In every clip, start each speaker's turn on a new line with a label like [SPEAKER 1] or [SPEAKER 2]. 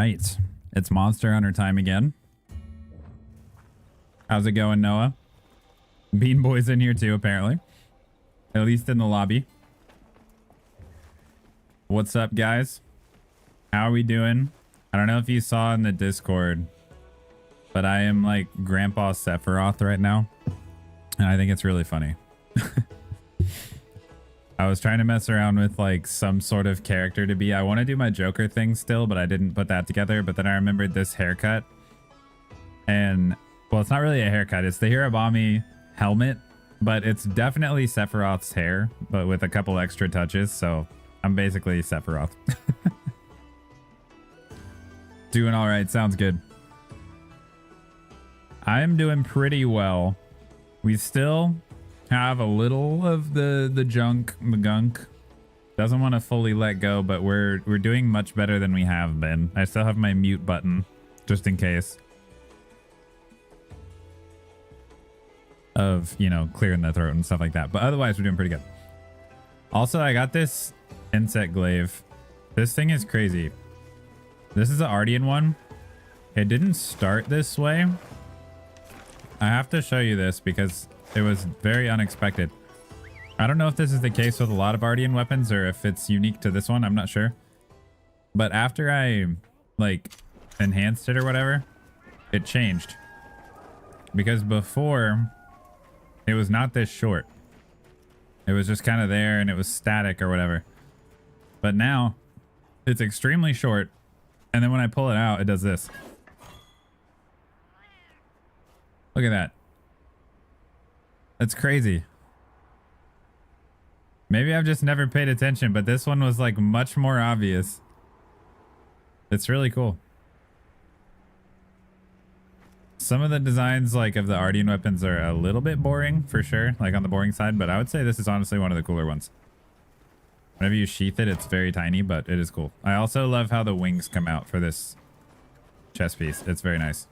[SPEAKER 1] right. It's Monster Hunter time again. How's it going, Noah? Bean Boy's in here too, apparently. At least in the lobby. What's up, guys? How are we doing? I don't know if you saw in the Discord, but I am like Grandpa Sephiroth right now. And I think it's really funny. I was trying to mess around with like some sort of character to be. I want to do my Joker thing still, but I didn't put that together. But then I remembered this haircut. And, well, it's not really a haircut. It's the Hirabami helmet. But it's definitely Sephiroth's hair, but with a couple extra touches. So I'm basically Sephiroth. Doing all right. Sounds good. I'm doing pretty well. We still have a little of the gunk. Doesn't want to fully let go, but we're doing much better than we have been. I still have my mute button just in case of, you know, clearing the throat and stuff like that. But otherwise, we're doing pretty good. Also, I got this insect glaive. This thing is crazy. This is the Ardian one. It didn't start this way. I have to show you this because it was very unexpected. I don't know if this is the case with a lot of Ardian weapons or if it's unique to this one. I'm not sure. But after I like enhanced it or whatever, it changed. Because before it was not this short. It was just kind of there and it was static or whatever. But now it's extremely short. And then when I pull it out, it does this. Look at that. That's crazy. Maybe I've just never paid attention, but this one was like much more obvious. It's really cool. Some of the designs like of the Ardian weapons are a little bit boring for sure, like on the boring side, but I would say this is honestly one of the cooler ones. Whenever you sheath it, it's very tiny, but it is cool. I also love how the wings come out for this chest piece. It's very nice.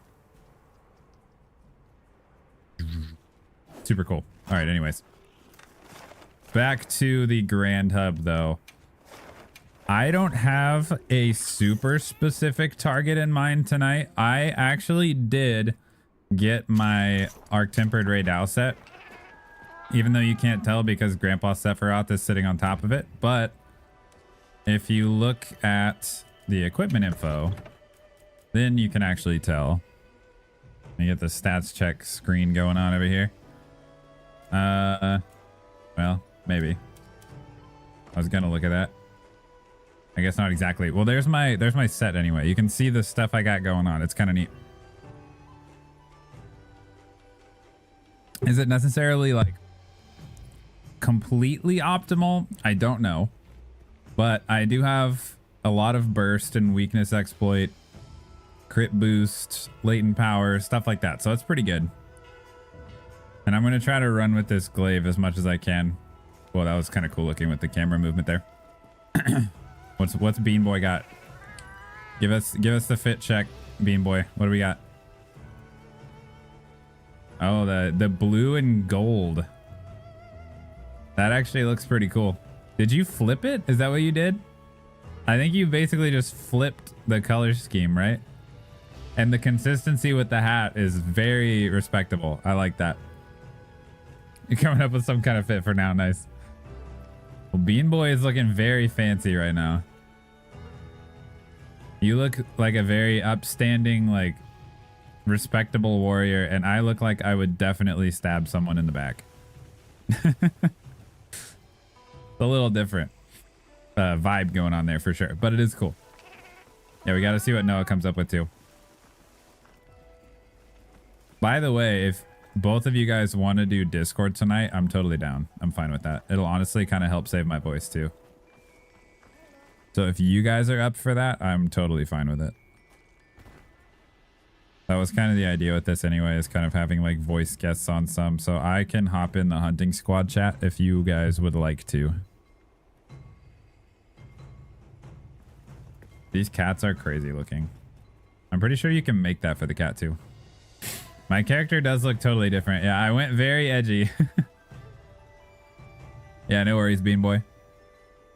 [SPEAKER 1] Super cool. All right, anyways. Back to the Grand Hub, though. I don't have a super specific target in mind tonight. I actually did get my Arc-Tempered Ray Dow set. Even though you can't tell because Grandpa Sephiroth is sitting on top of it. But if you look at the equipment info, then you can actually tell. Let me get the stats check screen going on over here. Well, maybe. I was gonna look at that. I guess not exactly. Well, there's my set anyway. You can see the stuff I got going on. It's kind of neat. Is it necessarily like completely optimal? I don't know. But I do have a lot of burst and weakness exploit, crit boost, latent power, stuff like that. So it's pretty good. And I'm going to try to run with this glaive as much as I can. Well, that was kind of cool looking with the camera movement there. What's Bean Boy got? Give us the fit check, Bean Boy. What do we got? Oh, the blue and gold. That actually looks pretty cool. Did you flip it? Is that what you did? I think you basically just flipped the color scheme, right? And the consistency with the hat is very respectable. I like that. You're coming up with some kind of fit for now. Nice. Well, Bean Boy is looking very fancy right now. You look like a very upstanding, like respectable warrior, and I look like I would definitely stab someone in the back. It's a little different vibe going on there for sure, but it is cool. Yeah, we got to see what Noah comes up with too. By the way, if both of you guys want to do Discord tonight, I'm totally down. I'm fine with that. It'll honestly kind of help save my voice too. So if you guys are up for that, I'm totally fine with it. That was kind of the idea with this anyway, is kind of having like voice guests on some. So I can hop in the hunting squad chat if you guys would like to. These cats are crazy looking. I'm pretty sure you can make that for the cat too. My character does look totally different. Yeah, I went very edgy. Yeah, no worries, Bean Boy.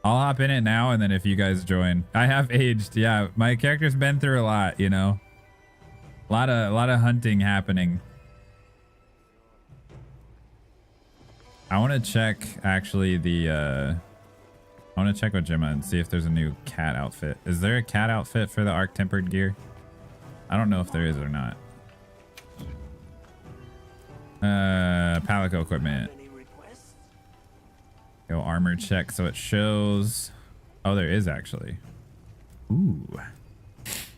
[SPEAKER 1] I'll hop in it now, and then if you guys join, I have aged. Yeah, my character's been through a lot. You know, a lot of hunting happening. I want to check actually the. I want to check with Gemma and see if there's a new cat outfit. Is there a cat outfit for the arc tempered gear? I don't know if there is or not. Palico equipment. Go armor check so it shows. Oh, there is actually. Ooh.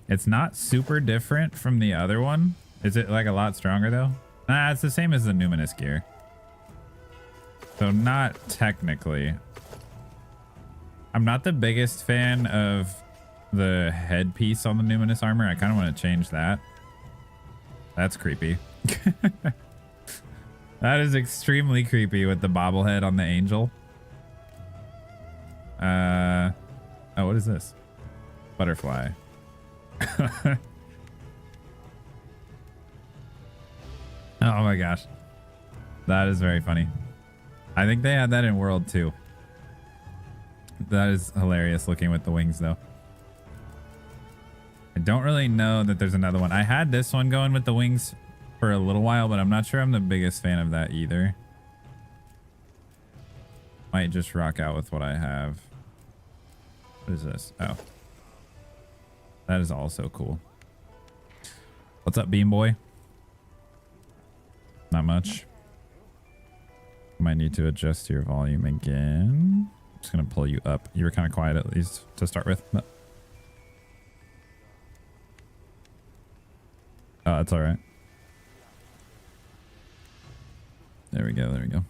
[SPEAKER 1] It's not super different from the other one. Is it like a lot stronger though? Nah, it's the same as the Numinous gear. So not technically. I'm not the biggest fan of the headpiece on the Numinous armor. I kind of want to change that. That's creepy. That is extremely creepy with the bobblehead on the angel. Oh, what is this? Butterfly. Oh my gosh. That is very funny. I think they had that in World too. That is hilarious looking with the wings though. I don't really know that there's another one. I had this one going with the wings for a little while, but I'm not sure I'm the biggest fan of that either. Might just rock out with what I have. What is this? Oh. That is also cool. What's up, Beam Boy? Not much. Might need to adjust your volume again. Just gonna pull you up. You were kind of quiet at least to start with. But... oh, that's all right. There we go. There we go.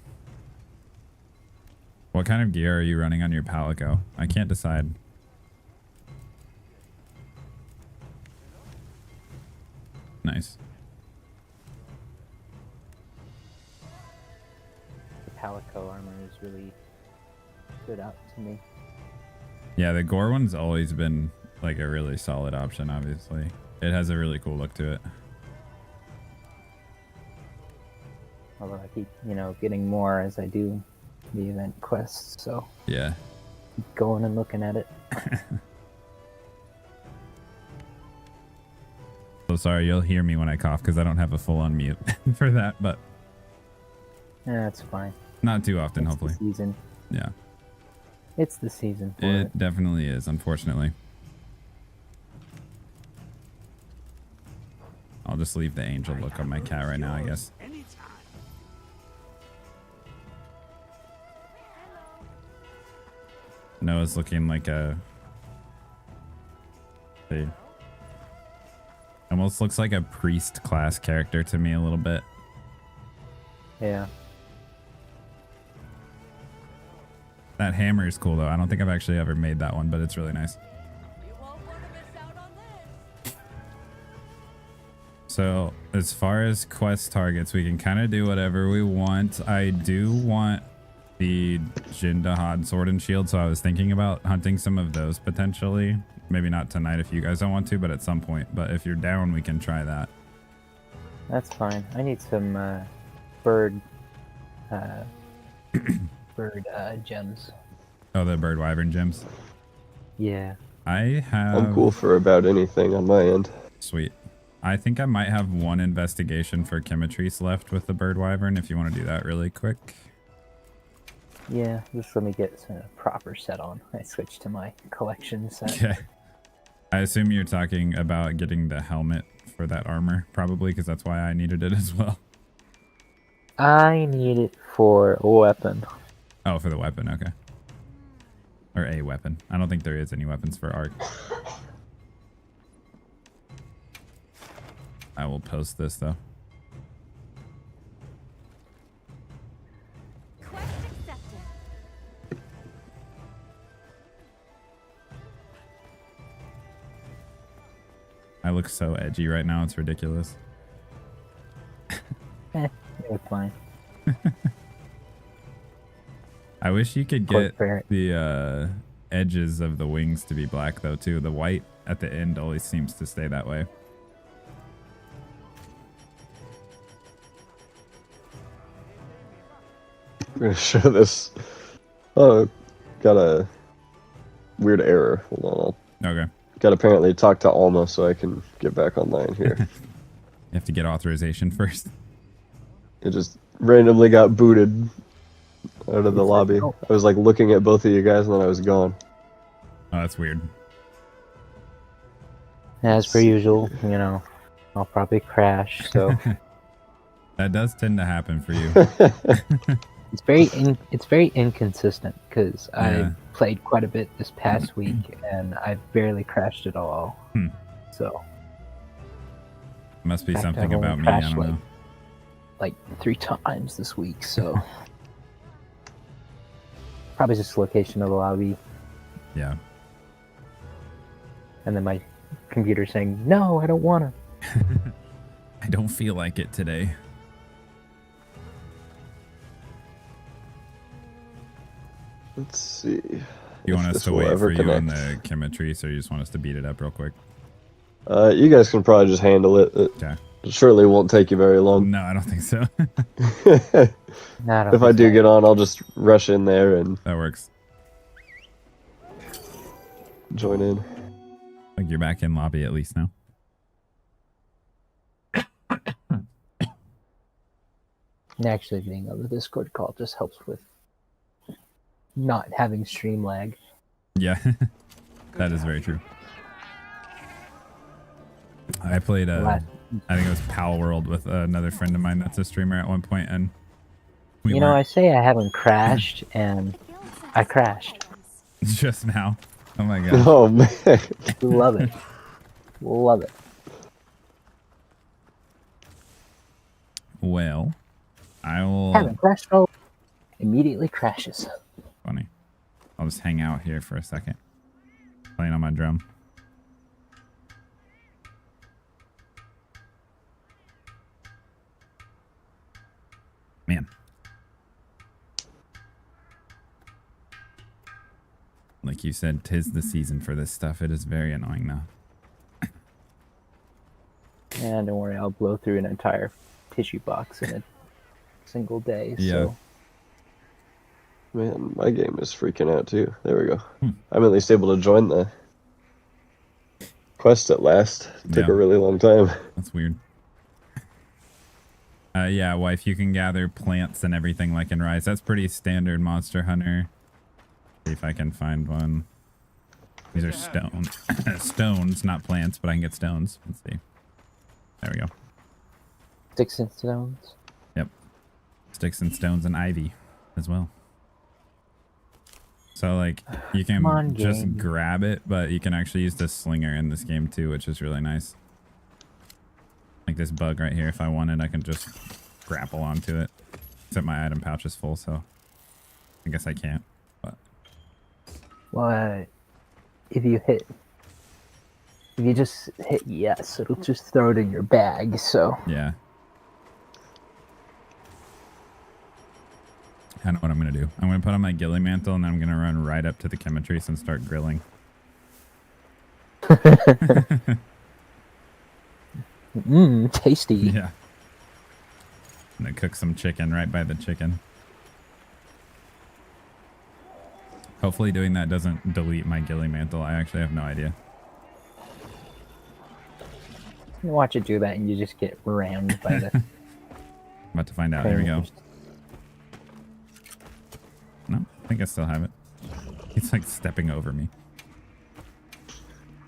[SPEAKER 1] What kind of gear are you running on your Palico? I can't decide. Nice.
[SPEAKER 2] The Palico armor is really stood out to me.
[SPEAKER 1] Yeah, the Gore one's always been like a really solid option, obviously. It has a really cool look to it.
[SPEAKER 2] Although I keep, you know, getting more as I do the event quests, so
[SPEAKER 1] yeah,
[SPEAKER 2] keep going and looking at it.
[SPEAKER 1] So sorry, you'll hear me when I cough because I don't have a full on mute for that, but
[SPEAKER 2] yeah, that's fine.
[SPEAKER 1] Not too often,
[SPEAKER 2] It's
[SPEAKER 1] hopefully.
[SPEAKER 2] the season.
[SPEAKER 1] Yeah.
[SPEAKER 2] It's the season for
[SPEAKER 1] It
[SPEAKER 2] it.
[SPEAKER 1] definitely is, unfortunately. I'll just leave the angel look on my cat right now, I guess. Noah's looking like a... He almost looks like a priest class character to me a little bit.
[SPEAKER 2] Yeah.
[SPEAKER 1] That hammer is cool though. I don't think I've actually ever made that one, but it's really nice. So as far as quest targets, we can kind of do whatever we want. I do want the Jindahad sword and shield, so I was thinking about hunting some of those potentially. Maybe not tonight if you guys don't want to, but at some point. But if you're down, we can try that.
[SPEAKER 2] That's fine. I need some bird gems.
[SPEAKER 1] Oh, the bird wyvern gems.
[SPEAKER 2] Yeah.
[SPEAKER 1] I have...
[SPEAKER 3] I'm cool for about anything on my end.
[SPEAKER 1] Sweet. I think I might have one investigation for Chemitrice left with the bird wyvern if you want to do that really quick.
[SPEAKER 2] Yeah, just let me get a proper set on. I switched to my collection set.
[SPEAKER 1] Okay. I assume you're talking about getting the helmet for that armor, probably, because that's why I needed it as well.
[SPEAKER 2] I need it for a weapon.
[SPEAKER 1] Oh, for the weapon, okay. Or a weapon. I don't think there is any weapons for Arc. I will post this, though. I look so edgy right now, it's ridiculous.
[SPEAKER 2] You look fine.
[SPEAKER 1] I wish you could get
[SPEAKER 2] Ferret.
[SPEAKER 1] the edges of the wings to be black, though, too. The white at the end always seems to stay that way.
[SPEAKER 3] I'm gonna show this. Oh, got a weird error. Hold on.
[SPEAKER 1] Okay.
[SPEAKER 3] Got to apparently talk to Alma so I can get back online here.
[SPEAKER 1] You have to get authorization first.
[SPEAKER 3] It just randomly got booted out of the
[SPEAKER 2] It's
[SPEAKER 3] lobby.
[SPEAKER 2] like, oh.
[SPEAKER 3] I was like looking at both of you guys and then I was gone.
[SPEAKER 1] Oh, that's weird.
[SPEAKER 2] As per usual, you know, I'll probably crash. So
[SPEAKER 1] That does tend to happen for you.
[SPEAKER 2] it's very inconsistent because
[SPEAKER 1] Yeah.
[SPEAKER 2] I played quite a bit this past week and I barely crashed at all.
[SPEAKER 1] Hmm.
[SPEAKER 2] So
[SPEAKER 1] Must be
[SPEAKER 2] In fact,
[SPEAKER 1] something
[SPEAKER 2] I've only
[SPEAKER 1] about me. I
[SPEAKER 2] crashed,
[SPEAKER 1] don't know.
[SPEAKER 2] like 3 times this week. So probably just location of the lobby,
[SPEAKER 1] Yeah.
[SPEAKER 2] and then my computer saying, "No, I don't want to."
[SPEAKER 1] I don't feel like it today.
[SPEAKER 3] Let's see.
[SPEAKER 1] You
[SPEAKER 3] if
[SPEAKER 1] want us
[SPEAKER 3] this
[SPEAKER 1] to
[SPEAKER 3] will
[SPEAKER 1] wait
[SPEAKER 3] ever
[SPEAKER 1] for you on
[SPEAKER 3] connect.
[SPEAKER 1] the chemistry, so you just want us to beat it up real quick?
[SPEAKER 3] You guys can probably just handle it. It
[SPEAKER 1] Okay.
[SPEAKER 3] surely won't take you very long.
[SPEAKER 1] No, I don't think so.
[SPEAKER 2] No, I don't
[SPEAKER 3] If I
[SPEAKER 2] think
[SPEAKER 3] do
[SPEAKER 2] so.
[SPEAKER 3] get on, I'll just rush in there and
[SPEAKER 1] That works.
[SPEAKER 3] join in.
[SPEAKER 1] Like you're back in lobby at least now.
[SPEAKER 2] And actually, being on the Discord call just helps with not having stream lag.
[SPEAKER 1] Yeah, that is very true. I played, I think it was Pal World with another friend of mine that's a streamer at one point, and we
[SPEAKER 2] You know, I
[SPEAKER 1] weren't
[SPEAKER 2] say I haven't crashed, and I crashed.
[SPEAKER 1] just now. Oh my god.
[SPEAKER 3] Oh man.
[SPEAKER 2] Love it. Love it.
[SPEAKER 1] Well, I will.
[SPEAKER 2] Haven't crashed. Oh, immediately crashes.
[SPEAKER 1] Funny. I'll just hang out here for a second, playing on my drum. Man. Like you said, 'tis the season for this stuff. It is very annoying now.
[SPEAKER 2] And don't worry, I'll blow through an entire tissue box in a single day.
[SPEAKER 1] Yeah.
[SPEAKER 2] So
[SPEAKER 3] Man, my game is freaking out too. There we go. I'm at least able to join the quest at last. It took
[SPEAKER 1] Yeah.
[SPEAKER 3] a really long time.
[SPEAKER 1] That's weird. Yeah, wife, you can gather plants and everything like in Rise. That's pretty standard Monster Hunter. See if I can find one. These are stones. Stones, not plants, but I can get stones. Let's see. There we go.
[SPEAKER 2] sticks and stones.
[SPEAKER 1] Yep. Sticks and stones and ivy as well. So, like, you can
[SPEAKER 2] Come on,
[SPEAKER 1] just
[SPEAKER 2] game.
[SPEAKER 1] grab it, but you can actually use the slinger in this game too, which is really nice. Like this bug right here, if I wanted, I can just grapple onto it. Except my item pouch is full, so I guess I can't. But
[SPEAKER 2] Well, if you just hit yes, it'll just throw it in your bag. So
[SPEAKER 1] yeah. I know what I'm going to do. I'm going to put on my ghillie mantle, and then I'm going to run right up to the chemitrace and start grilling.
[SPEAKER 2] Tasty.
[SPEAKER 1] Yeah. And then cook some chicken right by the chicken. Hopefully doing that doesn't delete my ghillie mantle. I actually have no idea.
[SPEAKER 2] You watch it do that, and you just get rammed by the.
[SPEAKER 1] About to find out. Here we go. No, I think I still have it. He's like stepping over me.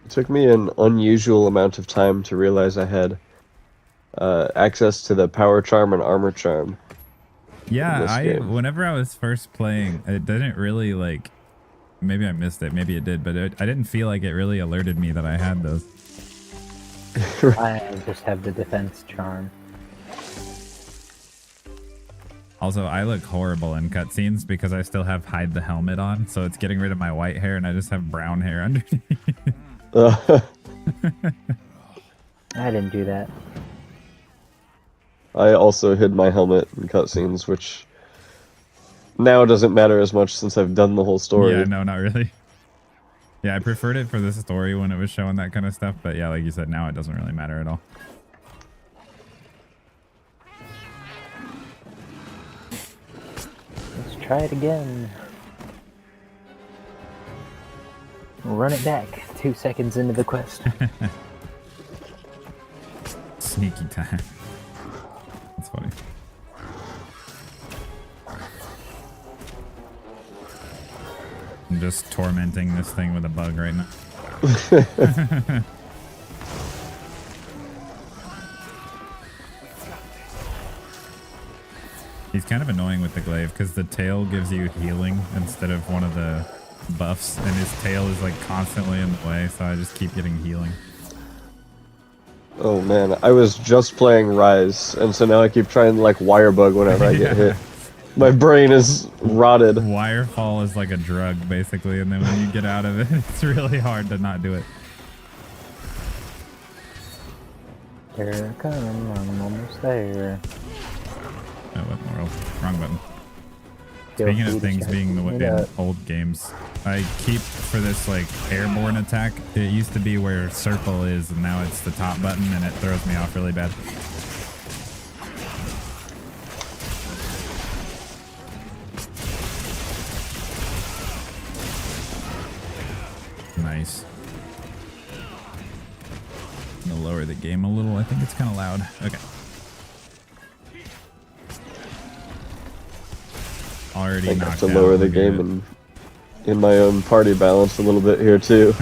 [SPEAKER 3] It took me an unusual amount of time to realize I had access to the power charm and armor charm.
[SPEAKER 1] Yeah,
[SPEAKER 3] in this game.
[SPEAKER 1] whenever I was first playing, it didn't really like. Maybe I missed it. Maybe it did, but I didn't feel like it really alerted me that I had those.
[SPEAKER 2] I just have the defense charm.
[SPEAKER 1] Also, I look horrible in cutscenes because I still have hide the helmet on, so it's getting rid of my white hair, and I just have brown hair underneath.
[SPEAKER 2] I didn't do that.
[SPEAKER 3] I also hid my helmet in cutscenes, which now doesn't matter as much since I've done the whole story.
[SPEAKER 1] Yeah, no, not really. Yeah, I preferred it for this story when it was showing that kind of stuff, but yeah, like you said, now it doesn't really matter at all.
[SPEAKER 2] Let's try it again. Run it back 2 seconds into the quest.
[SPEAKER 1] Sneaky time. That's funny. I'm just tormenting this thing with a bug right now. He's kind of annoying with the glaive because the tail gives you healing instead of one of the buffs, and his tail is like constantly in the way, so I just keep getting healing.
[SPEAKER 3] Oh man, I was just playing Rise, and so now I keep trying to like wire bug whenever I get hit. My brain is rotted.
[SPEAKER 1] Wirefall is like a drug, basically, and then when you get out of it, it's really hard to not do it.
[SPEAKER 2] Here I come, I'm almost there.
[SPEAKER 1] Oh, what in the world? Wrong button. Speaking of things being the way in old games, I keep for this like airborne attack. It used to be where circle is, and now it's the top button, and it throws me off really bad. Nice. I'm gonna lower the game a little. I think it's kind of loud. Okay. Already
[SPEAKER 3] I think I
[SPEAKER 1] knocked
[SPEAKER 3] have to
[SPEAKER 1] out.
[SPEAKER 3] lower the
[SPEAKER 1] Look at
[SPEAKER 3] game
[SPEAKER 1] it.
[SPEAKER 3] and in my own party balance a little bit here too.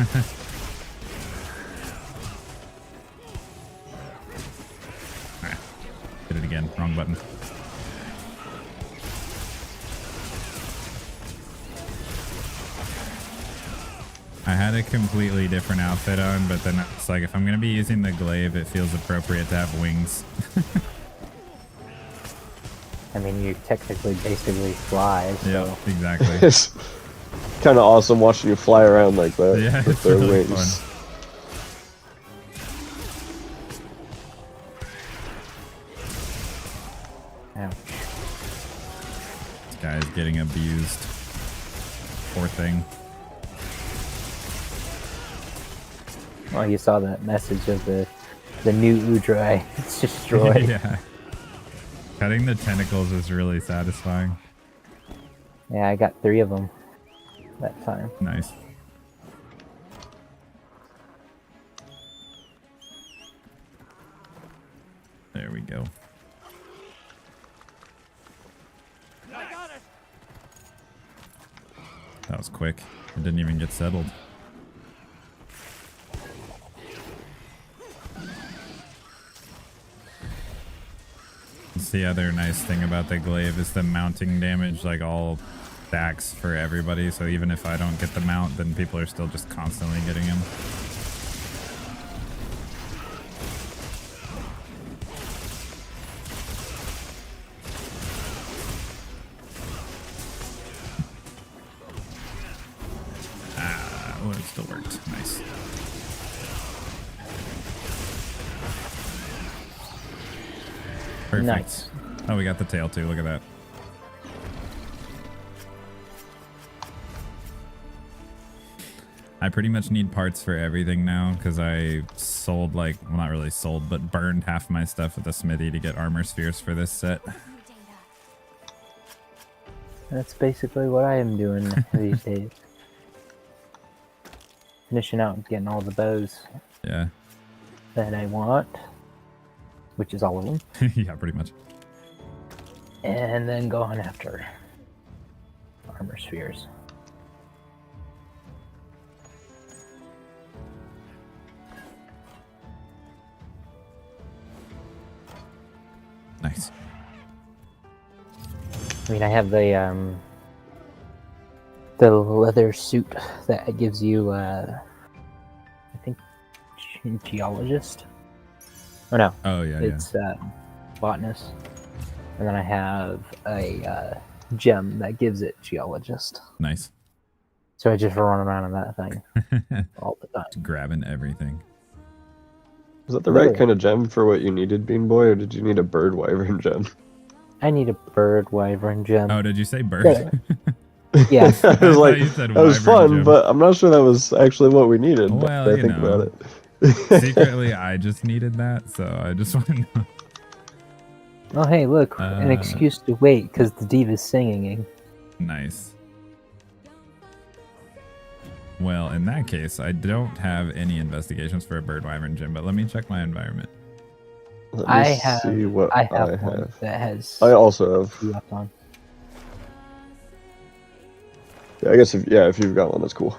[SPEAKER 1] Alright. Did it again. Wrong button. I had a completely different outfit on, but then it's like, if I'm going to be using the glaive, it feels appropriate to have wings.
[SPEAKER 2] I mean, you technically basically fly, so...
[SPEAKER 1] Yeah, exactly.
[SPEAKER 3] It's kind of awesome watching you fly around like that
[SPEAKER 1] Yeah,
[SPEAKER 3] with
[SPEAKER 1] it's
[SPEAKER 3] their
[SPEAKER 1] really
[SPEAKER 3] wings.
[SPEAKER 1] fun.
[SPEAKER 2] Ouch.
[SPEAKER 1] This guy is getting abused. Poor thing.
[SPEAKER 2] Well, you saw that message of the new Udrai. It's destroyed.
[SPEAKER 1] Yeah. Cutting the tentacles is really satisfying.
[SPEAKER 2] Yeah, I got 3 of them that time.
[SPEAKER 1] Nice. There we go. That was quick. It didn't even get settled. That's the other nice thing about the glaive is the mounting damage, like all stacks for everybody. So even if I don't get the mount, then people are still just constantly getting him. Oh, it still worked. Nice. Perfect.
[SPEAKER 2] Nice.
[SPEAKER 1] Oh, we got the tail too. Look at that. I pretty much need parts for everything now because I sold, like, well, not really sold, but burned half my stuff at the smithy to get armor spheres for this set.
[SPEAKER 2] That's basically what I am doing these days. Finishing out and getting all the bows
[SPEAKER 1] Yeah.
[SPEAKER 2] that I want, which is all of them,
[SPEAKER 1] Yeah, pretty much.
[SPEAKER 2] and then going after armor spheres.
[SPEAKER 1] Nice.
[SPEAKER 2] I mean, I have the leather suit that gives you, I think, geologist. Oh no,
[SPEAKER 1] Oh, yeah,
[SPEAKER 2] it's botanist. And then I have a gem that gives it geologist.
[SPEAKER 1] yeah. Nice.
[SPEAKER 2] So I just run around on that thing all the time.
[SPEAKER 1] Grabbing everything.
[SPEAKER 3] Is that the right
[SPEAKER 2] Really?
[SPEAKER 3] kind of gem for what you needed, Bean Boy, or did you need a bird wyvern gem?
[SPEAKER 2] I need a bird wyvern gem.
[SPEAKER 1] Oh, did you say bird?
[SPEAKER 2] Yeah.
[SPEAKER 3] I was like,
[SPEAKER 1] you said
[SPEAKER 3] that was
[SPEAKER 1] wyvern
[SPEAKER 3] fun,
[SPEAKER 1] gem.
[SPEAKER 3] but I'm not sure that was actually what we needed.
[SPEAKER 1] Well,
[SPEAKER 3] now that I
[SPEAKER 1] you
[SPEAKER 3] think
[SPEAKER 1] know.
[SPEAKER 3] about it.
[SPEAKER 1] Secretly, I just needed that, so I just want to know.
[SPEAKER 2] Oh, hey, look, an excuse to wait because the diva's singing.
[SPEAKER 1] Nice. Well, in that case, I don't have any investigations for a bird wyvern gym, but let me check my environment.
[SPEAKER 3] Let me see what
[SPEAKER 2] I have
[SPEAKER 3] I
[SPEAKER 2] one
[SPEAKER 3] have.
[SPEAKER 2] that has
[SPEAKER 3] I also have.
[SPEAKER 2] left on.
[SPEAKER 3] Yeah, I guess if you've got one, that's cool.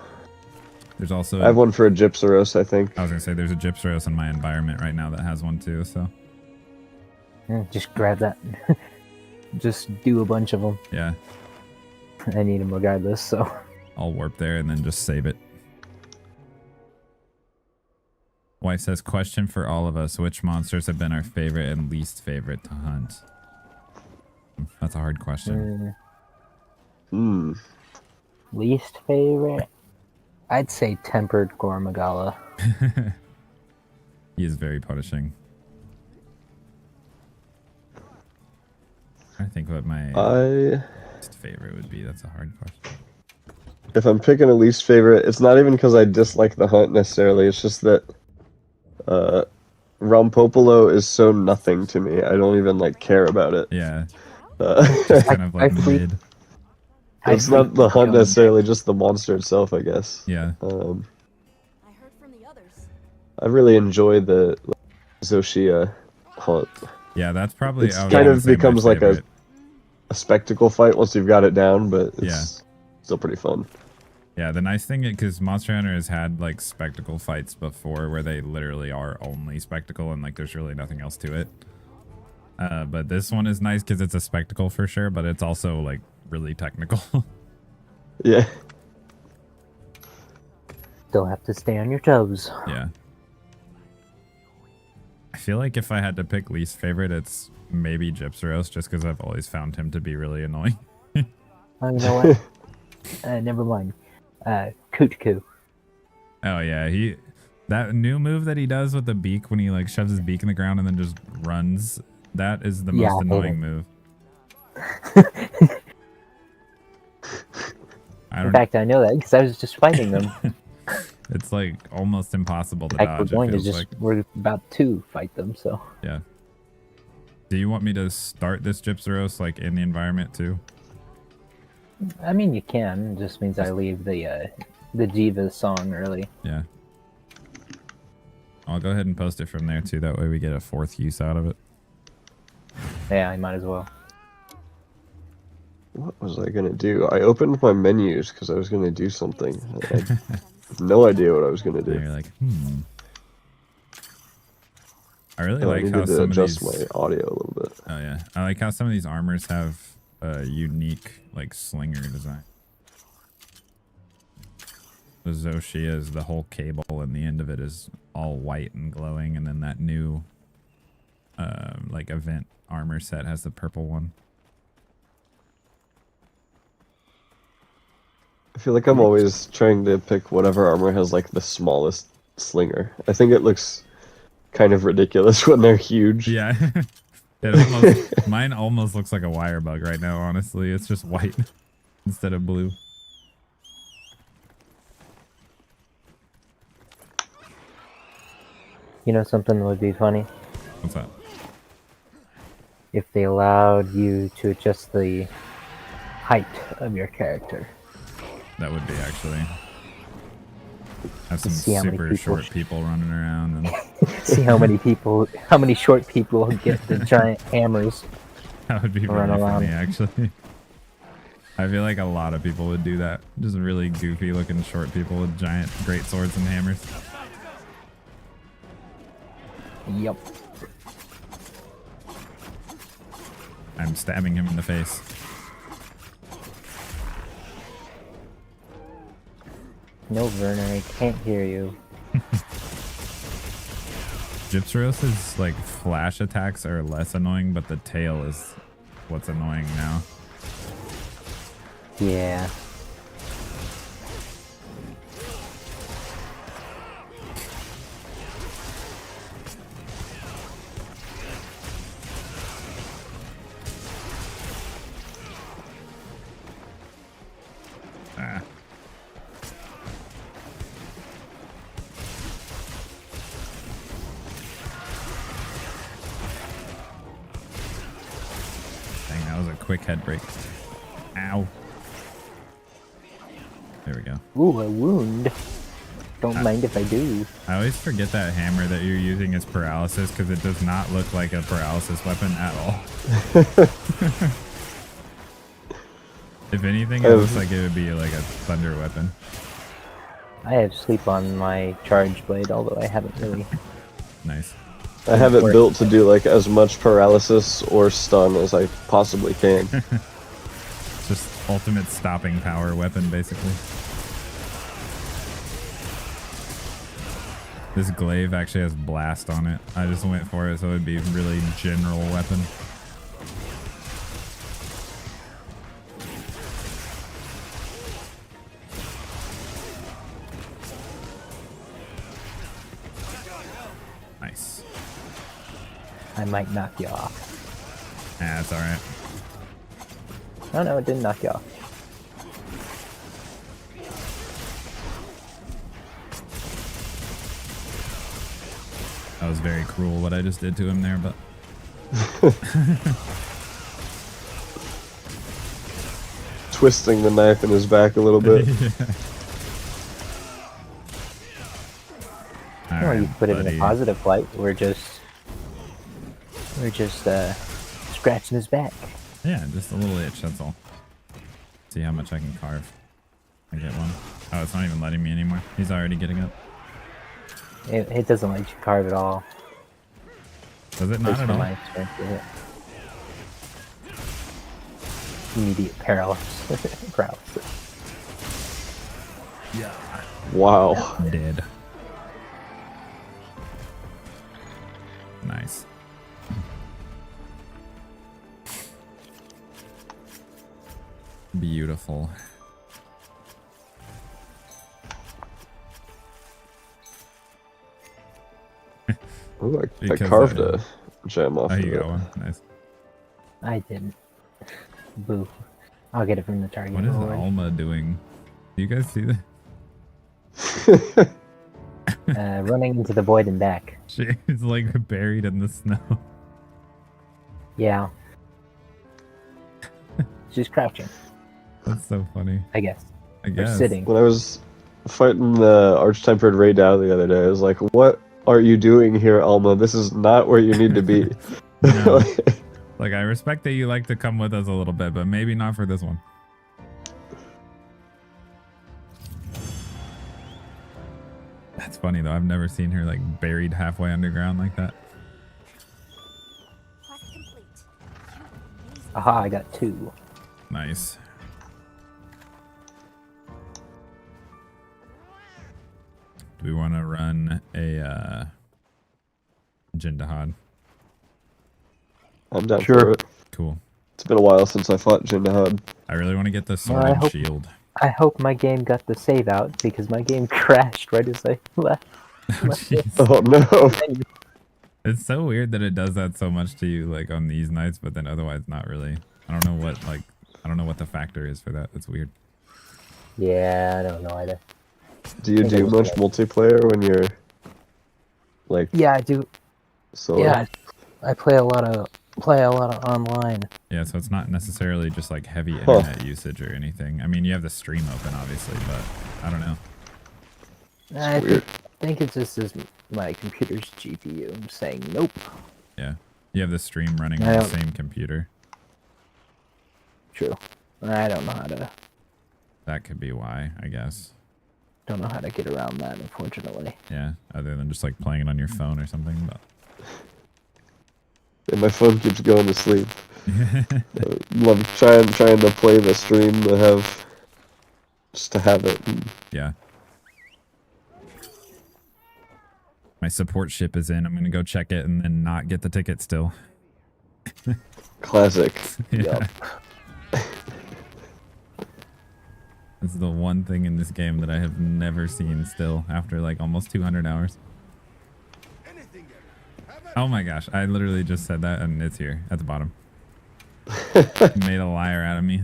[SPEAKER 1] There's also
[SPEAKER 3] I have one for a Gypsaros, I think.
[SPEAKER 1] I was gonna say there's a Gypsaros in my environment right now that has one too. So
[SPEAKER 2] Just grab that. Just do a bunch of them.
[SPEAKER 1] yeah,
[SPEAKER 2] I need them regardless, so.
[SPEAKER 1] I'll warp there and then just save it. Wife says, question for all of us. Which monsters have been our favorite and least favorite to hunt? That's a hard question.
[SPEAKER 2] Least favorite? I'd say Tempered Gormagala.
[SPEAKER 1] He is very punishing. I think what my least favorite would be. That's a hard question.
[SPEAKER 3] If I'm picking a least favorite, it's not even because I dislike the hunt necessarily. It's just that Rompopolo is so nothing to me. I don't even like care about it.
[SPEAKER 1] Yeah. Just kind of like mid.
[SPEAKER 3] It's not the hunt necessarily, just the monster itself, I guess.
[SPEAKER 1] Yeah.
[SPEAKER 4] I heard from the others.
[SPEAKER 3] I really enjoy the Zoshia hunt.
[SPEAKER 1] Yeah, that's probably.
[SPEAKER 3] It kind of becomes like a spectacle fight once you've got it down, but it's still pretty fun.
[SPEAKER 1] Yeah, the nice thing, because Monster Hunter has had like spectacle fights before where they literally are only spectacle and like there's really nothing else to it. But this one is nice because it's a spectacle for sure, but it's also like really technical.
[SPEAKER 3] Yeah.
[SPEAKER 2] Still have to stay on your toes.
[SPEAKER 1] Yeah. I feel like if I had to pick least favorite, it's maybe Gypsaros, just because I've always found him to be really annoying.
[SPEAKER 2] Oh, you know what? Never mind. Kootku.
[SPEAKER 1] Oh yeah, that new move that he does with the beak when he like shoves his beak in the ground and then just runs, that is the most annoying move.
[SPEAKER 2] In fact, I know that because I was just fighting them.
[SPEAKER 1] It's like almost impossible to dodge.
[SPEAKER 2] We're about to fight them, so.
[SPEAKER 1] Yeah. Do you want me to start this Gypsaros like in the environment too?
[SPEAKER 2] I mean, you can. It just means I leave the Jiva song early.
[SPEAKER 1] Yeah. I'll go ahead and post it from there too. That way we get a fourth use out of it.
[SPEAKER 2] Yeah, I might as well.
[SPEAKER 3] What was I gonna do? I opened my menus because I was gonna do something. I had no idea what I was gonna do.
[SPEAKER 1] And you're like, I really
[SPEAKER 3] I
[SPEAKER 1] like
[SPEAKER 3] needed
[SPEAKER 1] how
[SPEAKER 3] to
[SPEAKER 1] some
[SPEAKER 3] adjust
[SPEAKER 1] of these.
[SPEAKER 3] my audio a little bit.
[SPEAKER 1] Oh yeah, I like how some of these armors have a unique like slinger design. The Zoshia is the whole cable, and the end of it is all white and glowing, and then that new like event armor set has the purple one.
[SPEAKER 3] I feel like I'm always trying to pick whatever armor has like the smallest slinger. I think it looks kind of ridiculous when they're huge.
[SPEAKER 1] Yeah. Mine almost looks like a wire bug right now, honestly. It's just white instead of blue.
[SPEAKER 2] You know something that would be funny?
[SPEAKER 1] What's that?
[SPEAKER 2] If they allowed you to adjust the height of your character.
[SPEAKER 1] That would be actually. Have some
[SPEAKER 2] See how many
[SPEAKER 1] super
[SPEAKER 2] people
[SPEAKER 1] short people running around and
[SPEAKER 2] See how many short people get the giant hammers.
[SPEAKER 1] that would be really funny actually. I feel like a lot of people would do that. Just really goofy looking short people with giant great swords and hammers.
[SPEAKER 2] Yep.
[SPEAKER 1] I'm stabbing him in the face.
[SPEAKER 2] No, Werner, I can't hear you.
[SPEAKER 1] Gypsaros' like flash attacks are less annoying, but the tail is what's annoying now.
[SPEAKER 2] Yeah.
[SPEAKER 1] Ah. Dang, that was a quick head break. Ow. There There we go.
[SPEAKER 2] Ooh, a wound. Don't mind if I do.
[SPEAKER 1] I always forget that hammer that you're using is paralysis because it does not look like a paralysis weapon at all. If anything, it looks like it would be like a thunder weapon.
[SPEAKER 2] I have sleep on my charge blade, although I haven't really.
[SPEAKER 1] Nice.
[SPEAKER 3] I have it built to do like as much paralysis or stun as I possibly can.
[SPEAKER 1] Just ultimate stopping power weapon, basically. This glaive actually has blast on it. I just went for it so it'd be a really general weapon. Nice.
[SPEAKER 2] I might knock you off.
[SPEAKER 1] Ah, that's alright.
[SPEAKER 2] Oh no, it didn't knock you off.
[SPEAKER 1] That was very cruel what I just did to him there, but...
[SPEAKER 3] Twisting the knife in his back a little bit.
[SPEAKER 1] All
[SPEAKER 2] Well,
[SPEAKER 1] right,
[SPEAKER 2] you put it in
[SPEAKER 1] buddy.
[SPEAKER 2] a positive light. We're just scratching his back.
[SPEAKER 1] Yeah, just a little itch, that's all. See how much I can carve. I get one. Oh, it's not even letting me anymore. He's already getting up.
[SPEAKER 2] It doesn't let you carve at all.
[SPEAKER 1] Does it not
[SPEAKER 2] Based
[SPEAKER 1] at
[SPEAKER 2] on
[SPEAKER 1] all?
[SPEAKER 2] my experience with it. Immediate paralysis. Paralysis.
[SPEAKER 1] Yeah.
[SPEAKER 3] Wow.
[SPEAKER 1] Dead. Nice. Beautiful.
[SPEAKER 3] Ooh, I
[SPEAKER 1] Because,
[SPEAKER 3] carved a gem off
[SPEAKER 1] Oh,
[SPEAKER 3] of
[SPEAKER 1] you
[SPEAKER 3] it.
[SPEAKER 1] got one. Nice.
[SPEAKER 2] I didn't. Boo. I'll get it from the target.
[SPEAKER 1] What is
[SPEAKER 2] Don't worry.
[SPEAKER 1] Alma doing? Do you guys see that?
[SPEAKER 2] Running into the void and back.
[SPEAKER 1] She's like buried in the snow.
[SPEAKER 2] Yeah. She's crouching,
[SPEAKER 1] That's so funny.
[SPEAKER 2] I guess.
[SPEAKER 1] I
[SPEAKER 2] Or
[SPEAKER 1] guess.
[SPEAKER 2] sitting.
[SPEAKER 3] When I was fighting the Arch-Tempered Ray Dow the other day, I was like, what are you doing here, Alma? This is not where you need to be.
[SPEAKER 1] No. Like, I respect that you like to come with us a little bit, but maybe not for this one. That's funny, though. I've never seen her, like, buried halfway underground like that.
[SPEAKER 4] Quest complete.
[SPEAKER 2] Aha, I got 2.
[SPEAKER 1] Nice. Do we want to run a, Jindahad?
[SPEAKER 3] I'm down
[SPEAKER 2] Sure.
[SPEAKER 3] for it.
[SPEAKER 1] Cool.
[SPEAKER 3] It's been a while since I fought Jindahad.
[SPEAKER 1] I really want to get the sword
[SPEAKER 2] I
[SPEAKER 1] and
[SPEAKER 2] hope-
[SPEAKER 1] shield.
[SPEAKER 2] I hope my game got the save out because my game crashed right as I left.
[SPEAKER 1] Oh, jeez.
[SPEAKER 3] Oh no.
[SPEAKER 1] It's so weird that it does that so much to you, like, on these nights, but then otherwise not really. I don't know what, like, I don't know what the factor is for that. It's weird.
[SPEAKER 2] Yeah, I don't know either.
[SPEAKER 3] Do you
[SPEAKER 2] think I
[SPEAKER 3] do
[SPEAKER 2] was
[SPEAKER 3] much
[SPEAKER 2] like-
[SPEAKER 3] multiplayer when you're like
[SPEAKER 2] Yeah, I do.
[SPEAKER 3] solo?
[SPEAKER 2] Yeah, I play a lot of online.
[SPEAKER 1] Yeah, so it's not necessarily just like heavy internet usage or anything. I mean, you have the stream open, obviously, but I don't know.
[SPEAKER 2] I
[SPEAKER 3] weird.
[SPEAKER 2] think it's just as my computer's GPU saying nope.
[SPEAKER 1] Yeah, you have the stream running
[SPEAKER 2] I
[SPEAKER 1] on the
[SPEAKER 2] don't-
[SPEAKER 1] same computer.
[SPEAKER 2] True. I don't know how to
[SPEAKER 1] That could be why, I guess.
[SPEAKER 2] get around that, unfortunately.
[SPEAKER 1] Yeah, other than just like playing it on your phone or something. But
[SPEAKER 3] And my phone keeps going to sleep. Love trying to play the stream to have it.
[SPEAKER 1] yeah. My support ship is in. I'm gonna go check it and then not get the ticket still.
[SPEAKER 3] Classic.
[SPEAKER 1] Yeah. This is the one thing in this game that I have never seen still after like almost 200 hours. Oh my gosh, I literally just said that and it's here at the bottom. Made a liar out of me.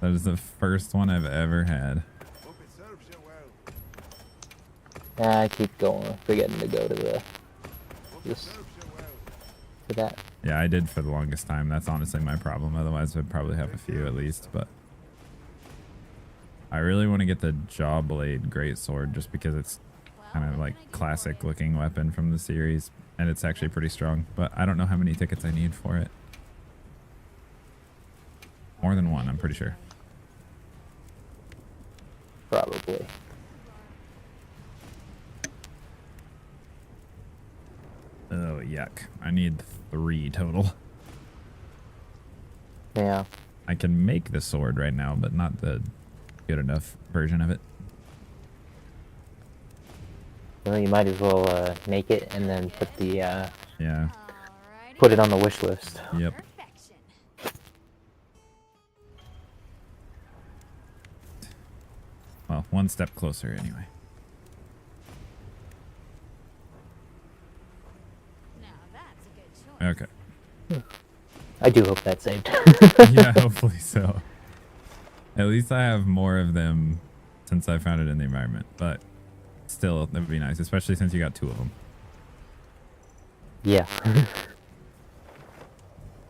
[SPEAKER 1] That is the first one I've ever had.
[SPEAKER 2] I keep going, forgetting to go to the to that.
[SPEAKER 1] Yeah, I did for the longest time. That's honestly my problem. Otherwise, I'd probably have a few at least. But I really want to get the Jawblade Greatsword just because it's kind of like classic looking weapon from the series. And it's actually pretty strong. But I don't know how many tickets I need for it. More than one, I'm pretty sure.
[SPEAKER 2] Probably.
[SPEAKER 1] Oh, yuck. I need 3 total.
[SPEAKER 2] Yeah.
[SPEAKER 1] I can make the sword right now, but not the good enough version of it.
[SPEAKER 2] Well, you might as well make it and then put the
[SPEAKER 1] Yeah.
[SPEAKER 4] Alrighty.
[SPEAKER 2] put it on the wish list.
[SPEAKER 1] Yep.
[SPEAKER 4] Perfection.
[SPEAKER 1] Well, one step closer anyway.
[SPEAKER 4] Now that's a good choice.
[SPEAKER 1] Okay.
[SPEAKER 2] I do hope that's saved.
[SPEAKER 1] Yeah, hopefully so. At least I have more of them since I found it in the environment, but still, that would be nice, especially since you got 2 of them.
[SPEAKER 2] Yeah.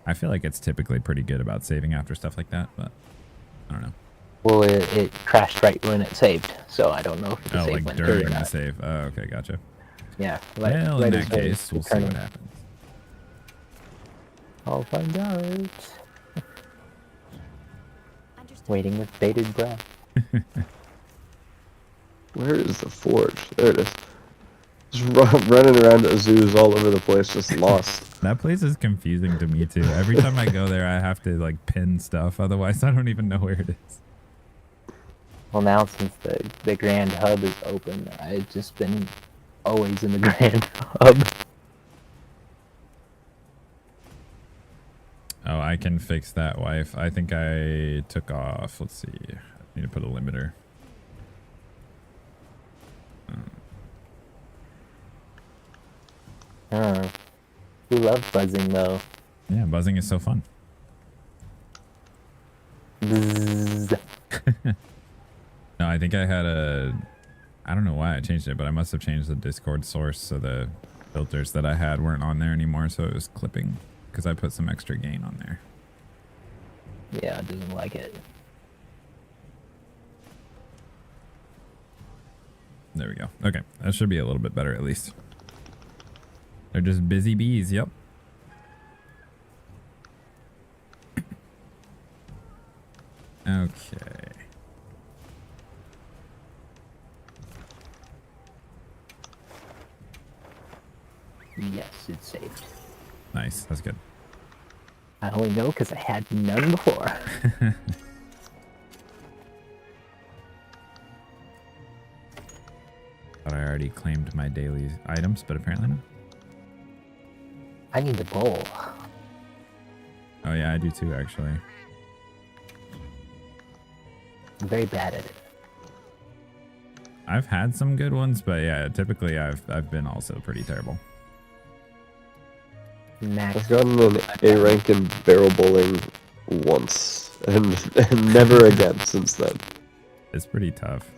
[SPEAKER 1] I feel like it's typically pretty good about saving after stuff like that, but I don't know.
[SPEAKER 2] Well, it crashed right when it saved, so I don't know if the
[SPEAKER 1] Oh,
[SPEAKER 2] save
[SPEAKER 1] like
[SPEAKER 2] went through
[SPEAKER 1] during
[SPEAKER 2] or
[SPEAKER 1] the
[SPEAKER 2] not.
[SPEAKER 1] save. Oh, okay, gotcha.
[SPEAKER 2] Yeah. Right,
[SPEAKER 1] Well,
[SPEAKER 2] right
[SPEAKER 1] in
[SPEAKER 2] as
[SPEAKER 1] that
[SPEAKER 2] the
[SPEAKER 1] case, we'll see
[SPEAKER 2] returning.
[SPEAKER 1] what happens.
[SPEAKER 2] I'll find out.
[SPEAKER 4] Understood.
[SPEAKER 2] Waiting with bated breath.
[SPEAKER 3] Where is the forge? There it is. Just running around at zoos all over the place, just lost.
[SPEAKER 1] That place is confusing to me too. Every time I go there, I have to like pin stuff. Otherwise, I don't even know where it is.
[SPEAKER 2] Well, now since the Grand Hub is open, I've just been always in the Grand Hub.
[SPEAKER 1] Oh, I can fix that, wife. I think I took off. Let's see. I need to put a limiter.
[SPEAKER 2] We love buzzing though.
[SPEAKER 1] Yeah, buzzing is so fun.
[SPEAKER 2] Bzzz.
[SPEAKER 1] No, I think I had a... I don't know why I changed it, but I must have changed the Discord source so the filters that I had weren't on there anymore, so it was clipping because I put some extra gain on there.
[SPEAKER 2] Yeah, it doesn't like it.
[SPEAKER 1] There we go. Okay, that should be a little bit better at least. They're just busy bees, yep. Okay.
[SPEAKER 2] Yes, it's saved.
[SPEAKER 1] Nice, that's good.
[SPEAKER 2] I only know because I had none before.
[SPEAKER 1] Thought I already claimed my daily items, but apparently not.
[SPEAKER 2] I need the bowl.
[SPEAKER 1] Oh yeah, I do too, actually.
[SPEAKER 2] I'm very bad at it.
[SPEAKER 1] I've had some good ones, but yeah, typically I've been also pretty terrible.
[SPEAKER 2] Max.
[SPEAKER 3] I've gotten an A rank in barrel bowling once, and never again since then.
[SPEAKER 1] It's pretty tough.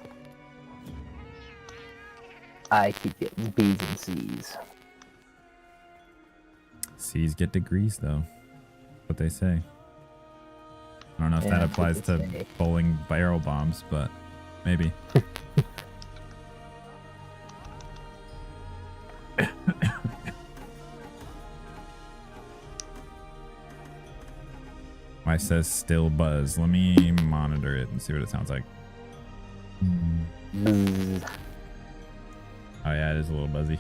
[SPEAKER 2] I keep getting B's and C's.
[SPEAKER 1] C's get degrees though. What they say. I don't know if
[SPEAKER 2] Yeah,
[SPEAKER 1] that
[SPEAKER 2] that's what
[SPEAKER 1] applies
[SPEAKER 2] they
[SPEAKER 1] to
[SPEAKER 2] say.
[SPEAKER 1] bowling barrel bombs, but maybe. Why says still buzz? Let me monitor it and see what it sounds like.
[SPEAKER 2] Bzzz.
[SPEAKER 1] Oh yeah, it is a little buzzy.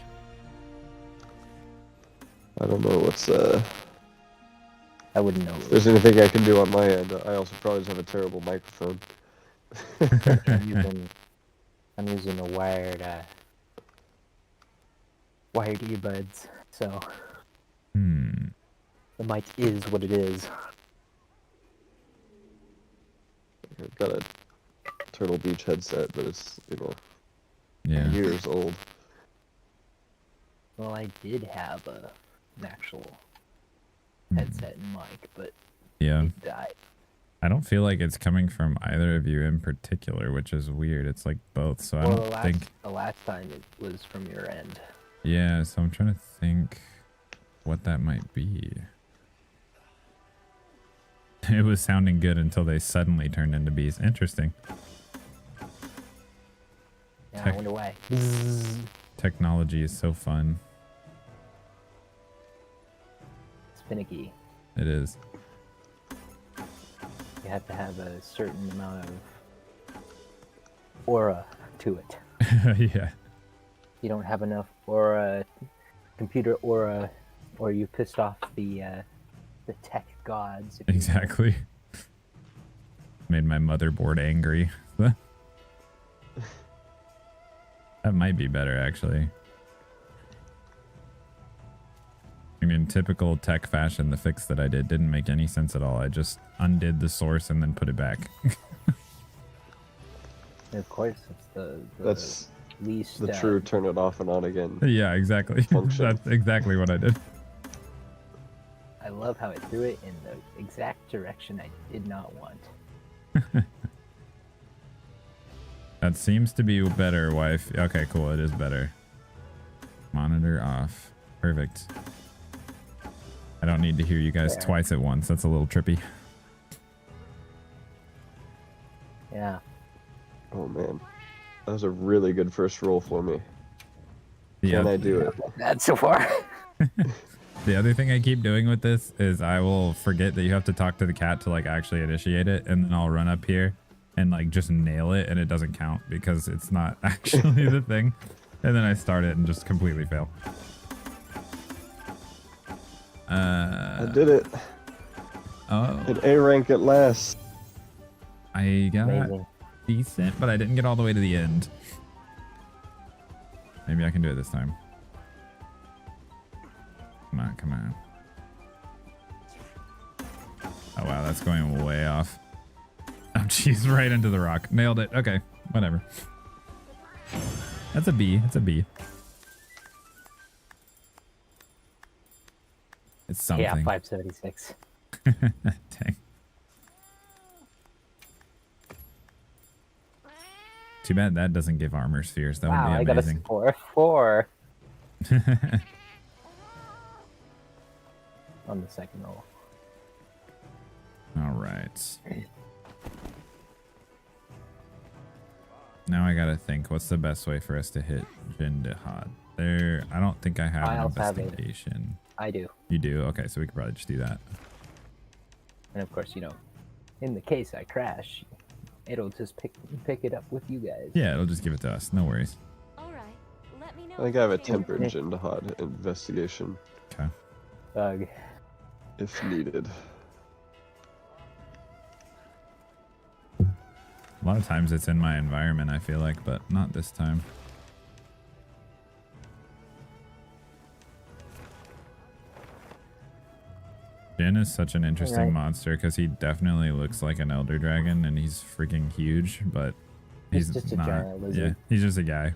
[SPEAKER 3] I don't know what's
[SPEAKER 2] I wouldn't know.
[SPEAKER 3] if there's anything I can do on my end. I also probably just have a terrible microphone.
[SPEAKER 2] I'm using a wired earbuds, so the mic is what it is.
[SPEAKER 3] I've got a Turtle Beach headset, but it's,
[SPEAKER 1] Yeah.
[SPEAKER 3] years old.
[SPEAKER 2] Well, I did have an actual headset and mic, but
[SPEAKER 1] Yeah.
[SPEAKER 2] it died.
[SPEAKER 1] I don't feel like it's coming from either of you in particular, which is weird. It's like both, so I
[SPEAKER 2] Well,
[SPEAKER 1] don't think...
[SPEAKER 2] the last time it was from your end.
[SPEAKER 1] Yeah, so I'm trying to think what that might be. It was sounding good until they suddenly turned into bees. Interesting.
[SPEAKER 2] Yeah, I
[SPEAKER 1] Tech-
[SPEAKER 2] wonder why.
[SPEAKER 1] Technology is so fun.
[SPEAKER 2] It's finicky.
[SPEAKER 1] It is.
[SPEAKER 2] You have to have a certain amount of aura to it.
[SPEAKER 1] Yeah.
[SPEAKER 2] You don't have enough aura, computer aura, or you pissed off the tech gods. if you will.
[SPEAKER 1] Exactly. Made my motherboard angry. That might be better, actually. I mean, typical tech fashion, the fix that I did didn't make any sense at all. I just undid the source and then put it back.
[SPEAKER 2] And of course, it's the
[SPEAKER 3] That's
[SPEAKER 2] least
[SPEAKER 3] the true turn it off and on again.
[SPEAKER 1] Yeah, exactly.
[SPEAKER 3] Function.
[SPEAKER 1] That's exactly what I did.
[SPEAKER 2] I love how it threw it in the exact direction I did not want.
[SPEAKER 1] That seems to be better, wife. Okay, cool. It is better. Monitor off. Perfect. I don't need to hear you guys
[SPEAKER 2] There.
[SPEAKER 1] twice at once. That's a little trippy.
[SPEAKER 2] Yeah.
[SPEAKER 3] Oh man, that was a really good first roll for me. Can
[SPEAKER 1] Yeah.
[SPEAKER 3] I do it?
[SPEAKER 2] That's so far.
[SPEAKER 1] The other thing I keep doing with this is I will forget that you have to talk to the cat to like actually initiate it, and then I'll run up here and like just nail it, and it doesn't count because it's not actually the thing. And then I start it and just completely fail.
[SPEAKER 3] I did it.
[SPEAKER 1] Oh,
[SPEAKER 3] An A rank at last.
[SPEAKER 1] I got
[SPEAKER 2] Amazing.
[SPEAKER 1] decent, but I didn't get all the way to the end. Maybe I can do it this time. Come on, come on. Oh wow, that's going way off. Oh jeez, right into the rock. Nailed it. Okay, whatever. That's a B. It's a B. It's something.
[SPEAKER 2] Yeah, 576.
[SPEAKER 1] Dang. Too bad that doesn't give armor spheres. That
[SPEAKER 2] Wow, I
[SPEAKER 1] would
[SPEAKER 2] got
[SPEAKER 1] be
[SPEAKER 2] a
[SPEAKER 1] amazing.
[SPEAKER 2] score 4 on the second roll.
[SPEAKER 1] All right. Now I gotta think. What's the best way for us to hit Jindihad? There. I don't think I have
[SPEAKER 2] I
[SPEAKER 1] an
[SPEAKER 2] also have it.
[SPEAKER 1] investigation.
[SPEAKER 2] I do.
[SPEAKER 1] You do? Okay, so we could probably just do that.
[SPEAKER 2] And of course, you know, in the case I crash, it'll just pick it up with you guys.
[SPEAKER 1] Yeah, it'll just give it to us. No worries.
[SPEAKER 4] All right. Let me know.
[SPEAKER 3] I think
[SPEAKER 4] if
[SPEAKER 3] I have a
[SPEAKER 4] you feel-
[SPEAKER 3] tempered Jindahad investigation
[SPEAKER 1] Okay.
[SPEAKER 2] Ugh.
[SPEAKER 3] if needed.
[SPEAKER 1] A lot of times it's in my environment, I feel like, but not this time. Jin is such an interesting
[SPEAKER 2] Alright.
[SPEAKER 1] monster because he definitely looks like an elder dragon and he's freaking huge, but
[SPEAKER 2] He's
[SPEAKER 1] he's
[SPEAKER 2] just a
[SPEAKER 1] not.
[SPEAKER 2] giant lizard.
[SPEAKER 1] Yeah, he's just a guy.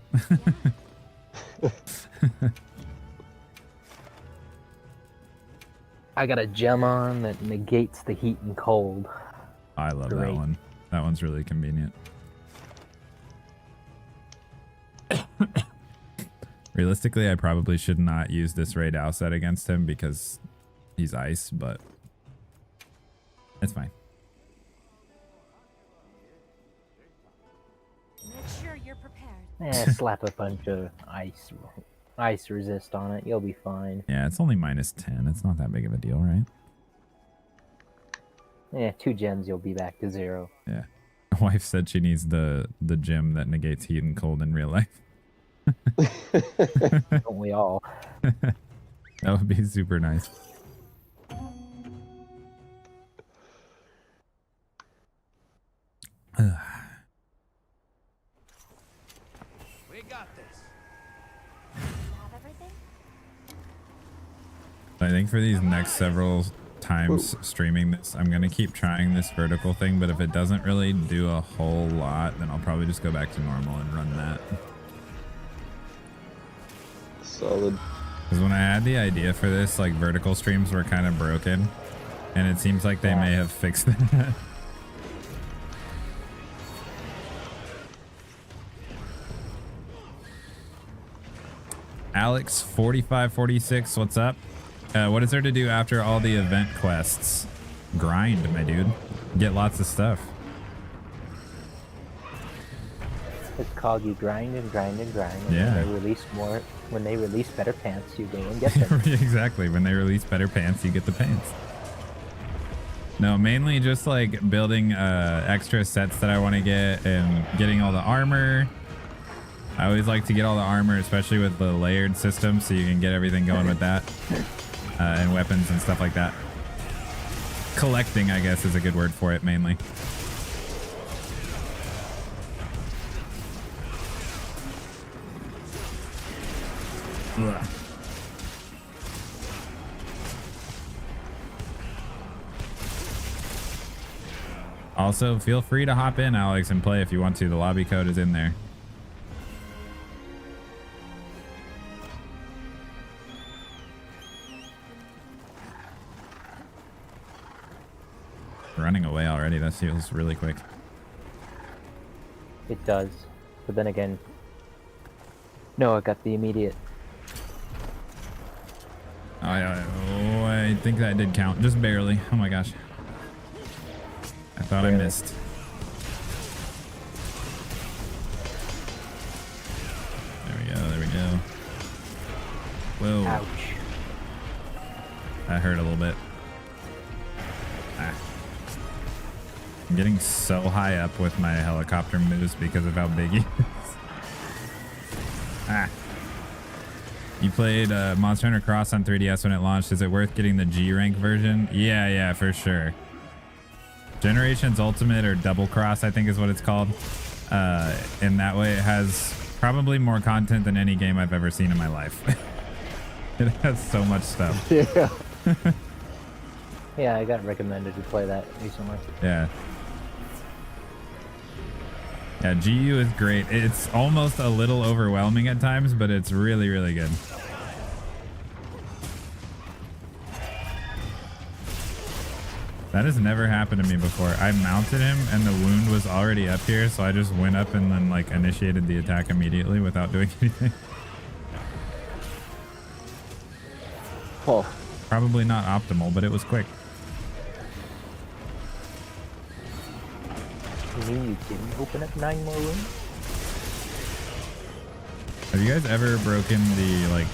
[SPEAKER 2] I got a gem on that negates the heat and cold.
[SPEAKER 1] I love that
[SPEAKER 2] Great.
[SPEAKER 1] one. That one's really convenient. Realistically, I probably should not use this raid owl set against him because he's ice, but it's fine.
[SPEAKER 4] Make sure you're prepared.
[SPEAKER 2] Slap a bunch of ice resist on it. You'll be fine.
[SPEAKER 1] Yeah, it's only -10. It's not that big of a deal, right?
[SPEAKER 2] 2 gems, you'll be back to 0.
[SPEAKER 1] Yeah. My wife said she needs the gem that negates heat and cold in real life.
[SPEAKER 2] Don't we all?
[SPEAKER 1] That would be super nice.
[SPEAKER 5] We got this.
[SPEAKER 4] Have everything?
[SPEAKER 1] I think for these next several times streaming this, I'm going to keep trying this vertical thing, but if it doesn't really do a whole lot, then I'll probably just go back to normal and run that.
[SPEAKER 3] Solid.
[SPEAKER 1] Because when I had the idea for this, like vertical streams were kind of broken, and it seems like they may have fixed that. Alex4546, what's up? What is there to do after all the event quests? Grind, my dude. Get lots of stuff.
[SPEAKER 2] It's called you grind and grind and grind. And
[SPEAKER 1] Yeah.
[SPEAKER 2] when they release better pants, you go and get them.
[SPEAKER 1] Exactly. When they release better pants, you get the pants. No, mainly just like building extra sets that I want to get and getting all the armor. I always like to get all the armor, especially with the layered system, so you can get everything going with that. And weapons and stuff like that. Collecting, I guess, is a good word for it, mainly. Ugh. Also, feel free to hop in, Alex, and play if you want to. The lobby code is in there. Running away already. That feels really quick.
[SPEAKER 2] It does. But then again, no, I got the immediate.
[SPEAKER 1] I think that did count. Just barely. Oh my gosh. I thought I missed. There we go. There we go. Whoa.
[SPEAKER 2] Ouch.
[SPEAKER 1] That hurt a little bit. Ah. I'm getting so high up with my helicopter moves because of how big he is. Ah. You played Monster Hunter Cross on 3DS when it launched. Is it worth getting the G rank version? Yeah, for sure. Generations Ultimate or Double Cross, I think is what it's called. In that way, it has probably more content than any game I've ever seen in my life. It has so much stuff.
[SPEAKER 3] Yeah.
[SPEAKER 2] Yeah, I got recommended to play that recently.
[SPEAKER 1] Yeah. Yeah, GU is great. It's almost a little overwhelming at times, but it's really, really good. That has never happened to me before. I mounted him and the wound was already up here, so I just went up and then like initiated the attack immediately without doing anything.
[SPEAKER 3] Oh.
[SPEAKER 1] Probably not optimal, but it was quick.
[SPEAKER 2] You mean you didn't open up 9 more rooms?
[SPEAKER 1] Have you guys ever broken the like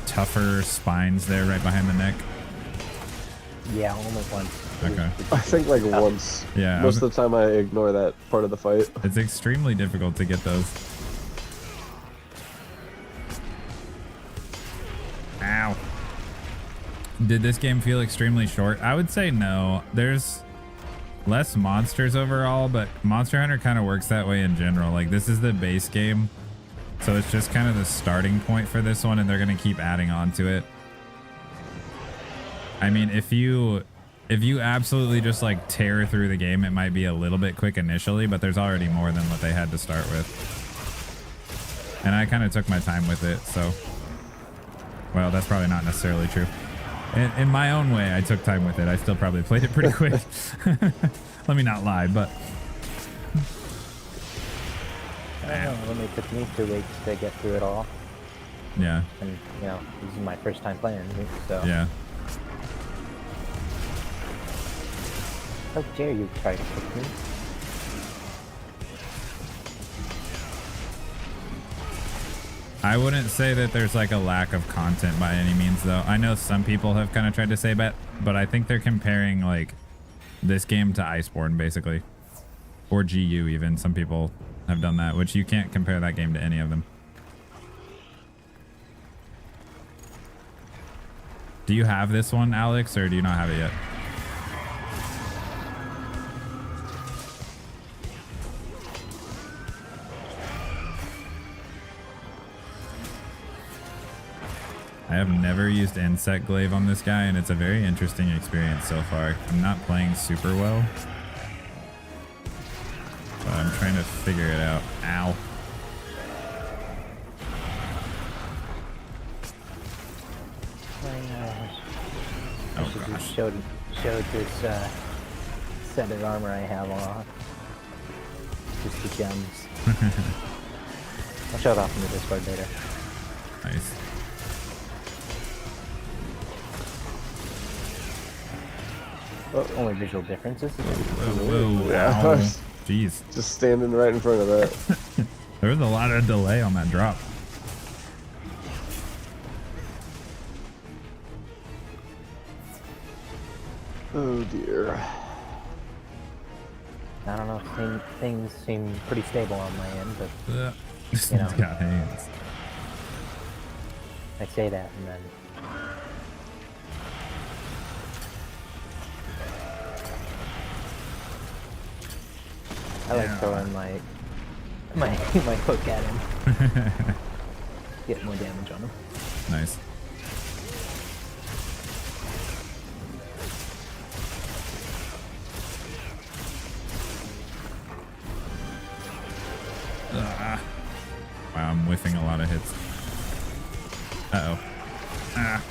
[SPEAKER 1] tougher spines there right behind the neck?
[SPEAKER 2] Yeah, only once.
[SPEAKER 1] Okay.
[SPEAKER 3] I think like once.
[SPEAKER 1] Yeah.
[SPEAKER 3] Most of the time I ignore that part of the fight.
[SPEAKER 1] It's extremely difficult to get those. Ow. Did this game feel extremely short? I would say no. There's less monsters overall, but Monster Hunter kind of works that way in general. Like this is the base game, so it's just kind of the starting point for this one, and they're gonna keep adding on to it. I mean, if you absolutely just like tear through the game, it might be a little bit quick initially, but there's already more than what they had to start with. And I kind of took my time with it, so well, that's probably not necessarily true. In my own way, I took time with it. I still probably played it pretty quick. Let me not lie, but
[SPEAKER 2] I don't know, it took me 2 weeks to get through it all.
[SPEAKER 1] yeah,
[SPEAKER 2] And, you know, this is my first time playing it, so.
[SPEAKER 1] yeah.
[SPEAKER 2] How dare you try to pick me?
[SPEAKER 1] I wouldn't say that there's like a lack of content by any means, though. I know some people have kind of tried to say that, but I think they're comparing like this game to Iceborne, basically, or GU even. Some people have done that, which you can't compare that game to any of them. Do you have this one, Alex, or do you not have it yet? I have never used Insect Glaive on this guy, and it's a very interesting experience so far. I'm not playing super well, but I'm trying to figure it out. Ow.
[SPEAKER 2] I should just showed this set of armor I have on. Just the gems. I'll show it off in the Discord later. Only visual differences.
[SPEAKER 1] Whoa,
[SPEAKER 3] Yeah.
[SPEAKER 1] ow. Jeez.
[SPEAKER 3] Just standing right in front of that.
[SPEAKER 1] There was a lot of delay on that drop.
[SPEAKER 3] Oh dear.
[SPEAKER 2] I don't know. Things seem pretty stable on my end, but
[SPEAKER 1] This
[SPEAKER 2] You know.
[SPEAKER 1] thing's got hands.
[SPEAKER 2] I say that and then. I like
[SPEAKER 1] Yeah.
[SPEAKER 2] throwing my hook at him. Get more damage on him.
[SPEAKER 1] Nice. Ah. Wow, I'm whiffing a lot of hits. Uh-oh. Ah.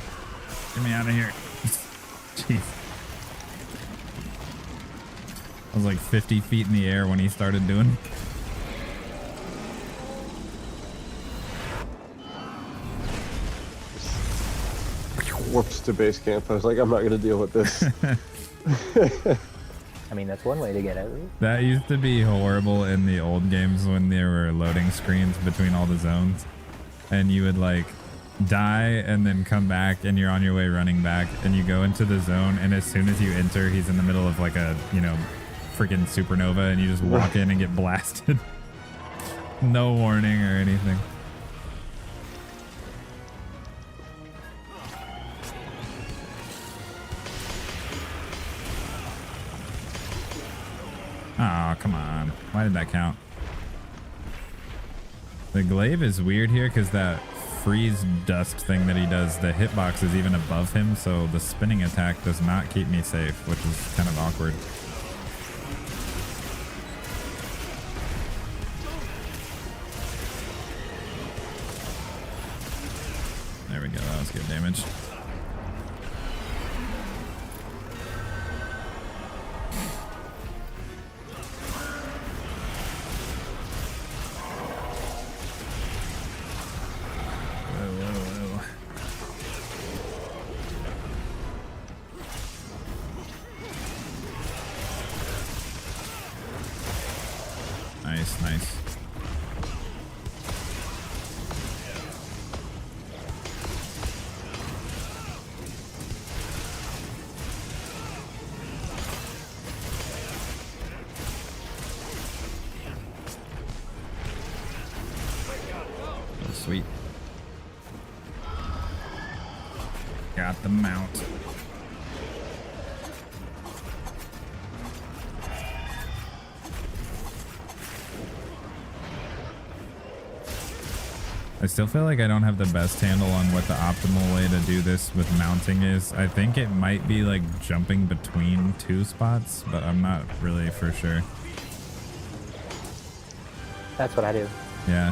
[SPEAKER 1] Get me out of here. Jeez. I was like 50 feet in the air when he started doing.
[SPEAKER 3] Warps to base camp. I was like, I'm not gonna deal with this.
[SPEAKER 2] I mean, that's one way to get out of it.
[SPEAKER 1] That used to be horrible in the old games when there were loading screens between all the zones. And you would like die and then come back and you're on your way running back and you go into the zone and as soon as you enter, he's in the middle of like a, you know, freaking supernova and you just walk in and get blasted. No warning or anything. Oh, come on. Why did that count? The glaive is weird here because that freeze dust thing that he does, the hitbox is even above him, so the spinning attack does not keep me safe, which is kind of awkward. There we go, that was good damage. Nice, nice. Oh, sweet. Got the mount. I still feel like I don't have the best handle on what the optimal way to do this with mounting is. I think it might be like jumping between two spots, but I'm not really for sure.
[SPEAKER 2] That's what I do.
[SPEAKER 1] Yeah.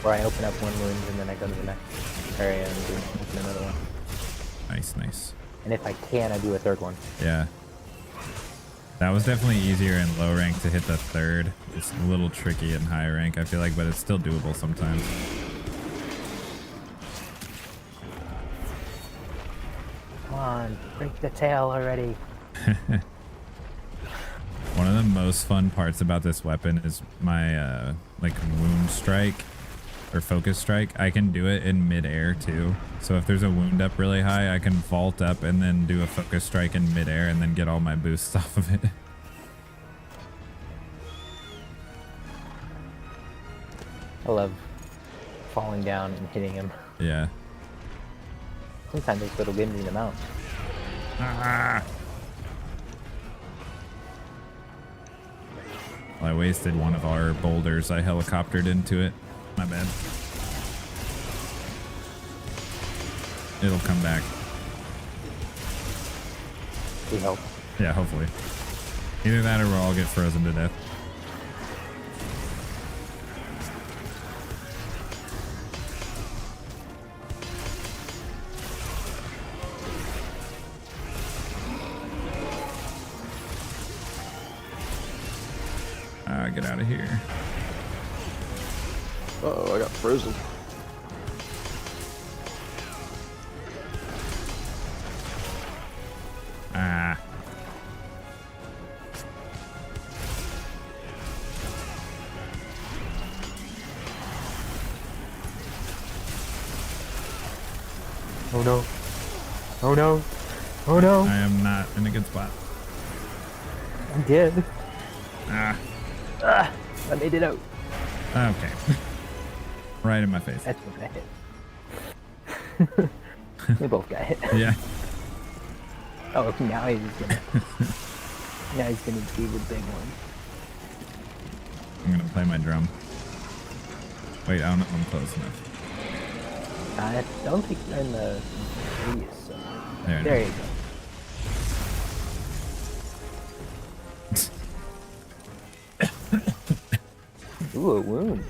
[SPEAKER 2] Where I open up one wound and then I go to the next area and open another one.
[SPEAKER 1] Nice, nice.
[SPEAKER 2] And if I can, I do a third one.
[SPEAKER 1] Yeah. That was definitely easier in low rank to hit the third. It's a little tricky in high rank, I feel like, but it's still doable sometimes.
[SPEAKER 2] Come on, break the tail already.
[SPEAKER 1] One of the most fun parts about this weapon is my like wound strike or focus strike. I can do it in midair too. So if there's a wound up really high, I can vault up and then do a focus strike in midair and then get all my boosts off of it.
[SPEAKER 2] I love falling down and hitting him.
[SPEAKER 1] Yeah.
[SPEAKER 2] Sometimes it's little gives me the mount.
[SPEAKER 1] Ah! Well, I wasted one of our boulders. I helicoptered into it. My bad. It'll come back.
[SPEAKER 2] We hope.
[SPEAKER 1] Yeah, hopefully. Either that or we'll all get frozen to death. Get out of here.
[SPEAKER 3] Uh-oh, I got frozen.
[SPEAKER 1] Ah.
[SPEAKER 2] Oh no. Oh no. Oh no.
[SPEAKER 1] I am not in a good spot.
[SPEAKER 2] I'm dead.
[SPEAKER 1] Ah,
[SPEAKER 2] I made it out.
[SPEAKER 1] okay. Right in my face.
[SPEAKER 2] That's what I hit. We both got hit.
[SPEAKER 1] Yeah.
[SPEAKER 2] Oh, now he's gonna. Now he's gonna do the big one.
[SPEAKER 1] I'm gonna play my drum. Wait, I don't know if I'm close enough.
[SPEAKER 2] I don't think you're in the radius. So.
[SPEAKER 1] There,
[SPEAKER 2] There you go. Ooh, a wound.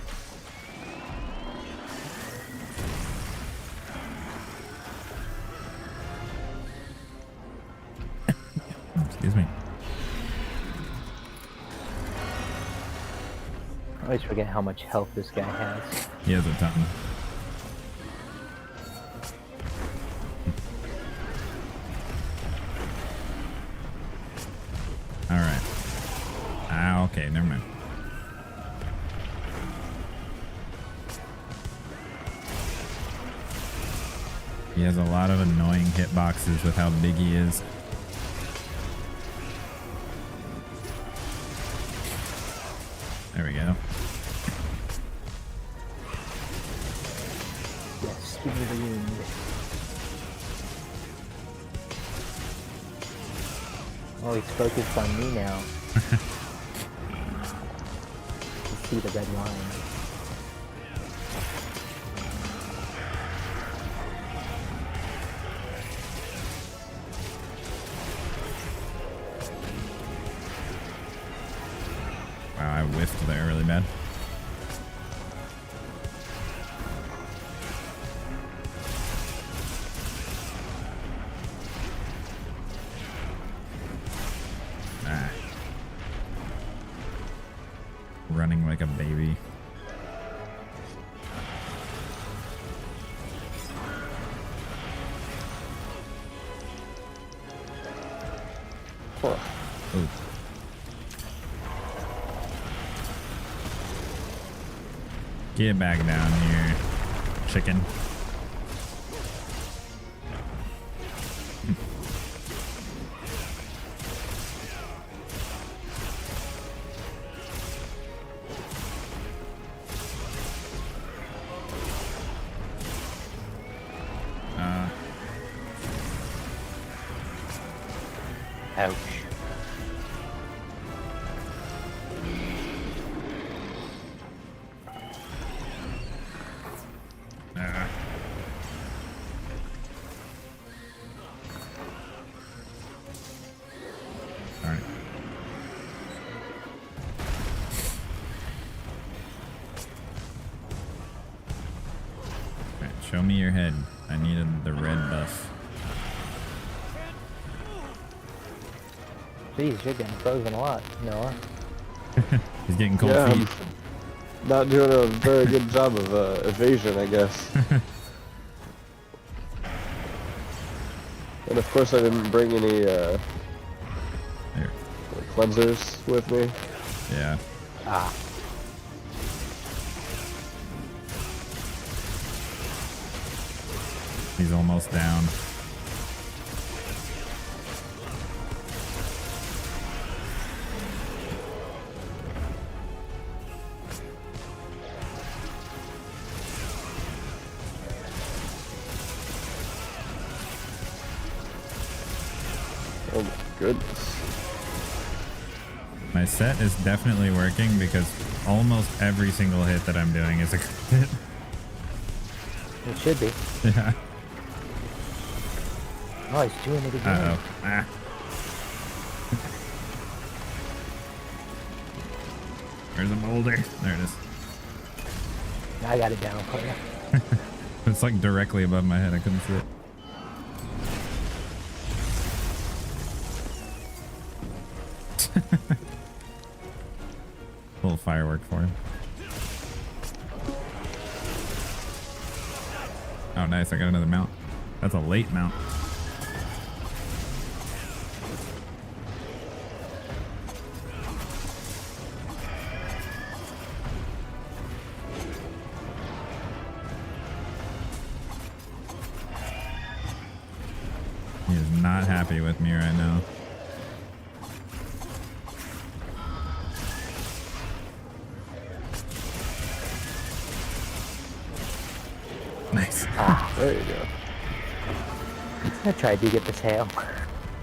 [SPEAKER 1] Excuse me.
[SPEAKER 2] I always forget how much health this guy has.
[SPEAKER 1] He has a ton. Alright. Ah, okay, never mind. He has a lot of annoying hitboxes with how big he is. There we go.
[SPEAKER 2] Yes, give me the wound. Oh, he's focused on me now. You see the red line.
[SPEAKER 1] Wow, I whiffed there really bad. Ah. Running like a baby.
[SPEAKER 3] Oh,
[SPEAKER 1] Ooh. Get back down here, chicken.
[SPEAKER 2] Ouch.
[SPEAKER 1] Alright. Alright, show me your head. I needed the red buff.
[SPEAKER 2] Jeez, you're getting frozen a lot, Noah.
[SPEAKER 1] He's getting cold
[SPEAKER 3] yeah,
[SPEAKER 1] feet.
[SPEAKER 3] I'm not doing a very good job of evasion, I guess. And of course I didn't bring any
[SPEAKER 1] There.
[SPEAKER 3] cleansers with me.
[SPEAKER 1] Yeah.
[SPEAKER 2] Ah.
[SPEAKER 1] He's almost down.
[SPEAKER 3] Oh my goodness.
[SPEAKER 1] My set is definitely working because almost every single hit that I'm doing is a hit.
[SPEAKER 2] It should be.
[SPEAKER 1] Yeah.
[SPEAKER 2] Oh, he's doing it again.
[SPEAKER 1] Uh-oh. Ah. Where's the boulder? There it is.
[SPEAKER 2] I got it down for you.
[SPEAKER 1] It's like directly above my head. I couldn't see it. Little firework for him. Oh, nice. I got another mount. That's a late mount. He is not happy with me right now. Nice.
[SPEAKER 3] There you go.
[SPEAKER 2] I tried to get the tail.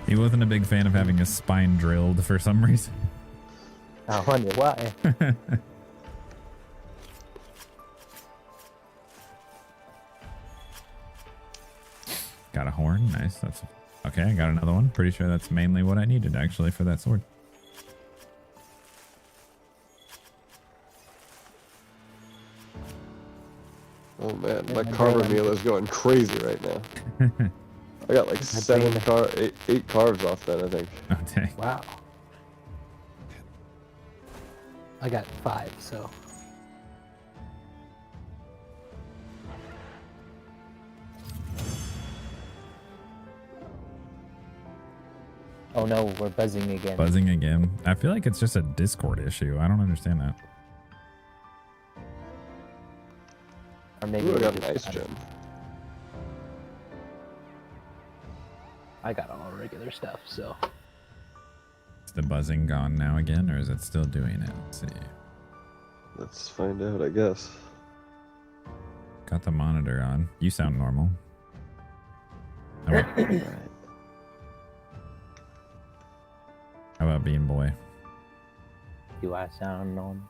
[SPEAKER 1] He wasn't a big fan of having his spine drilled for some reason.
[SPEAKER 2] I wonder why.
[SPEAKER 1] Got a horn. Nice. That's okay. I got another one. Pretty sure that's mainly what I needed actually for that sword.
[SPEAKER 3] Oh man, my karma meal is going crazy right now. I got like eight carbs off that, I think.
[SPEAKER 1] Oh dang.
[SPEAKER 2] Wow. I got 5, so. Oh no, we're buzzing again.
[SPEAKER 1] Buzzing again. I feel like it's just a Discord issue. I don't understand that.
[SPEAKER 2] Or maybe
[SPEAKER 3] Ooh, I
[SPEAKER 2] we
[SPEAKER 3] got a
[SPEAKER 2] just
[SPEAKER 3] nice
[SPEAKER 2] got it.
[SPEAKER 3] gem.
[SPEAKER 2] I got all regular stuff, so.
[SPEAKER 1] Is the buzzing gone now again, or is it still doing it? Let's see.
[SPEAKER 3] Let's find out, I guess.
[SPEAKER 1] Got the monitor on. You sound normal. How about,
[SPEAKER 3] Alright.
[SPEAKER 1] how about Bean Boy?
[SPEAKER 2] Do I sound normal?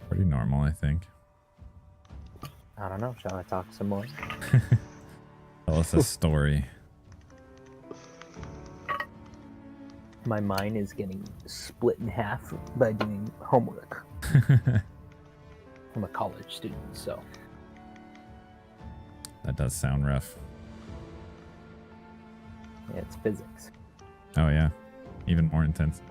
[SPEAKER 1] Pretty normal, I think.
[SPEAKER 2] I don't know. Shall I talk some more?
[SPEAKER 1] Tell us a story.
[SPEAKER 2] My mind is getting split in half by doing homework. I'm a college student, so.
[SPEAKER 1] That does sound rough.
[SPEAKER 2] Yeah, it's physics.
[SPEAKER 1] Oh yeah, even more intense.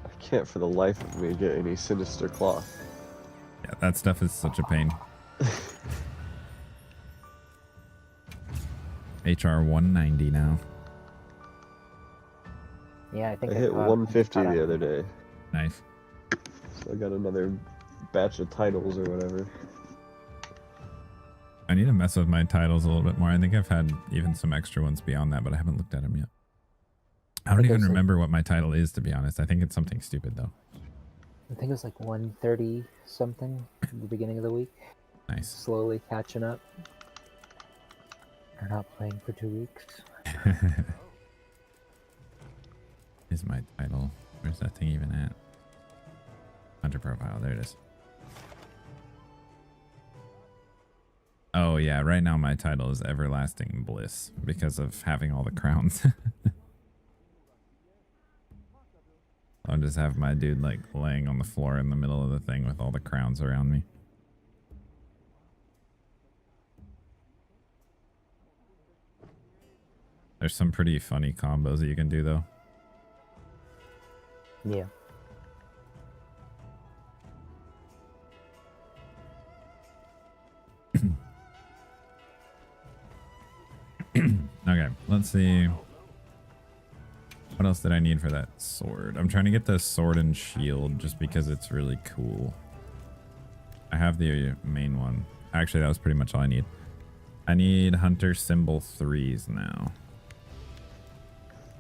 [SPEAKER 3] I can't for the life of me get any sinister cloth.
[SPEAKER 1] Yeah, that stuff is such a pain. HR 190 now.
[SPEAKER 2] Yeah, I think
[SPEAKER 3] I hit 150 the other day,
[SPEAKER 1] Nice.
[SPEAKER 3] so I got another batch of titles or whatever.
[SPEAKER 1] I need to mess with my titles a little bit more. I think I've had even some extra ones beyond that, but I haven't looked at them yet. I don't
[SPEAKER 2] think
[SPEAKER 1] even
[SPEAKER 2] there's
[SPEAKER 1] remember what my title is, to be honest. I think it's something stupid though.
[SPEAKER 2] I think it was like 130 something at the beginning of the week.
[SPEAKER 1] Nice.
[SPEAKER 2] Slowly catching up. We're not playing for 2 weeks.
[SPEAKER 1] Is my title. Where's that thing even at? Hunter profile. There it is. Oh yeah, right now my title is Everlasting Bliss because of having all the crowns. I'll just have my dude like laying on the floor in the middle of the thing with all the crowns around me. There's some pretty funny combos that you can do though.
[SPEAKER 2] Yeah.
[SPEAKER 1] Okay, let's see. What else did I need for that sword? I'm trying to get the sword and shield just because it's really cool. I have the main one. Actually, that was pretty much all I need. I need Hunter Symbol 3s now.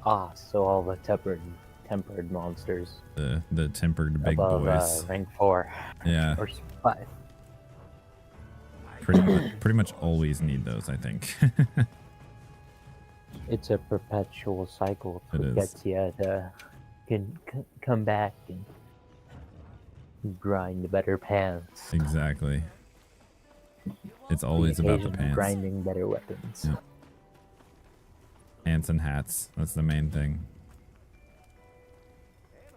[SPEAKER 2] Ah, so all the tempered monsters
[SPEAKER 1] The tempered big
[SPEAKER 2] above
[SPEAKER 1] boys.
[SPEAKER 2] rank 4
[SPEAKER 1] Yeah,
[SPEAKER 2] or 5.
[SPEAKER 1] pretty much always need those, I think.
[SPEAKER 2] It's a perpetual cycle
[SPEAKER 1] It
[SPEAKER 2] that
[SPEAKER 1] is.
[SPEAKER 2] gets you to come back and grind better pants.
[SPEAKER 1] Exactly. It's always
[SPEAKER 2] The
[SPEAKER 1] about the
[SPEAKER 2] occasion of
[SPEAKER 1] pants.
[SPEAKER 2] grinding better weapons.
[SPEAKER 1] Yep. Pants and hats. That's the main thing.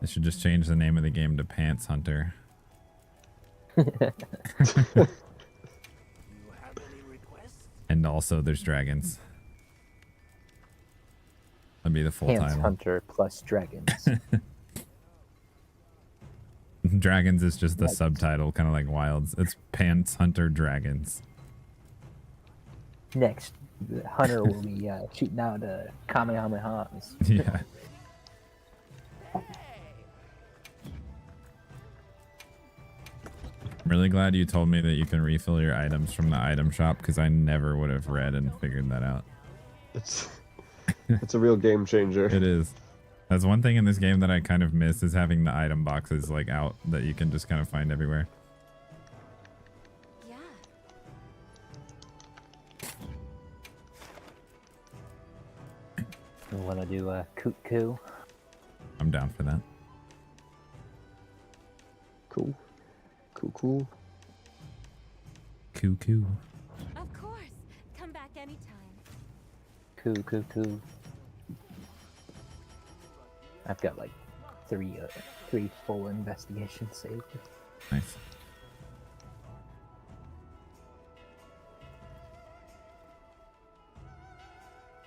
[SPEAKER 1] They should just change the name of the game to Pants Hunter. And also there's dragons. That'd be the full
[SPEAKER 2] Pants
[SPEAKER 1] title.
[SPEAKER 2] Hunter plus dragons.
[SPEAKER 1] Dragons is just the
[SPEAKER 2] Right.
[SPEAKER 1] subtitle, kind of like Wilds. It's Pants Hunter Dragons.
[SPEAKER 2] Next, the hunter will be shooting out Kamehamehas.
[SPEAKER 1] Yeah. Really glad you told me that you can refill your items from the item shop because I never would have read and figured that out.
[SPEAKER 3] It's a real game changer.
[SPEAKER 1] It is. That's one thing in this game that I kind of miss is having the item boxes like out that you can just kind of find everywhere.
[SPEAKER 4] Yeah.
[SPEAKER 2] You want to do a coup?
[SPEAKER 1] I'm down for that.
[SPEAKER 3] Cool. Cool.
[SPEAKER 1] Coo.
[SPEAKER 4] Of course. Come back anytime.
[SPEAKER 2] Coup. I've got like three full investigations saved.
[SPEAKER 1] Nice.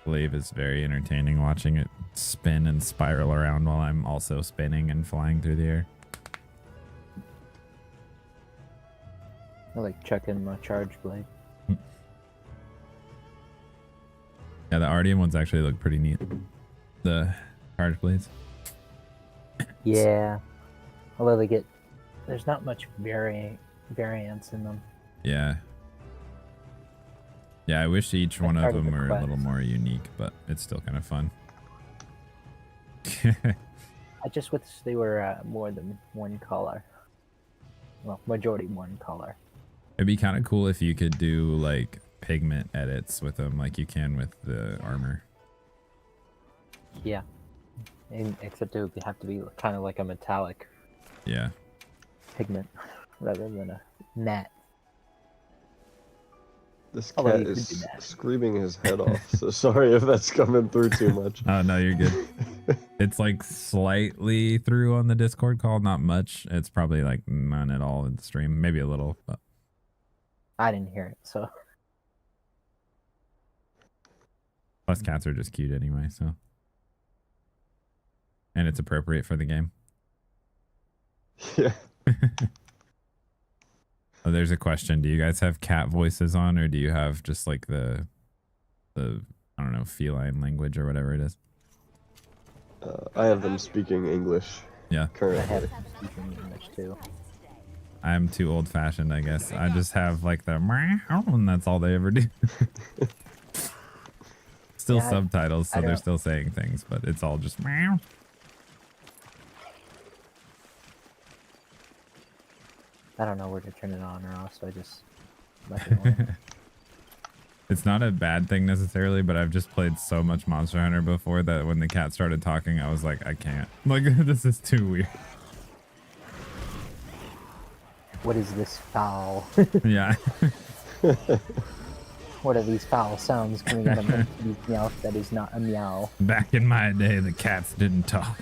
[SPEAKER 1] Glaive is very entertaining watching it spin and spiral around while I'm also spinning and flying through the air.
[SPEAKER 2] I like chucking my charge blade.
[SPEAKER 1] Yeah, the Ardian ones actually look pretty neat. The charge blades.
[SPEAKER 2] Yeah. Although there's not much variance in them.
[SPEAKER 1] Yeah. Yeah, I wish each one of
[SPEAKER 2] part of
[SPEAKER 1] them
[SPEAKER 2] the
[SPEAKER 1] were a little
[SPEAKER 2] quest.
[SPEAKER 1] more unique, but it's still kind of fun.
[SPEAKER 2] I just wish they were more than one color. Well, majority one color.
[SPEAKER 1] It'd be kind of cool if you could do like pigment edits with them like you can with the armor.
[SPEAKER 2] Yeah. Except it would have to be kind of like a metallic
[SPEAKER 1] Yeah.
[SPEAKER 2] pigment rather than a matte.
[SPEAKER 3] This
[SPEAKER 2] Although
[SPEAKER 3] cat
[SPEAKER 2] you could
[SPEAKER 3] is
[SPEAKER 2] do that.
[SPEAKER 3] screaming his head off, so sorry if that's coming through too much.
[SPEAKER 1] Oh, no, you're good. It's like slightly through on the Discord call, not much. It's probably like none at all in the stream. Maybe a little, but
[SPEAKER 2] I didn't hear it, so
[SPEAKER 1] plus cats are just cute anyway, so. And it's appropriate for the game.
[SPEAKER 3] Yeah.
[SPEAKER 1] Oh, there's a question. Do you guys have cat voices on, or do you have just like the I don't know, feline language or whatever it is?
[SPEAKER 3] I have them speaking English
[SPEAKER 1] Yeah.
[SPEAKER 2] I
[SPEAKER 3] currently.
[SPEAKER 2] have speaking English too.
[SPEAKER 1] I'm too old fashioned, I guess. I just have like the meow, and that's all they ever do. Still
[SPEAKER 2] Yeah,
[SPEAKER 1] subtitles, so
[SPEAKER 2] I
[SPEAKER 1] they're
[SPEAKER 2] don't-
[SPEAKER 1] still saying things, but it's all just meow.
[SPEAKER 2] I don't know where to turn it on or off, so I just left it on.
[SPEAKER 1] It's not a bad thing necessarily, but I've just played so much Monster Hunter before that when the cat started talking, I was like, I can't. Like, this is too weird.
[SPEAKER 2] What is this foul?
[SPEAKER 1] Yeah.
[SPEAKER 2] What are these foul sounds coming out of my kitty's mouth that is not a meow?
[SPEAKER 1] Back in my day, the cats didn't talk.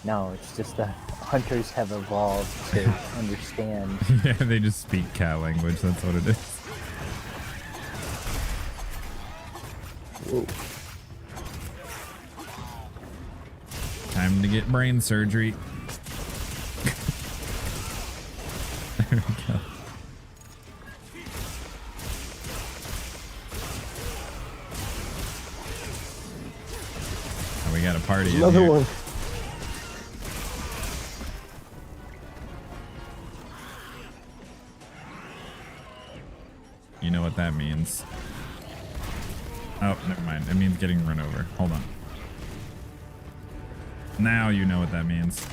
[SPEAKER 2] No, it's just the hunters have evolved to understand.
[SPEAKER 1] Yeah, they just speak cat language. That's what it is.
[SPEAKER 3] Whoa.
[SPEAKER 1] Time to get brain surgery. There we go. Oh, we got a party in
[SPEAKER 3] Another
[SPEAKER 1] here.
[SPEAKER 3] one.
[SPEAKER 1] You know what that means. Oh, never mind. It means getting run over. Hold on. Now you know what that means.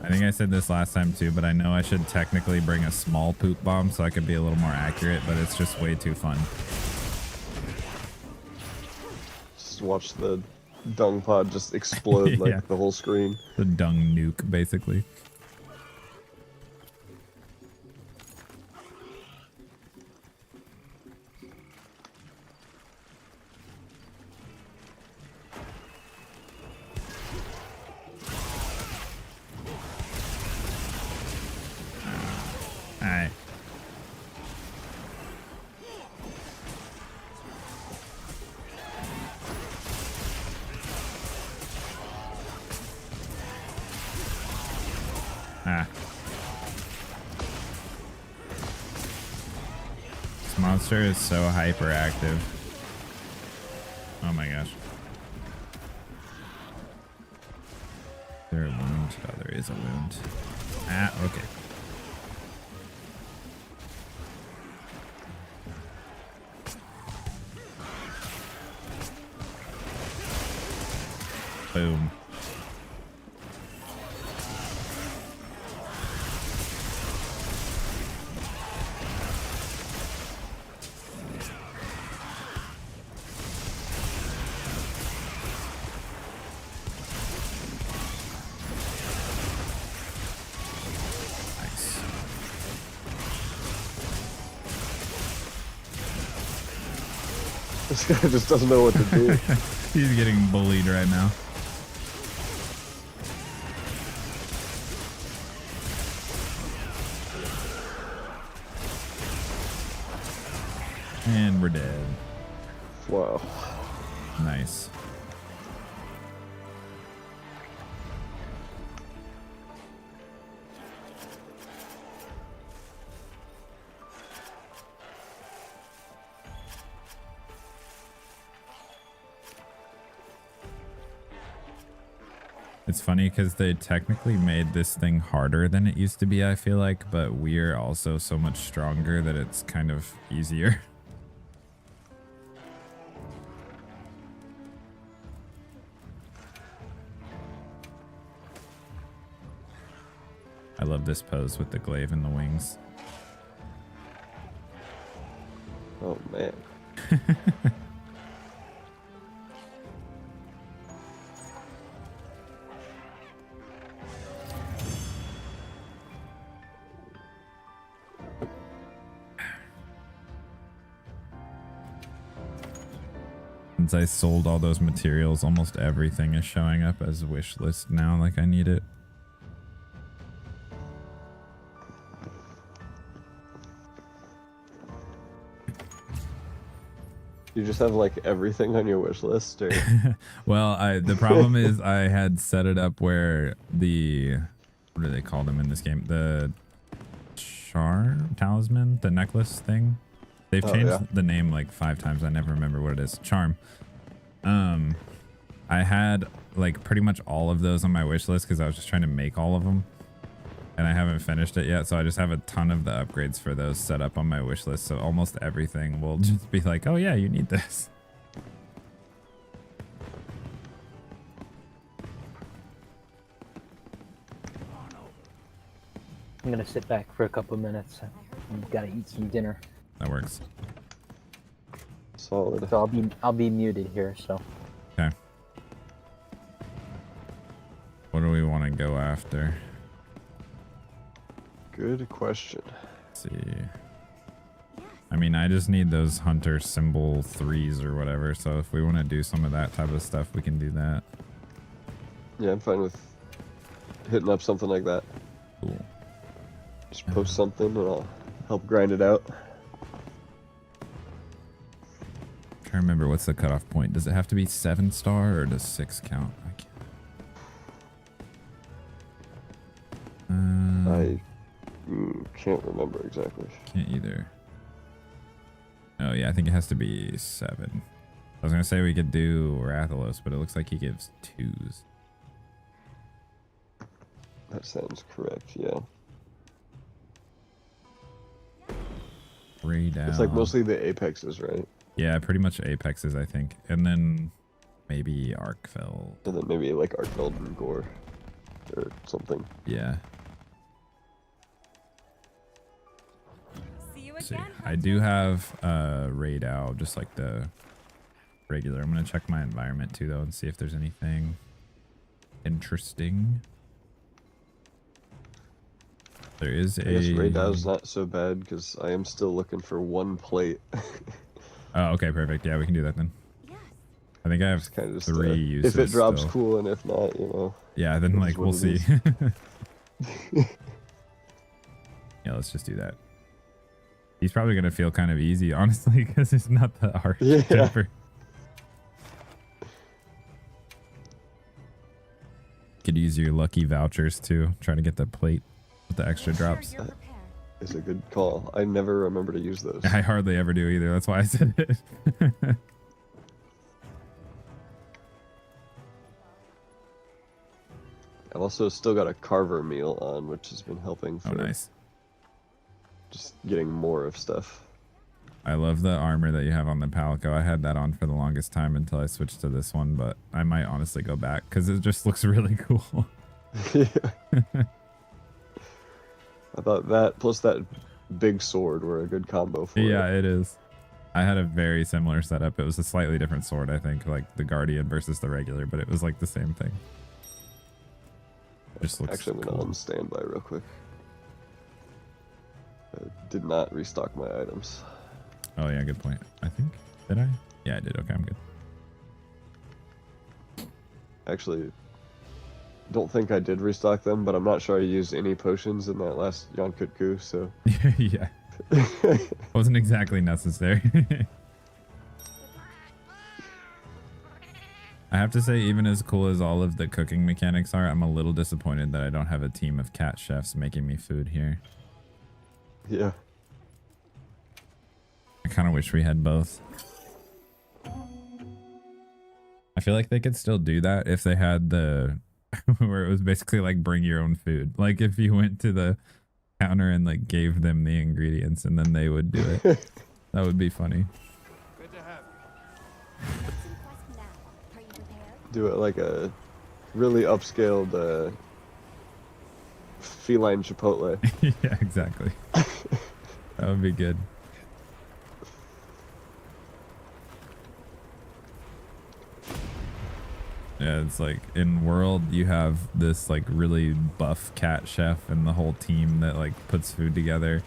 [SPEAKER 1] I think I said this last time too, but I know I should technically bring a small poop bomb so I could be a little more accurate, but it's just way too fun.
[SPEAKER 3] Just watch the dung pod just explode like
[SPEAKER 1] Yeah.
[SPEAKER 3] the whole screen.
[SPEAKER 1] The dung nuke, basically. Alright. Monster is so hyperactive. Oh my gosh. Is there a wound? Oh, there is a wound. Ah, okay. Boom. Nice.
[SPEAKER 3] This guy just doesn't know what to do.
[SPEAKER 1] He's getting bullied right now. And we're dead.
[SPEAKER 3] Wow.
[SPEAKER 1] Nice. It's funny because they technically made this thing harder than it used to be, I feel like, but we're also so much stronger that it's kind of easier. I love this pose with the glaive and the wings.
[SPEAKER 3] Oh man.
[SPEAKER 1] Since I sold all those materials, almost everything is showing up as wish list now, like I need it.
[SPEAKER 3] You just have like everything on your wish list, or
[SPEAKER 1] Well, the problem is I had set it up where the, what do they call them in this game? The charm, talisman, the necklace thing. They've changed the name like 5 times. I never remember what it is. Charm. I had like pretty much all of those on my wish list because I was just trying to make all of them. And I haven't finished it yet, so I just have a ton of the upgrades for those set up on my wish list. So almost everything will just be like, oh yeah, you need this.
[SPEAKER 2] I'm gonna sit back for a couple minutes. I've gotta eat some dinner.
[SPEAKER 1] That works.
[SPEAKER 3] solid.
[SPEAKER 2] So I'll be muted here, so.
[SPEAKER 1] Okay. What do we want to go after?
[SPEAKER 3] Good question.
[SPEAKER 1] Let's see. I mean, I just need those hunter symbol 3s or whatever. So if we want to do some of that type of stuff, we can do that.
[SPEAKER 3] Yeah, I'm fine with hitting up something like that.
[SPEAKER 1] Cool.
[SPEAKER 3] Just post something and I'll help grind it out.
[SPEAKER 1] Trying to remember what's the cutoff point. Does it have to be 7-star or does 6 count?
[SPEAKER 3] I can't remember exactly.
[SPEAKER 1] Can't either. Oh yeah, I think it has to be 7. I was gonna say we could do Rathalos, but it looks like he gives 2s.
[SPEAKER 3] That sounds correct, yeah.
[SPEAKER 1] Ray down.
[SPEAKER 3] It's like mostly the apexes, right?
[SPEAKER 1] Yeah, pretty much apexes, I think. And then maybe Arkfell.
[SPEAKER 3] And then maybe like Arkfeld and Gore or something.
[SPEAKER 1] Yeah.
[SPEAKER 4] See you
[SPEAKER 1] Let's see.
[SPEAKER 4] again.
[SPEAKER 1] I do have Raid Owl, just like the regular. I'm gonna check my environment too though and see if there's anything interesting. There is
[SPEAKER 3] I guess Raidow's not so bad because I am still looking for 1 plate.
[SPEAKER 1] Oh, okay, perfect. Yeah, we can do that then.
[SPEAKER 4] Yes.
[SPEAKER 1] I think I have
[SPEAKER 3] Kind of just,
[SPEAKER 1] 3 uses.
[SPEAKER 3] if it drops,
[SPEAKER 1] still.
[SPEAKER 3] cool, and if not, you know.
[SPEAKER 1] Yeah, then
[SPEAKER 3] it
[SPEAKER 1] like
[SPEAKER 3] is what
[SPEAKER 1] we'll
[SPEAKER 3] it
[SPEAKER 1] see.
[SPEAKER 3] is.
[SPEAKER 1] Yeah, let's just do that. He's probably gonna feel kind of easy, honestly, because it's not the hard
[SPEAKER 3] Yeah.
[SPEAKER 1] jumper. Could use your lucky vouchers too. Try to get the plate with the extra drops.
[SPEAKER 4] Sure, you're prepared.
[SPEAKER 3] is a good call. I never remember to use those.
[SPEAKER 1] I hardly ever do either. That's why I said it.
[SPEAKER 3] I've also still got a carver meal on, which has been helping for
[SPEAKER 1] Oh, nice.
[SPEAKER 3] just getting more of stuff.
[SPEAKER 1] I love the armor that you have on the Palico. I had that on for the longest time until I switched to this one, but I might honestly go back because it just looks really cool.
[SPEAKER 3] Yeah. I thought that plus that big sword were a good combo for
[SPEAKER 1] Yeah,
[SPEAKER 3] it.
[SPEAKER 1] it is. I had a very similar setup. It was a slightly different sword, I think, like the Guardian versus the regular, but it was like the same thing. Just looks
[SPEAKER 3] Actually, I'm
[SPEAKER 1] cool.
[SPEAKER 3] gonna on standby real quick. I did not restock my items.
[SPEAKER 1] Oh yeah, good point. I think, did I? Yeah, I did. Okay, I'm good.
[SPEAKER 3] Actually, don't think I did restock them, but I'm not sure I used any potions in that last Yonkutku, so...
[SPEAKER 1] Yeah. Wasn't exactly necessary. I have to say, even as cool as all of the cooking mechanics are, I'm a little disappointed that I don't have a team of cat chefs making me food here.
[SPEAKER 3] Yeah.
[SPEAKER 1] I kind of wish we had both. I feel like they could still do that if they had the where it was basically like bring your own food. Like if you went to the counter and like gave them the ingredients and then they would do it. That would be funny.
[SPEAKER 5] Good to have you.
[SPEAKER 4] Request now. Are you prepared?
[SPEAKER 3] Do it like a really upscaled feline chipotle.
[SPEAKER 1] Yeah, exactly. That would be good. Yeah, it's like in World you have this like really buff cat chef and the whole team that like puts food together.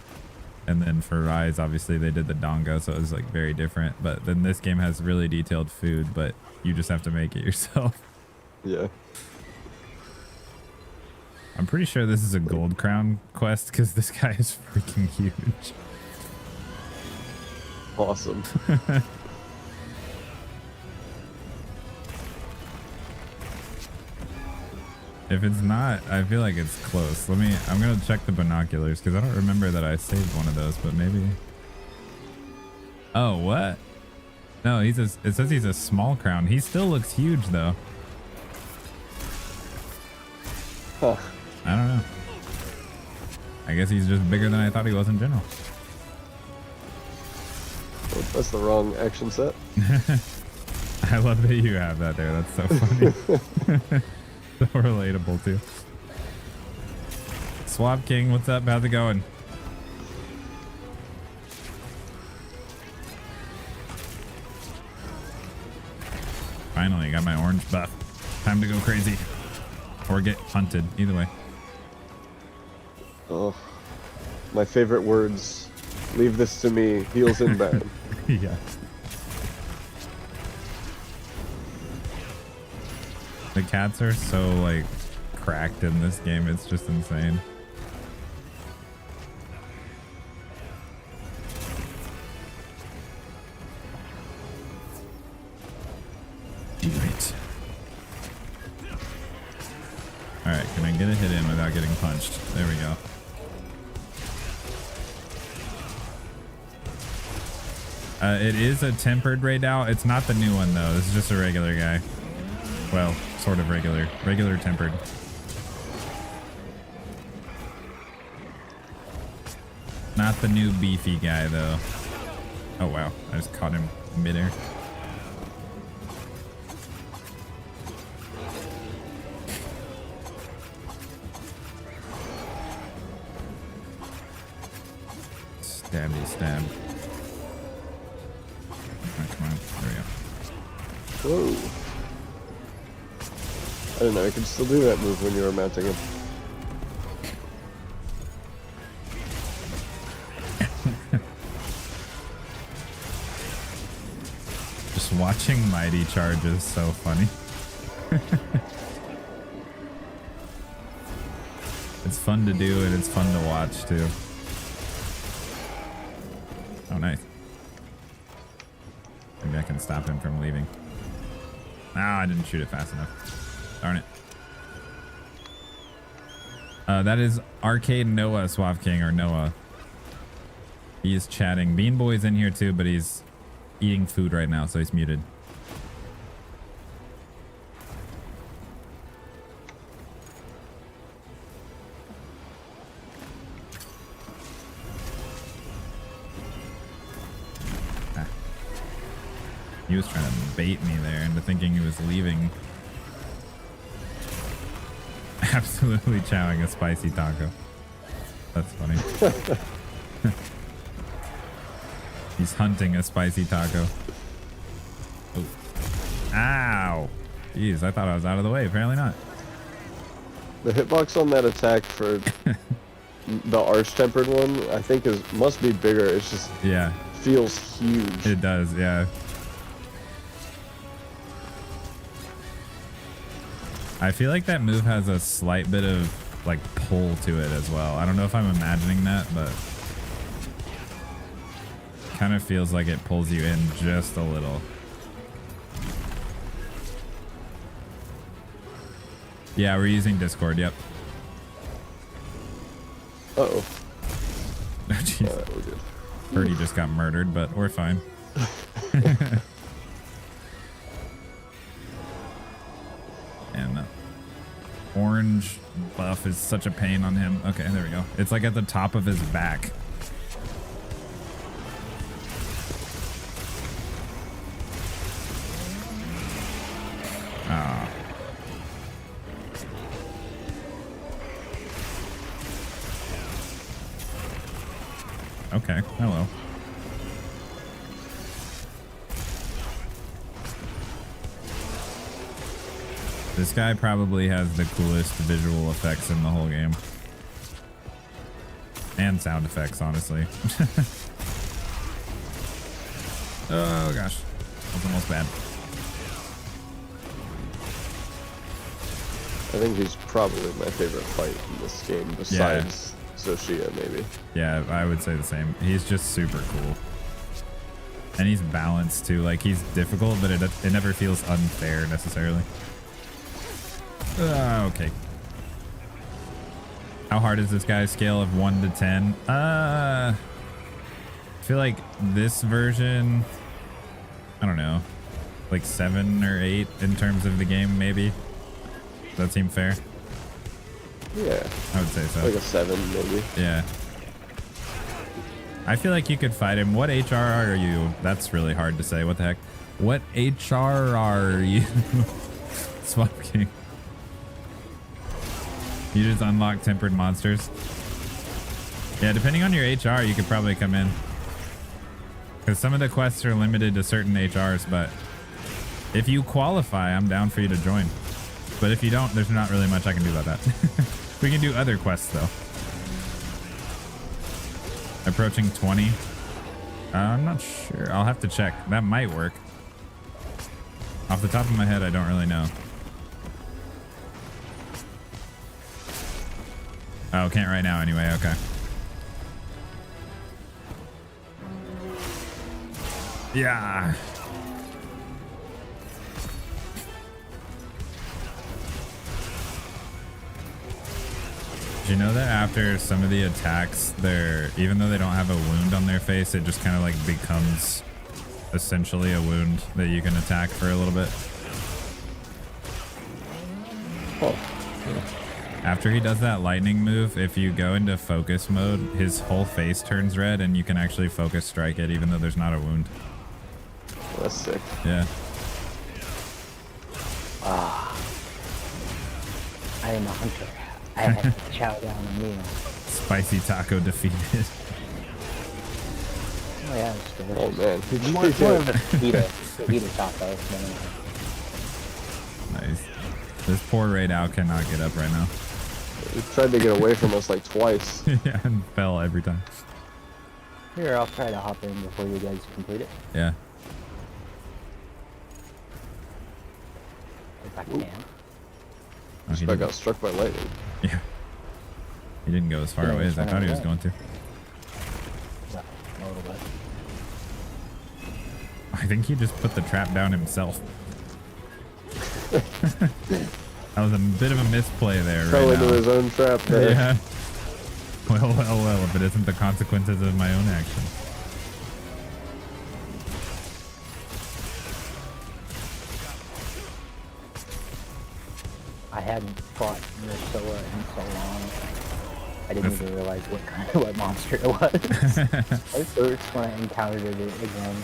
[SPEAKER 1] And then for Rise, obviously they did the dongo, so it was like very different. But then this game has really detailed food, but you just have to make it yourself.
[SPEAKER 3] Yeah.
[SPEAKER 1] I'm pretty sure this is a gold crown quest because this guy is freaking huge.
[SPEAKER 3] Awesome.
[SPEAKER 1] If it's not, I feel like it's close. I'm gonna check the binoculars because I don't remember that I saved one of those, but maybe. Oh, what? No, it says he's a small crown. He still looks huge though.
[SPEAKER 3] Huh.
[SPEAKER 1] I don't know. I guess he's just bigger than I thought he was in general.
[SPEAKER 3] Well, that's the wrong action set.
[SPEAKER 1] I love that you have that there. That's so funny. So relatable too. Swab King, what's up? How's it going? Finally, got my orange buff. Time to go crazy. Or get hunted. Either way.
[SPEAKER 3] Oh. My favorite words. Leave this to me. Heals inbound.
[SPEAKER 1] Yeah. The cats are so like cracked in this game. It's just insane. Right. All right, can I get a hit in without getting punched? There we go. It is a tempered raid out. It's not the new one though. This is just a regular guy. Well, sort of regular. Regular tempered. Not the new beefy guy though. Oh wow, I just caught him midair. Stabby stab. Oh, come on, there we go.
[SPEAKER 3] Whoa. I didn't know I could still do that move when you were mounting him.
[SPEAKER 1] Just watching Mighty charge is so funny. It's fun to do and it's fun to watch too. Oh, nice. Maybe I can stop him from leaving. Ah, I didn't shoot it fast enough. Darn it. That is Arcade Noah, Suave King, or Noah. He is chatting. Bean Boy's in here too, but he's eating food right now, so he's muted. Ah. He was trying to bait me there into thinking he was leaving. Absolutely chowing a spicy taco. That's funny. He's hunting a spicy taco. Ooh. Ow! Jeez, I thought I was out of the way. Apparently not.
[SPEAKER 3] The hitbox on that attack for the arch-tempered one, I think must be bigger. It's just feels huge.
[SPEAKER 1] It does, yeah. I feel like that move has a slight bit of like pull to it as well. I don't know if I'm imagining that, but kind of feels like it pulls you in just a little. Yeah, we're using Discord. Yep.
[SPEAKER 3] Uh-oh.
[SPEAKER 1] Oh, jeez.
[SPEAKER 3] We're good.
[SPEAKER 1] Purdy just got murdered, but we're fine. And orange buff is such a pain on him. Okay, there we go. It's like at the top of his back. Ah. Okay, hello. This guy probably has the coolest visual effects in the whole game. And sound effects, honestly. Oh gosh, that's almost bad.
[SPEAKER 3] I think he's probably my favorite fight in this game, besides Zoshia, maybe.
[SPEAKER 1] Yeah, I would say the same. He's just super cool. And he's balanced too. Like, he's difficult, but it never feels unfair necessarily. Okay. How hard is this guy's scale of 1 to 10? I feel like this version, I don't know, like 7 or 8 in terms of the game, maybe. Does that seem fair?
[SPEAKER 3] Yeah.
[SPEAKER 1] I would say so.
[SPEAKER 3] Like a 7, maybe.
[SPEAKER 1] Yeah. I feel like you could fight him. What HR are you? That's really hard to say. What the heck? What HR are you? Swamp King. You just unlock tempered monsters. Yeah, depending on your HR, you could probably come in. Because some of the quests are limited to certain HRs, but if you qualify, I'm down for you to join. But if you don't, there's not really much I can do about that. We can do other quests, though. Approaching 20. I'm not sure. I'll have to check. That might work. Off the top of my head, I don't really know. Oh, can't right now anyway. Okay. Yeah. Did you know that after some of the attacks, even though they don't have a wound on their face, it just kind of like becomes essentially a wound that you can attack for a little bit?
[SPEAKER 3] Oh.
[SPEAKER 1] After he does that lightning move, if you go into focus mode, his whole face turns red and you can actually focus strike it even though there's not a wound.
[SPEAKER 3] That's sick.
[SPEAKER 1] Yeah.
[SPEAKER 2] Ah. I am a hunter. I had to chow down a meal.
[SPEAKER 1] Spicy taco defeated.
[SPEAKER 2] Oh yeah, it's delicious.
[SPEAKER 3] Oh man.
[SPEAKER 2] More of a fajita taco than
[SPEAKER 1] Nice. This poor Raid Owl cannot get up right now.
[SPEAKER 3] He tried to get away from us like twice.
[SPEAKER 1] Yeah, and fell every time.
[SPEAKER 2] Here, I'll try to hop in before you guys complete it.
[SPEAKER 1] Yeah.
[SPEAKER 2] If I can.
[SPEAKER 1] Oh, he
[SPEAKER 3] I got struck by lightning.
[SPEAKER 1] Yeah. He didn't go as far away as I thought he was going to.
[SPEAKER 2] Yeah, a little bit.
[SPEAKER 1] I think he just put the trap down himself. That was a bit of a misplay there.
[SPEAKER 3] Fell
[SPEAKER 1] right
[SPEAKER 3] into
[SPEAKER 1] now.
[SPEAKER 3] his own trap there.
[SPEAKER 1] Yeah. Well, if it isn't the consequences of my own actions.
[SPEAKER 2] I hadn't fought Nursilla in so long. I didn't even realize what monster it was. At first when I encountered it again.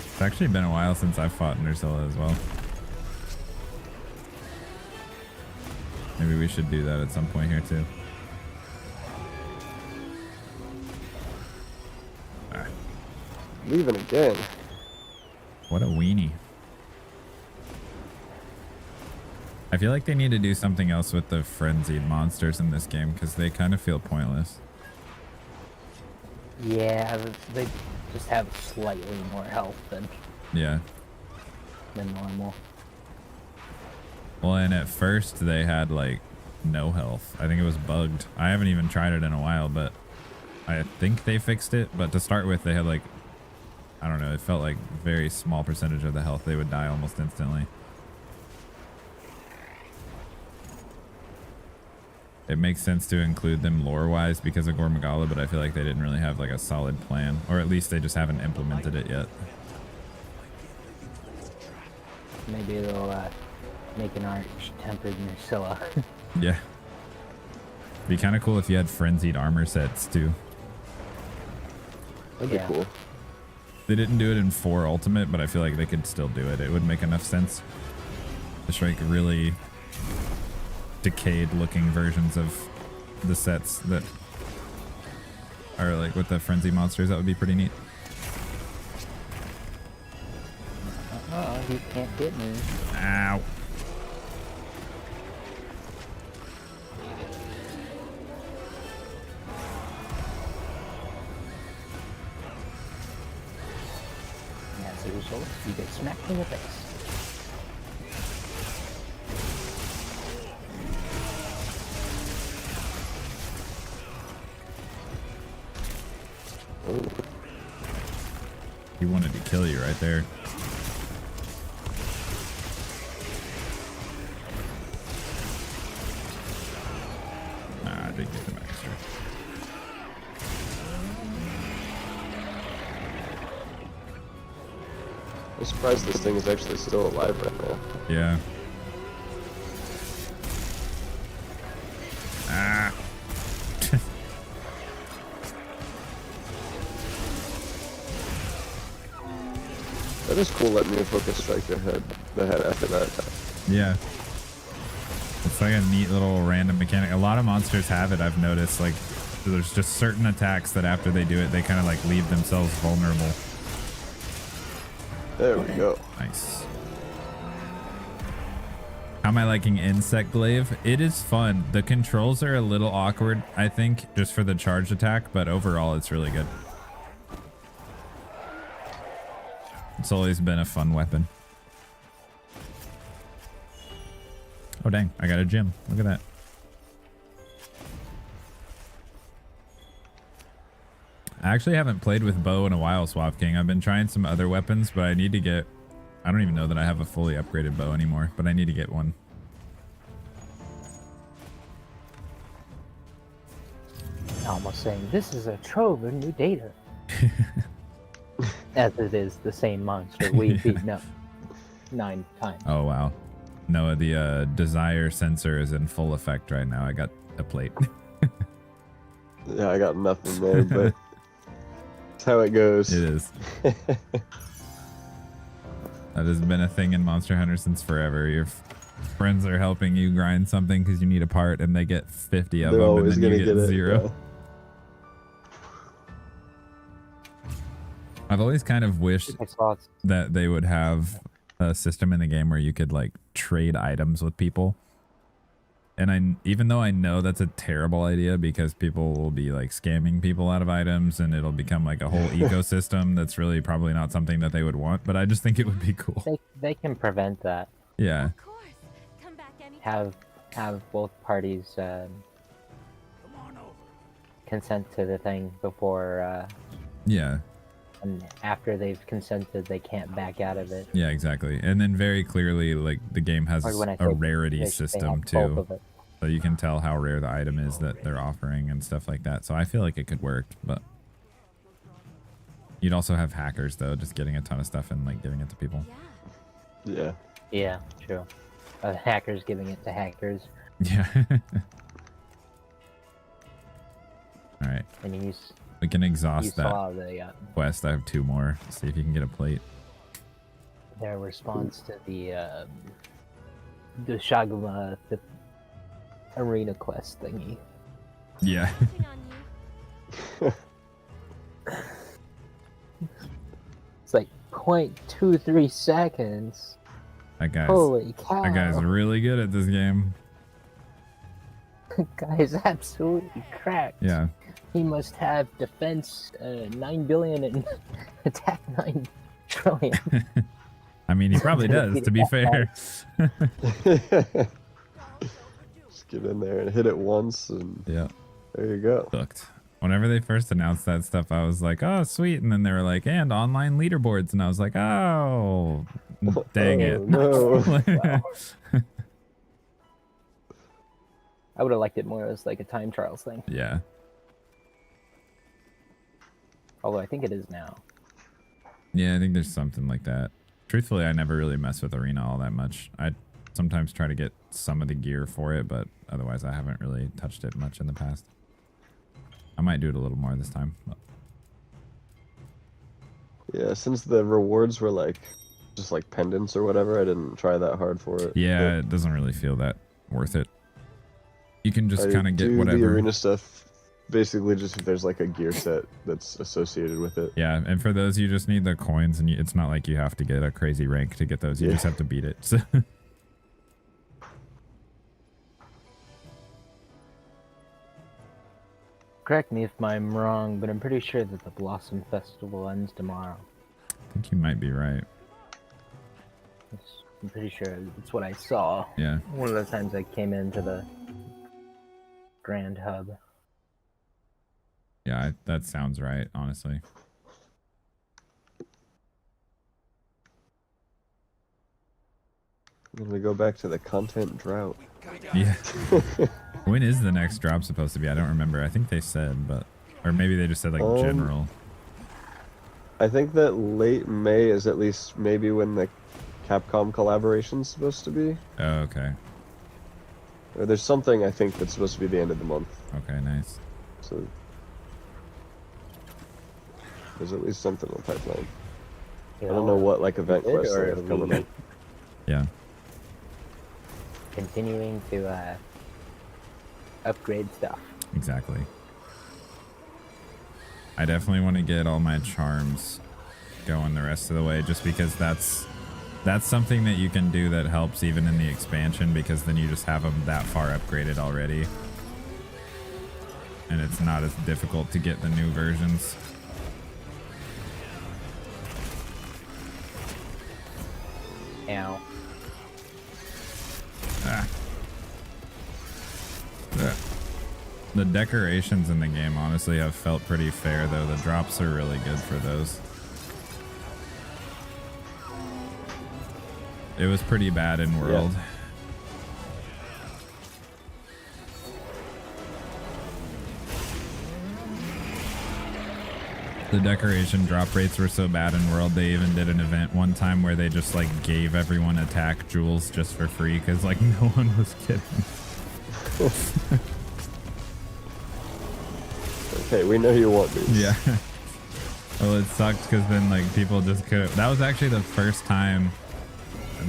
[SPEAKER 1] It's actually been a while since I fought Nursilla as well. Maybe we should do that at some point here too. Ah.
[SPEAKER 3] Leaving again.
[SPEAKER 1] What a weenie. I feel like they need to do something else with the frenzied monsters in this game because they kind of feel pointless.
[SPEAKER 2] Yeah, they just have slightly more health than normal.
[SPEAKER 1] Well, and at first they had like no health. I think it was bugged. I haven't even tried it in a while, but I think they fixed it. But to start with, they had like, I don't know, it felt like very small percentage of the health. They would die almost instantly. It makes sense to include them lore-wise because of Gormagala, but I feel like they didn't really have like a solid plan, or at least they just haven't implemented it yet.
[SPEAKER 2] Maybe they'll make an arch-tempered Nursilla.
[SPEAKER 1] Yeah. Be kind of cool if you had frenzied armor sets too.
[SPEAKER 3] That'd be cool.
[SPEAKER 1] They didn't do it in 4 Ultimate, but I feel like they could still do it. It would make enough sense. Just like really decayed looking versions of the sets that are like with the frenzy monsters. That would be pretty neat.
[SPEAKER 2] You can't get me.
[SPEAKER 1] Ow.
[SPEAKER 2] And as a result, you get smacked in the face.
[SPEAKER 1] He wanted to kill you right there. Nah, I didn't get the master.
[SPEAKER 3] I'm surprised this thing is actually still alive right now.
[SPEAKER 1] Yeah. Ah.
[SPEAKER 3] That is cool letting me focus strike the head after that.
[SPEAKER 1] Yeah. It's like a neat little random mechanic. A lot of monsters have it, I've noticed. Like, there's just certain attacks that after they do it, they kind of like leave themselves vulnerable.
[SPEAKER 3] There we go.
[SPEAKER 1] Nice. How am I liking Insect Glaive? It is fun. The controls are a little awkward, I think, just for the charge attack, but overall it's really good. It's always been a fun weapon. Oh dang, I got a gem. Look at that. I actually haven't played with bow in a while, Swap King. I've been trying some other weapons, but I need to get... I don't even know that I have a fully upgraded bow anymore, but I need to get one.
[SPEAKER 2] Almost saying, this is a trove of new data. As it is the same monster we've beaten up 9 times.
[SPEAKER 1] Oh, wow. No, the desire sensor is in full effect right now. I got a plate.
[SPEAKER 3] Yeah, I got nothing there, but that's how it goes.
[SPEAKER 1] It is. That has been a thing in Monster Hunter since forever. Your friends are helping you grind something because you need a part and they get 50 of
[SPEAKER 3] They're
[SPEAKER 1] them and then
[SPEAKER 3] gonna
[SPEAKER 1] you get
[SPEAKER 3] it,
[SPEAKER 1] 0.
[SPEAKER 3] yeah.
[SPEAKER 1] I've always kind of wished that they would have a system in the game where you could like trade items with people. And even though I know that's a terrible idea because people will be like scamming people out of items and it'll become like a whole ecosystem that's really probably not something that they would want, but I just think it would be cool.
[SPEAKER 2] They can prevent that.
[SPEAKER 1] Yeah.
[SPEAKER 4] Of course. Come back anytime.
[SPEAKER 2] Have both parties consent to the thing before
[SPEAKER 1] Yeah.
[SPEAKER 2] and after they've consented they can't back out of it.
[SPEAKER 1] Yeah, exactly. And then very clearly like the game has
[SPEAKER 2] Or when I
[SPEAKER 1] a
[SPEAKER 2] say
[SPEAKER 1] rarity
[SPEAKER 2] they
[SPEAKER 1] system
[SPEAKER 2] have
[SPEAKER 1] too.
[SPEAKER 2] both of it.
[SPEAKER 1] So you can tell how rare the item is that they're offering and stuff like that. So I feel like it could work, but you'd also have hackers though, just getting a ton of stuff and like giving it to people.
[SPEAKER 3] Yeah.
[SPEAKER 2] Yeah, true. Hackers giving it to hackers.
[SPEAKER 1] Yeah. All right.
[SPEAKER 2] And
[SPEAKER 1] we can exhaust that
[SPEAKER 2] saw the,
[SPEAKER 1] quest. I have 2 more. See if you can get a plate.
[SPEAKER 2] their response to the Shaguma the arena quest thingy.
[SPEAKER 1] Yeah.
[SPEAKER 2] It's like 0.23 seconds. Holy cow.
[SPEAKER 1] That guy's really good at this game.
[SPEAKER 2] Guy's absolutely cracked.
[SPEAKER 1] Yeah.
[SPEAKER 2] He must have defense 9 billion and attack 9 trillion.
[SPEAKER 1] I mean, he probably does, to be fair.
[SPEAKER 3] Just get in there and hit it once, and
[SPEAKER 1] yeah,
[SPEAKER 3] there you go.
[SPEAKER 1] Hooked. Whenever they first announced that stuff, I was like, oh, sweet. And then they were like, and online leaderboards. And I was like, oh, dang it.
[SPEAKER 3] No.
[SPEAKER 2] I would have liked it more as like a time trials thing.
[SPEAKER 1] Yeah.
[SPEAKER 2] Although I think it is now.
[SPEAKER 1] Yeah, I think there's something like that. Truthfully, I never really mess with Arena all that much. I sometimes try to get some of the gear for it, but otherwise I haven't really touched it much in the past. I might do it a little more this time. But...
[SPEAKER 3] yeah, since the rewards were like just like pendants or whatever, I didn't try that hard for it.
[SPEAKER 1] Yeah, it doesn't really feel that worth it. You can just kind of get
[SPEAKER 3] do
[SPEAKER 1] whatever.
[SPEAKER 3] The arena stuff, basically just if there's like a gear set that's associated with it.
[SPEAKER 1] Yeah, and for those you just need the coins, and it's not like you have to get a crazy rank to get those. You just have to beat it. So.
[SPEAKER 2] Correct me if I'm wrong, but I'm pretty sure that the Blossom Festival ends tomorrow.
[SPEAKER 1] I think you might be right.
[SPEAKER 2] I'm pretty sure it's what I saw.
[SPEAKER 1] Yeah.
[SPEAKER 2] One of the times I came into the Grand Hub.
[SPEAKER 1] Yeah, that sounds right, honestly.
[SPEAKER 3] I'm gonna go back to the content drought.
[SPEAKER 1] Yeah. When is the next drop supposed to be? I don't remember. I think they said, but... or maybe they just said, like, general.
[SPEAKER 3] I think that late May is at least maybe when the Capcom collaboration's supposed to be.
[SPEAKER 1] Oh, okay.
[SPEAKER 3] Or there's something, I think, that's supposed to be the end of the month.
[SPEAKER 1] Okay, nice.
[SPEAKER 3] So... there's at least something in the pipeline. I don't know what, like, event quests they have coming up.
[SPEAKER 1] Yeah.
[SPEAKER 2] Continuing to upgrade stuff.
[SPEAKER 1] Exactly. I definitely want to get all my charms going the rest of the way, just because that's something that you can do that helps even in the expansion, because then you just have them that far upgraded already. And it's not as difficult to get the new versions.
[SPEAKER 2] Ow.
[SPEAKER 1] Ah. The decorations in the game honestly have felt pretty fair, though. The drops are really good for those. It was pretty bad in World. Yeah. The decoration drop rates were so bad in World, they even did an event one time where they just like gave everyone attack jewels just for free, because like no one was kidding.
[SPEAKER 3] Okay, we know you want these.
[SPEAKER 1] Yeah. Well, it sucked because then like people just couldn't. That was actually the first time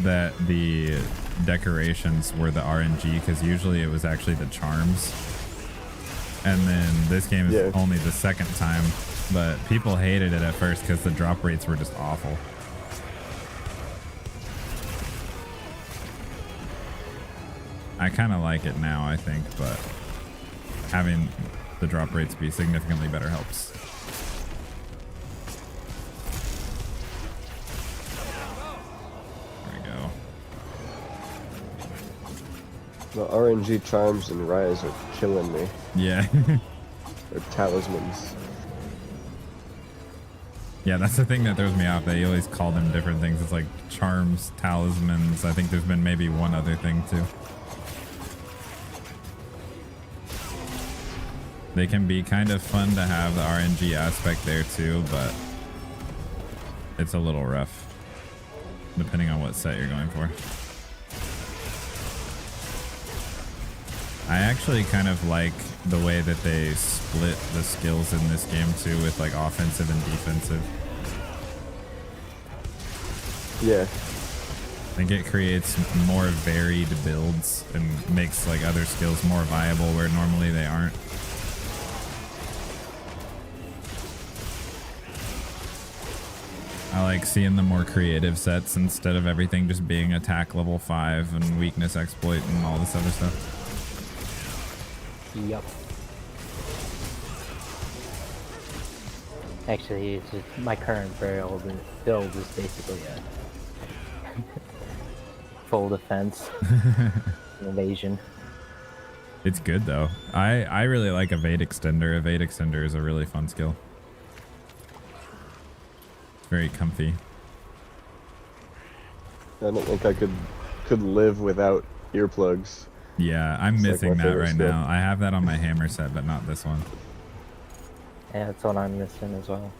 [SPEAKER 1] that the decorations were the RNG, because usually it was actually the charms. And then this game is only the second time, but people hated it at first because the drop rates were just awful. I kind of like it now, I think, but having the drop rates be significantly better helps.
[SPEAKER 3] The RNG charms and Rise are killing me.
[SPEAKER 1] Yeah.
[SPEAKER 3] They're talismans.
[SPEAKER 1] Yeah, that's the thing that throws me off. They always call them different things. It's like charms, talismans. I think there's been maybe one other thing too. They can be kind of fun to have the RNG aspect there too, but it's a little rough depending on what set you're going for. I actually kind of like the way that they split the skills in this game too, with like offensive and defensive.
[SPEAKER 3] Yeah.
[SPEAKER 1] I think it creates more varied builds and makes like other skills more viable where normally they aren't. I like seeing the more creative sets instead of everything just being attack level 5 and weakness exploit and all this other stuff.
[SPEAKER 2] Yup. Actually, it's just my current build is basically a full defense invasion.
[SPEAKER 1] It's good though. I really like evade extender. Evade extender is a really fun skill. It's very comfy.
[SPEAKER 3] I don't think I could live without earplugs.
[SPEAKER 1] Yeah, I'm
[SPEAKER 3] It's
[SPEAKER 1] missing
[SPEAKER 3] like my
[SPEAKER 1] that
[SPEAKER 3] favorite
[SPEAKER 1] right
[SPEAKER 3] skill.
[SPEAKER 1] now. I have that on my hammer set, but not this one.
[SPEAKER 2] Yeah, that's what I'm missing as well.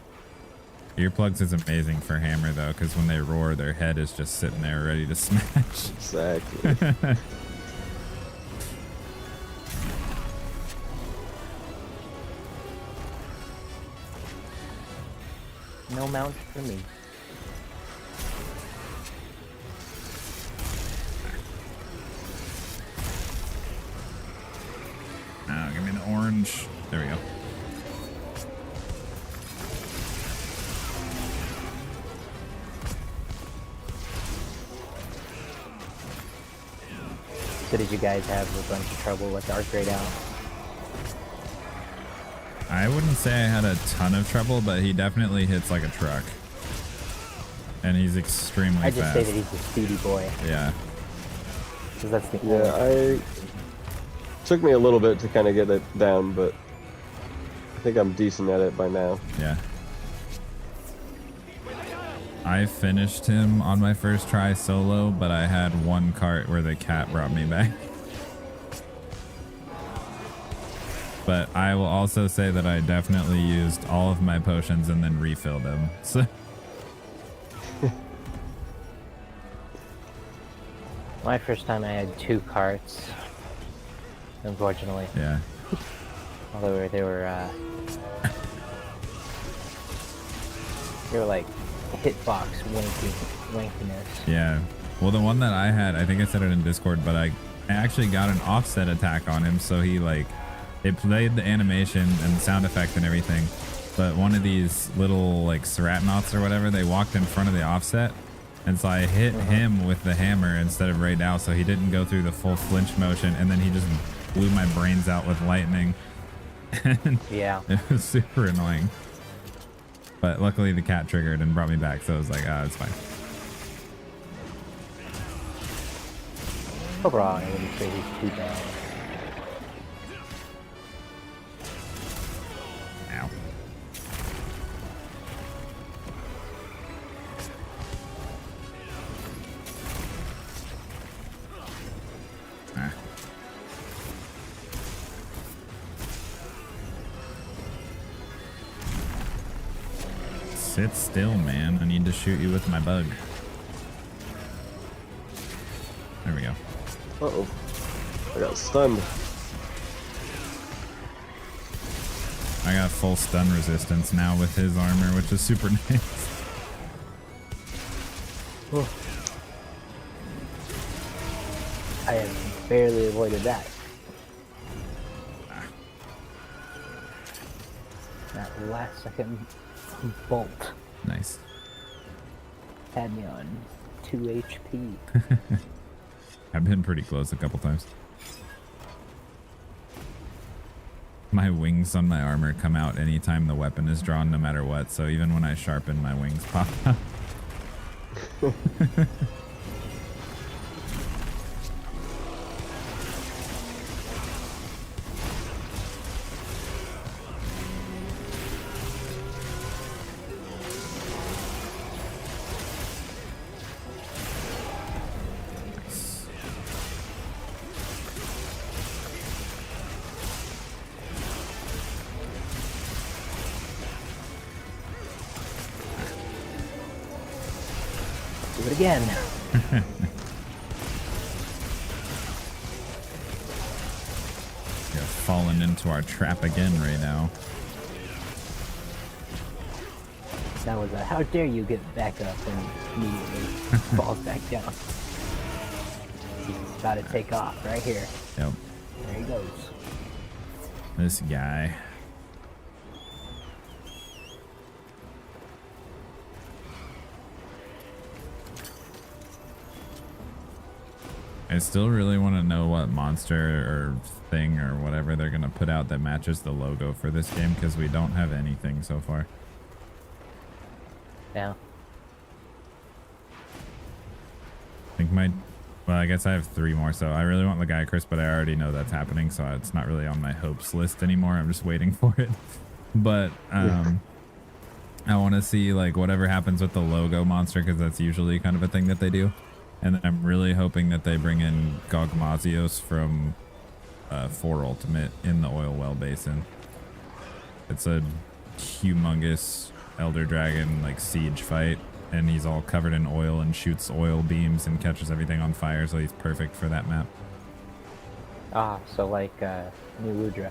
[SPEAKER 1] Earplugs is amazing for hammer though, because when they roar, their head is just sitting there ready to smash.
[SPEAKER 3] Exactly.
[SPEAKER 2] No mount for me.
[SPEAKER 1] Now, give me the orange. There we go.
[SPEAKER 2] So did you guys have a bunch of trouble with Dark Grayed out?
[SPEAKER 1] I wouldn't say I had a ton of trouble, but he definitely hits like a truck. And he's extremely
[SPEAKER 2] I just
[SPEAKER 1] fast.
[SPEAKER 2] say that he's a speedy boy.
[SPEAKER 1] Yeah.
[SPEAKER 2] Because that's the
[SPEAKER 3] Yeah, took me a little bit to kind of get it down, but I think I'm decent at it by now.
[SPEAKER 1] Yeah. I finished him on my first try solo, but I had one cart where the cat brought me back. But I will also say that I definitely used all of my potions and then refilled them. So
[SPEAKER 2] My first time I had 2 carts, unfortunately.
[SPEAKER 1] yeah.
[SPEAKER 2] Although they were like hitbox wankiness.
[SPEAKER 1] Yeah. Well, the one that I had, I think I said it in Discord, but I actually got an offset attack on him, so he like, it played the animation and sound effect and everything, but one of these little like Ceratnots or whatever, they walked in front of the offset, and so I hit him with the hammer instead of right now, so he didn't go through the full flinch motion, and then he just blew my brains out with lightning. And
[SPEAKER 2] Yeah.
[SPEAKER 1] it was super annoying. But luckily the cat triggered and brought me back, so I was like, ah, it's fine.
[SPEAKER 2] Overall, I wouldn't say he's too bad.
[SPEAKER 1] Ow. Ah. Sit still, man. I need to shoot you with my bug. There we go.
[SPEAKER 3] Uh-oh. I got stunned.
[SPEAKER 1] I got full stun resistance now with his armor, which is super nice.
[SPEAKER 2] I have barely avoided that. That last second bolt
[SPEAKER 1] Nice.
[SPEAKER 2] had me on 2 HP.
[SPEAKER 1] I've been pretty close a couple times. My wings on my armor come out anytime the weapon is drawn, no matter what. So even when I sharpen, my wings pop out.
[SPEAKER 2] Do it again.
[SPEAKER 1] You're falling into our trap again right now.
[SPEAKER 2] That was a how dare you get back up and immediately falls back down. He's about to take off right here.
[SPEAKER 1] Yep.
[SPEAKER 2] There he goes.
[SPEAKER 1] This guy. I still really want to know what monster or thing or whatever they're going to put out that matches the logo for this game, because we don't have anything so far.
[SPEAKER 2] Yeah.
[SPEAKER 1] I think well, I guess I have 3 more, so I really want the Guy Chris, but I already know that's happening, so it's not really on my hopes list anymore. I'm just waiting for it. But I want to see like whatever happens with the logo monster, because that's usually kind of a thing that they do. And then I'm really hoping that they bring in Gogmazios from 4 Ultimate in the Oil Well Basin. It's a humongous Elder Dragon like siege fight, and he's all covered in oil and shoots oil beams and catches everything on fire, so he's perfect for that map.
[SPEAKER 2] Ah, so like New Ludra.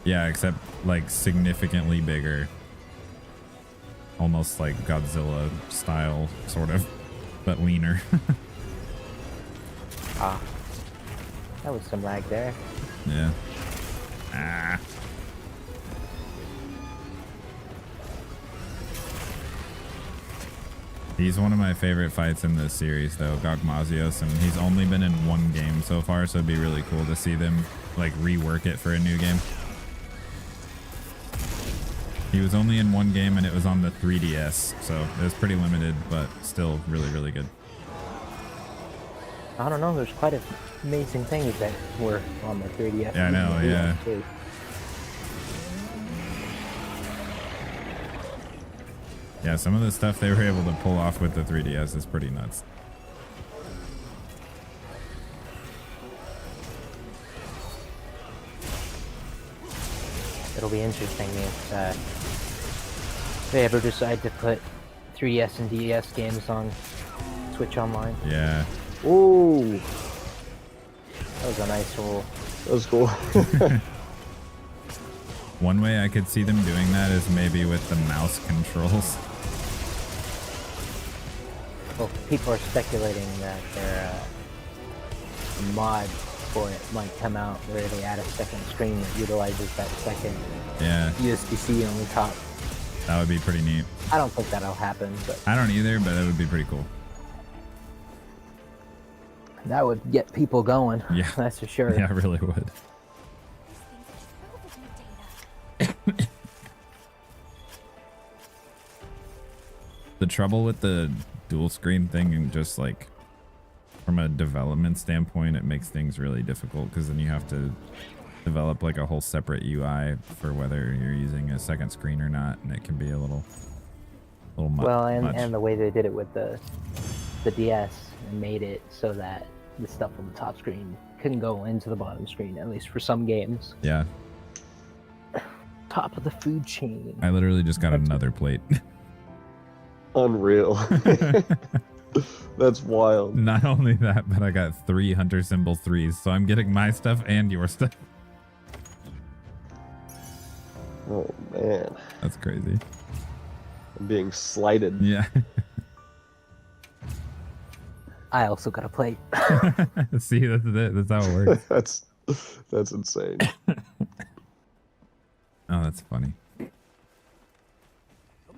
[SPEAKER 1] Yeah, except like significantly bigger. Almost like Godzilla style, sort of, but leaner.
[SPEAKER 2] Ah. That was some lag there.
[SPEAKER 1] Yeah. Ah. He's one of my favorite fights in this series, though, Gogmazios, and he's only been in 1 game so far, so it'd be really cool to see them like rework it for a new game. He was only in 1 game, and it was on the 3DS, so it was pretty limited, but still really, really good.
[SPEAKER 2] I don't know, there's quite amazing things that were on the 3DS.
[SPEAKER 1] Yeah, I know, yeah.
[SPEAKER 2] Too.
[SPEAKER 1] Yeah, some of the stuff they were able to pull off with the 3DS is pretty nuts.
[SPEAKER 2] It'll be interesting if they ever decide to put 3DS and DS games on Switch Online.
[SPEAKER 1] Yeah.
[SPEAKER 3] Ooh,
[SPEAKER 2] That was a nice roll.
[SPEAKER 3] that was cool.
[SPEAKER 1] One way I could see them doing that is maybe with the mouse controls.
[SPEAKER 2] Well, people are speculating that their mod for it might come out where they add a second screen that utilizes that second USB-C on the top.
[SPEAKER 1] That would be pretty neat.
[SPEAKER 2] I don't think that'll happen, but
[SPEAKER 1] I don't either, but it would be pretty cool.
[SPEAKER 2] that would get people going.
[SPEAKER 1] Yeah.
[SPEAKER 2] That's for sure.
[SPEAKER 1] Yeah, it really would. The trouble with the dual screen thing, and just like from a development standpoint, it makes things really difficult, because then you have to develop like a whole separate UI for whether you're using a second screen or not, and it can be a little much.
[SPEAKER 2] Well, and the way they did it with the DS and made it so that the stuff on the top screen couldn't go into the bottom screen, at least for some games.
[SPEAKER 1] Yeah.
[SPEAKER 2] Top of the food chain.
[SPEAKER 1] I literally just got another plate.
[SPEAKER 3] Unreal. That's wild.
[SPEAKER 1] Not only that, but I got 3 hunter symbol 3s, so I'm getting my stuff and your stuff.
[SPEAKER 3] Oh man,
[SPEAKER 1] That's crazy.
[SPEAKER 3] I'm being slighted.
[SPEAKER 1] Yeah.
[SPEAKER 2] I also got a plate.
[SPEAKER 1] See, that's it. That's how it works.
[SPEAKER 3] That's insane.
[SPEAKER 1] Oh, that's funny.
[SPEAKER 5] Come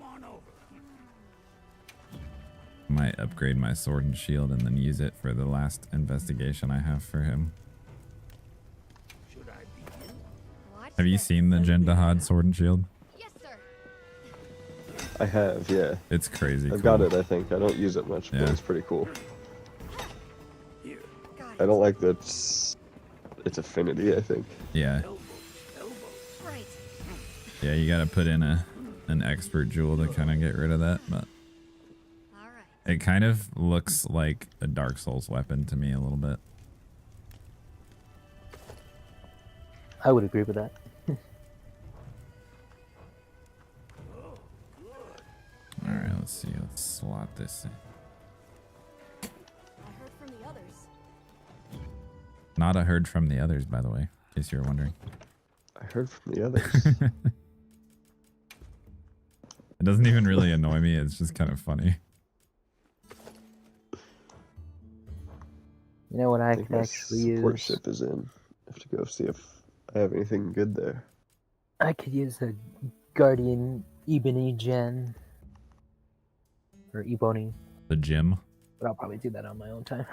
[SPEAKER 5] on over.
[SPEAKER 1] Might upgrade my sword and shield and then use it for the last investigation I have for him.
[SPEAKER 5] Should I begin?
[SPEAKER 1] Have you seen the Jendahad sword and shield?
[SPEAKER 4] Yes, sir.
[SPEAKER 3] I have, yeah.
[SPEAKER 1] It's crazy.
[SPEAKER 3] I've
[SPEAKER 1] cool.
[SPEAKER 3] got it, I think. I don't use it much, but
[SPEAKER 1] Yeah.
[SPEAKER 3] it's pretty cool.
[SPEAKER 5] Here.
[SPEAKER 3] I don't like that it's affinity, I think.
[SPEAKER 1] Yeah.
[SPEAKER 5] Elbow.
[SPEAKER 4] Right.
[SPEAKER 1] Yeah, you gotta put in an expert jewel to kind of get rid of that, but
[SPEAKER 4] All right.
[SPEAKER 1] it kind of looks like a Dark Souls weapon to me a little bit.
[SPEAKER 2] I would agree with that.
[SPEAKER 1] All right, let's see. Let's slot this in. Not a heard from the others, by the way, in case you were wondering.
[SPEAKER 3] I heard from the others.
[SPEAKER 1] It doesn't even really annoy me. It's just kind of funny.
[SPEAKER 2] You know what I
[SPEAKER 3] think
[SPEAKER 2] could
[SPEAKER 3] my
[SPEAKER 2] actually
[SPEAKER 3] support
[SPEAKER 2] use?
[SPEAKER 3] ship is in. I have to go see if I have anything good there.
[SPEAKER 2] I could use a Guardian Ebony Gen. Or Ebony.
[SPEAKER 1] The gym.
[SPEAKER 2] But I'll probably do that on my own time.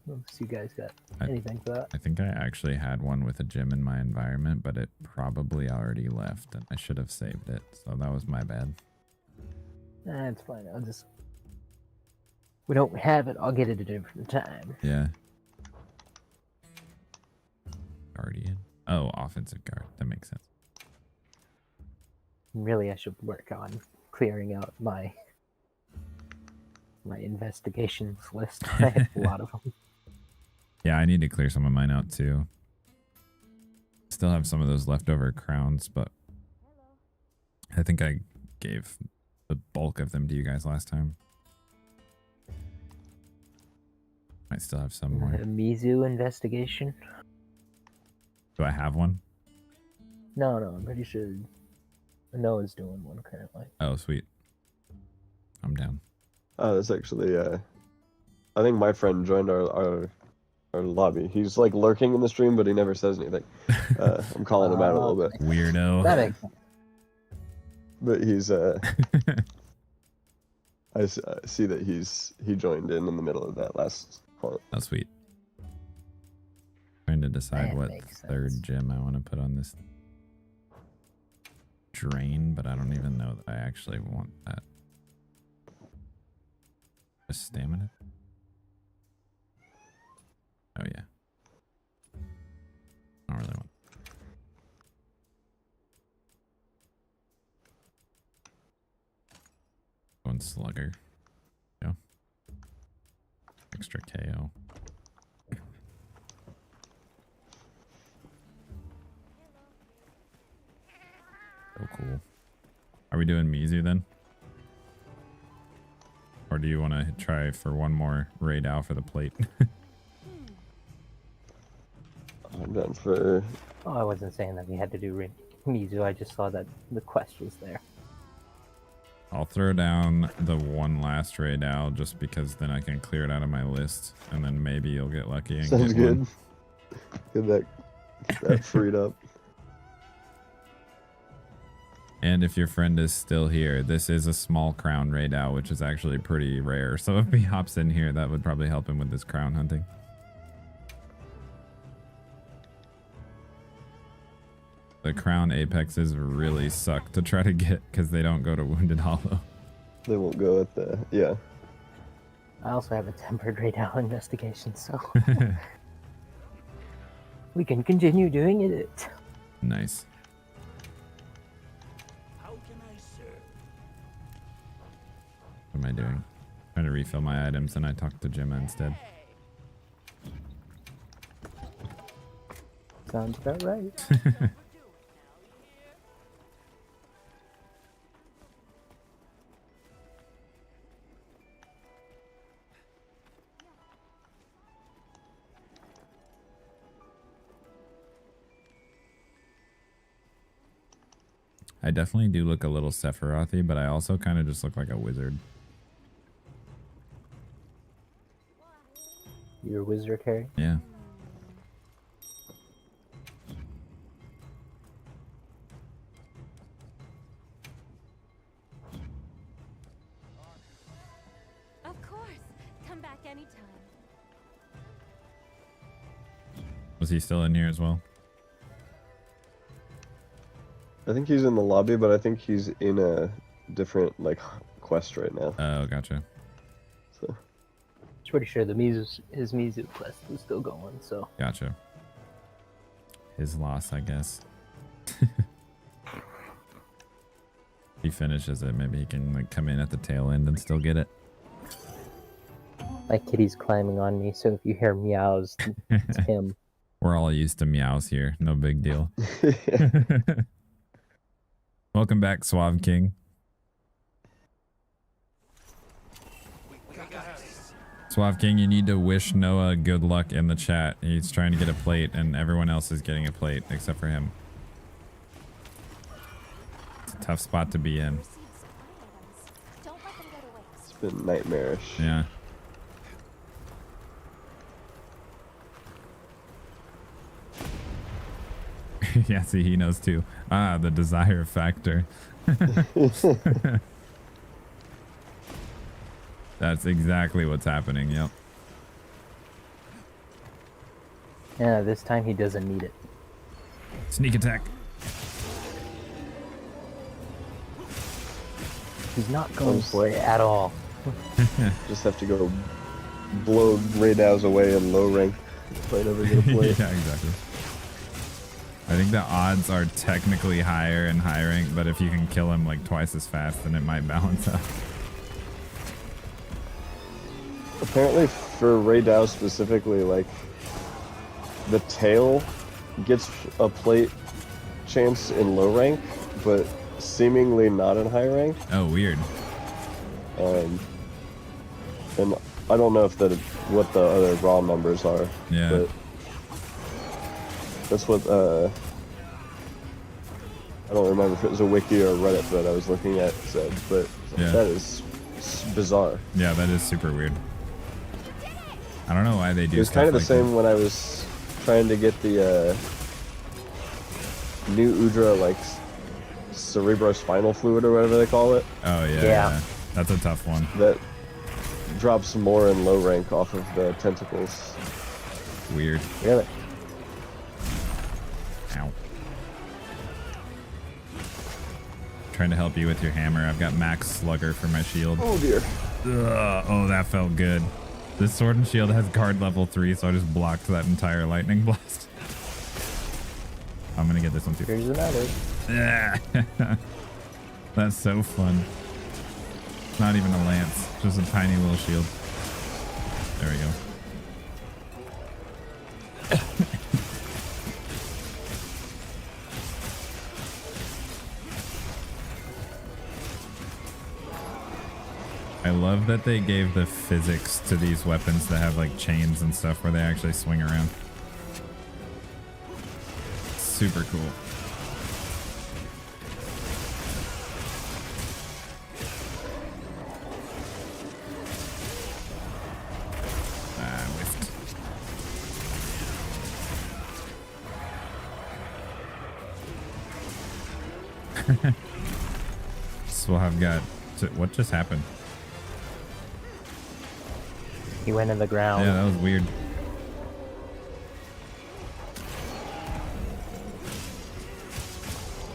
[SPEAKER 2] Unless you guys got
[SPEAKER 1] I-
[SPEAKER 2] anything for that.
[SPEAKER 1] I think I actually had one with a gym in my environment, but it probably already left, and I should have saved it. So that was my bad.
[SPEAKER 2] It's fine. I'll just... We don't have it. I'll get it at a different time.
[SPEAKER 1] Yeah. Guardian. Oh, offensive guard. That makes sense.
[SPEAKER 2] Really, I should work on clearing out my investigations list. I have a lot of them.
[SPEAKER 1] Yeah, I need to clear some of mine out too. Still have some of those leftover crowns, but I think I gave the bulk of them to you guys last time. Might still have some more.
[SPEAKER 2] A Mizu investigation?
[SPEAKER 1] Do I have one?
[SPEAKER 2] No, I'm pretty sure Noah's doing one currently.
[SPEAKER 1] Oh, sweet. I'm down.
[SPEAKER 3] That's actually, I think my friend joined our lobby. He's like lurking in the stream, but he never says anything. I'm calling him out a little bit.
[SPEAKER 1] Weirdo.
[SPEAKER 2] That makes sense.
[SPEAKER 3] But he's, I see that he joined in the middle of that last part.
[SPEAKER 1] Oh, sweet. Trying to decide
[SPEAKER 2] That
[SPEAKER 1] what
[SPEAKER 2] makes
[SPEAKER 1] third
[SPEAKER 2] sense.
[SPEAKER 1] gem I want to put on this drain, but I don't even know that I actually want that. Just stamina? Oh yeah. I don't really want. Going slugger. Go. Extra KO. So cool. Are we doing Mizu then? Or do you want to try for one more raid out for the plate?
[SPEAKER 3] I'm done for.
[SPEAKER 2] Oh, I wasn't saying that we had to do Mizu. I just saw that the quest was there.
[SPEAKER 1] I'll throw down the one last raid out just because then I can clear it out of my list, and then maybe you'll get lucky and
[SPEAKER 3] Sounds
[SPEAKER 1] get one.
[SPEAKER 3] good. Get that freed up.
[SPEAKER 1] And if your friend is still here, this is a small crown raid out, which is actually pretty rare. So if he hops in here, that would probably help him with this crown hunting. The crown apexes really suck to try to get because they don't go to Wounded Hollow.
[SPEAKER 3] They won't go at the
[SPEAKER 2] I also have a tempered radar investigation, so we can continue doing it.
[SPEAKER 1] Nice.
[SPEAKER 5] How can I serve?
[SPEAKER 1] What am I doing? Trying to refill my items, and I talked to Gemma instead.
[SPEAKER 2] Sounds about right.
[SPEAKER 1] I definitely do look a little Sephiroth-y, but I also kind of just look like a wizard.
[SPEAKER 2] You're a wizard, Harry?
[SPEAKER 1] Yeah.
[SPEAKER 4] Of course. Come back anytime.
[SPEAKER 1] Was he still in here as well?
[SPEAKER 3] I think he's in the lobby, but I think he's in a different like quest right now.
[SPEAKER 1] Oh, gotcha.
[SPEAKER 3] So
[SPEAKER 2] I'm pretty sure his Mizu quest was still going, so.
[SPEAKER 1] Gotcha. His loss, I guess. He finishes it. Maybe he can like come in at the tail end and still get it.
[SPEAKER 2] My kitty's climbing on me, so if you hear meows, it's him.
[SPEAKER 1] We're all used to meows here. No big deal. Welcome back, Suave King. Suave King, you need to wish Noah good luck in the chat. He's trying to get a plate and everyone else is getting a plate except for him. It's a tough spot to be in.
[SPEAKER 4] Don't let them go to waste.
[SPEAKER 3] It's been nightmarish.
[SPEAKER 1] Yeah. Yeah, see, he knows too. Ah, the desire factor. That's exactly what's happening, yep.
[SPEAKER 2] Yeah, this time he doesn't need it.
[SPEAKER 1] Sneak attack.
[SPEAKER 2] He's not going for it at all.
[SPEAKER 3] Just have to go blow Raydows away in low rank. Might never get a play.
[SPEAKER 1] Yeah, exactly. I think the odds are technically higher in high rank, but if you can kill him like twice as fast, then it might balance out.
[SPEAKER 3] Apparently for Raydow specifically, like, the tail gets a plate chance in low rank, but seemingly not in high rank.
[SPEAKER 1] Oh, weird.
[SPEAKER 3] And I don't know if what the other raw numbers are.
[SPEAKER 1] Yeah.
[SPEAKER 3] But that's what I don't remember if it was a wiki or a Reddit that I was looking at said, but
[SPEAKER 1] yeah.
[SPEAKER 3] That is bizarre.
[SPEAKER 1] Yeah, that is super weird. I don't know why they do.
[SPEAKER 3] It was kind of the
[SPEAKER 1] like
[SPEAKER 3] same
[SPEAKER 1] that.
[SPEAKER 3] when I was trying to get the new Udra, like cerebrospinal fluid or whatever they call it.
[SPEAKER 1] Oh yeah,
[SPEAKER 2] Yeah.
[SPEAKER 1] yeah. That's a tough one.
[SPEAKER 3] That drops more in low rank off of the tentacles.
[SPEAKER 1] Weird.
[SPEAKER 2] Really?
[SPEAKER 1] Ow. Trying to help you with your hammer. I've got max slugger for my shield.
[SPEAKER 3] Oh dear.
[SPEAKER 1] Ugh, oh, that felt good. This sword and shield has guard level 3, so I just blocked that entire lightning blast. I'm gonna get this one too.
[SPEAKER 2] Here's another.
[SPEAKER 1] Yeah. That's so fun. Not even a lance, just a tiny little shield. There we go. I love that they gave the physics to these weapons that have like chains and stuff where they actually swing around. Super cool. Whiffed. So I've got... What just happened?
[SPEAKER 2] He went in the ground.
[SPEAKER 1] Yeah, that was weird.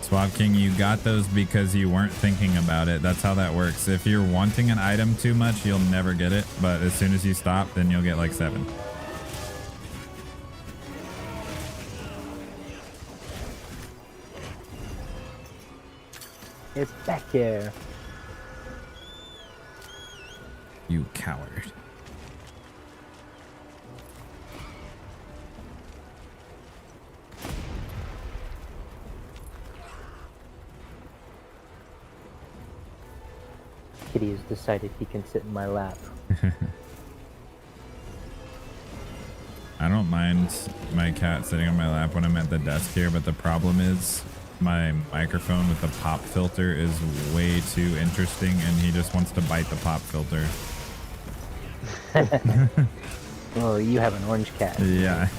[SPEAKER 1] Swab King, you got those because you weren't thinking about it. That's how that works. If you're wanting an item too much, you'll never get it. But as soon as you stop, then you'll get like 7.
[SPEAKER 2] It's back here.
[SPEAKER 1] You coward.
[SPEAKER 2] Kitty has decided he can sit in my lap.
[SPEAKER 1] I don't mind my cat sitting on my lap when I'm at the desk here, but the problem is my microphone with the pop filter is way too interesting and he just wants to bite the pop filter.
[SPEAKER 2] Oh, you have an orange cat.
[SPEAKER 1] Yeah.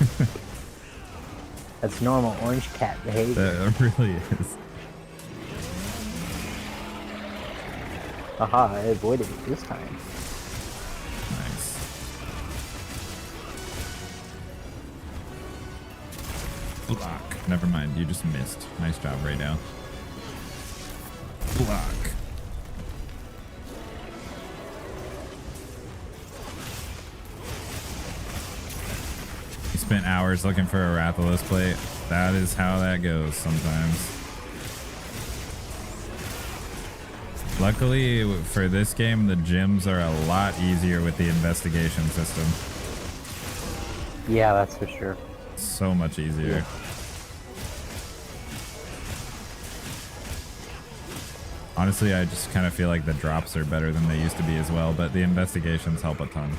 [SPEAKER 2] That's normal orange cat behavior.
[SPEAKER 1] That really is.
[SPEAKER 2] Aha, I avoided it this time.
[SPEAKER 1] Nice. Block. Never mind, you just missed. Nice job, Ray now. Block. You spent hours looking for a Rathalos plate. That is how that goes sometimes. Luckily for this game, the gyms are a lot easier with the investigation system.
[SPEAKER 2] Yeah, that's for sure.
[SPEAKER 1] So much easier. Honestly, I just kind of feel like the drops are better than they used to be as well, but the investigations help a ton.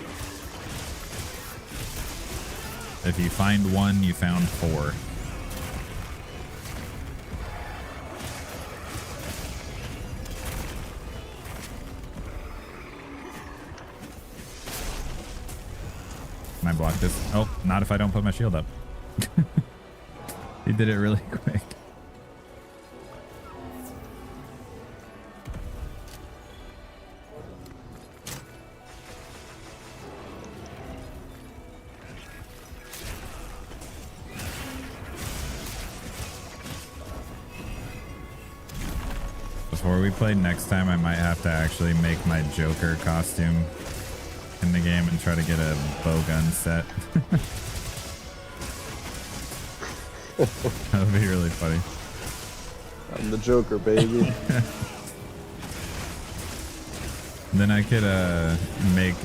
[SPEAKER 1] If you find one, you found four. Can I block this? Oh, not if I don't put my shield up. He did it really quick. Before we play next time, I might have to actually make my Joker costume in the game and try to get a bowgun set. That would be really funny.
[SPEAKER 3] I'm the Joker, baby.
[SPEAKER 1] Then I could make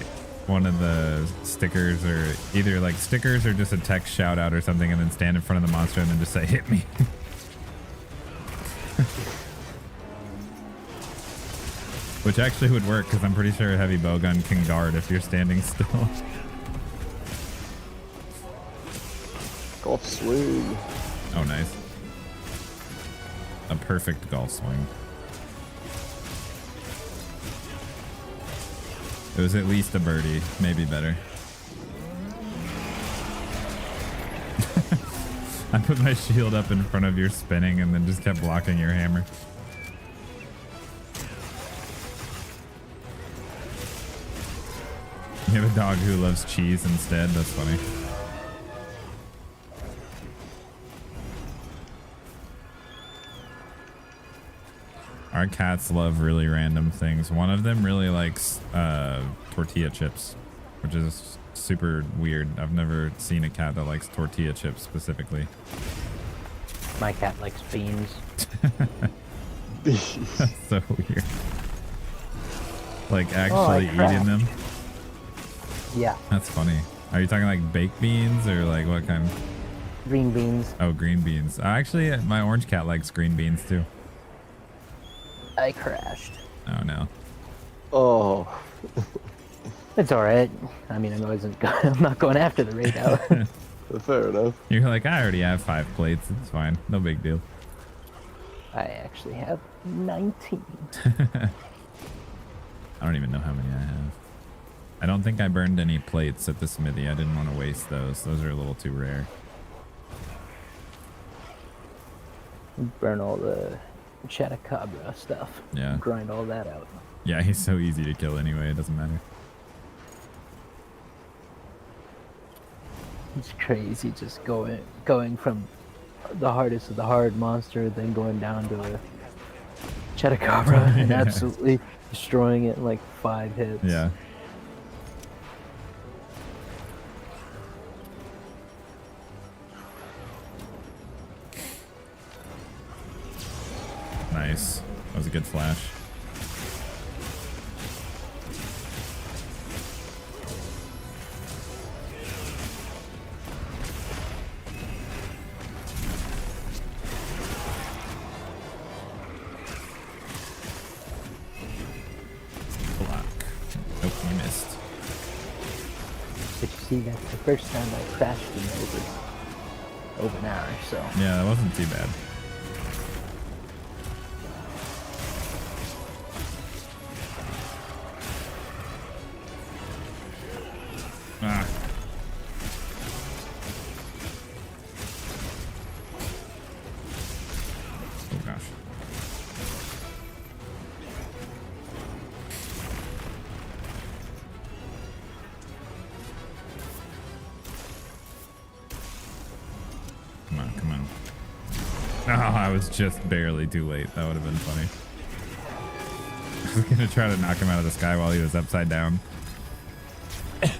[SPEAKER 1] one of the stickers, or either like stickers or just a text shout out or something, and then stand in front of the monster and then just say, hit me. Which actually would work, because I'm pretty sure a heavy bowgun can guard if you're standing still.
[SPEAKER 3] Golf swing.
[SPEAKER 1] Oh, nice. A perfect golf swing. It was at least a birdie, maybe better. I put my shield up in front of your spinning and then just kept blocking your hammer. You have a dog who loves cheese instead. That's funny. Our cats love really random things. One of them really likes tortilla chips, which is super weird. I've never seen a cat that likes tortilla chips specifically.
[SPEAKER 2] My cat likes beans.
[SPEAKER 1] That's so weird. Like actually eating them?
[SPEAKER 2] Yeah.
[SPEAKER 1] That's funny. Are you talking like baked beans or like what kind?
[SPEAKER 2] Green beans.
[SPEAKER 1] Oh, green beans. Actually, my orange cat likes green beans too.
[SPEAKER 2] I crashed.
[SPEAKER 1] Oh no.
[SPEAKER 3] Oh.
[SPEAKER 2] It's alright. I mean, I'm not going after the raid out.
[SPEAKER 3] Fair enough.
[SPEAKER 1] You're like, I already have 5 plates. It's fine. No big deal.
[SPEAKER 2] I actually have 19.
[SPEAKER 1] I don't even know how many I have. I don't think I burned any plates at the smithy. I didn't want to waste those. Those are a little too rare.
[SPEAKER 2] Burn all the Chatacabra stuff.
[SPEAKER 1] Yeah.
[SPEAKER 2] Grind all that out.
[SPEAKER 1] Yeah, he's so easy to kill anyway. It doesn't matter.
[SPEAKER 2] It's crazy just going from the hardest of the hard monster, then going down to a Chatacabra and absolutely destroying it in like 5 hits.
[SPEAKER 1] Yeah. Nice. That was a good flash. Block. Nope, you missed.
[SPEAKER 2] But you see, that's the first time I crashed in over an hour, so.
[SPEAKER 1] Yeah, that wasn't too bad. Ah. Oh gosh. Come on, come on. Oh, I was just barely too late. That would have been funny. I was gonna try to knock him out of the sky while he was upside down.
[SPEAKER 3] I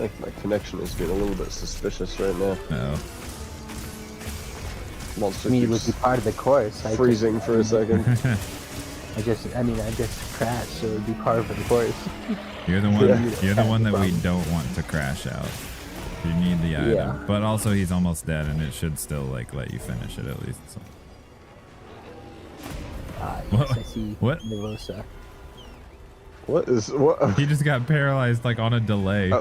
[SPEAKER 3] think my connection is getting a little bit suspicious right now.
[SPEAKER 1] Oh.
[SPEAKER 3] Monster
[SPEAKER 2] I mean, it would
[SPEAKER 3] keeps
[SPEAKER 2] be part of the course.
[SPEAKER 3] freezing for a second.
[SPEAKER 2] I just crashed, so it would be part of the course.
[SPEAKER 1] You're the one.
[SPEAKER 3] Yeah.
[SPEAKER 1] You're the one that we don't want to crash out. You need the item,
[SPEAKER 2] Yeah.
[SPEAKER 1] but also he's almost dead, and it should still like let you finish it at least. So.
[SPEAKER 2] Yes,
[SPEAKER 1] What?
[SPEAKER 2] I see
[SPEAKER 1] What?
[SPEAKER 2] Nervosa.
[SPEAKER 3] What is what?
[SPEAKER 1] He just got paralyzed like on a delay.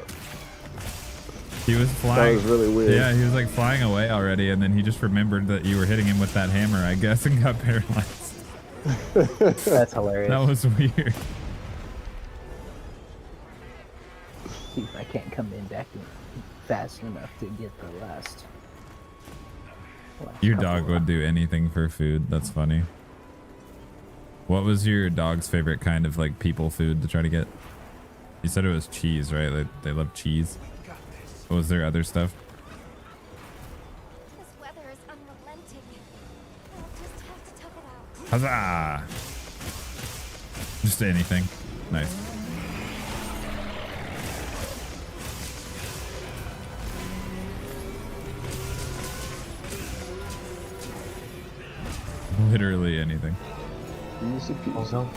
[SPEAKER 1] He was flying.
[SPEAKER 3] That was really weird.
[SPEAKER 1] Yeah, he was like flying away already, and then he just remembered that you were hitting him with that hammer, I guess, and got paralyzed.
[SPEAKER 2] That's hilarious.
[SPEAKER 1] That was weird.
[SPEAKER 2] See if I can't come in back in fast enough to get the last
[SPEAKER 1] Your
[SPEAKER 2] couple
[SPEAKER 1] dog would do anything for food. That's funny. What was your dog's favorite kind of like people food to try to get? You said it was cheese, right? Like they love cheese. What was there other stuff?
[SPEAKER 4] This weather is unrelenting. I'll just have to tough it out.
[SPEAKER 1] Huzzah! Just anything. Nice. Literally anything.
[SPEAKER 3] Easy peasy.
[SPEAKER 2] Also,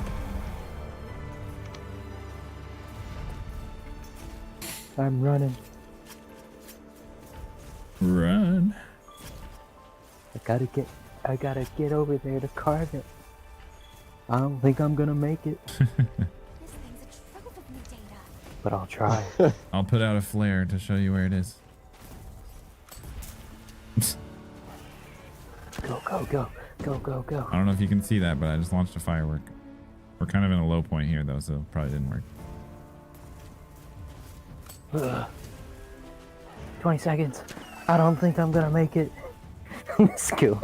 [SPEAKER 2] I'm running.
[SPEAKER 1] Run.
[SPEAKER 2] I gotta get over there to carve it. I don't think I'm gonna make it,
[SPEAKER 4] This thing's a trove of new data.
[SPEAKER 2] but I'll try.
[SPEAKER 1] I'll put out a flare to show you where it is.
[SPEAKER 2] Go, go, go, go, go, go.
[SPEAKER 1] I don't know if you can see that, but I just launched a firework. We're kind of in a low point here, though, so it probably didn't work.
[SPEAKER 2] Ugh. 20 seconds. I don't think I'm gonna make it. Skill.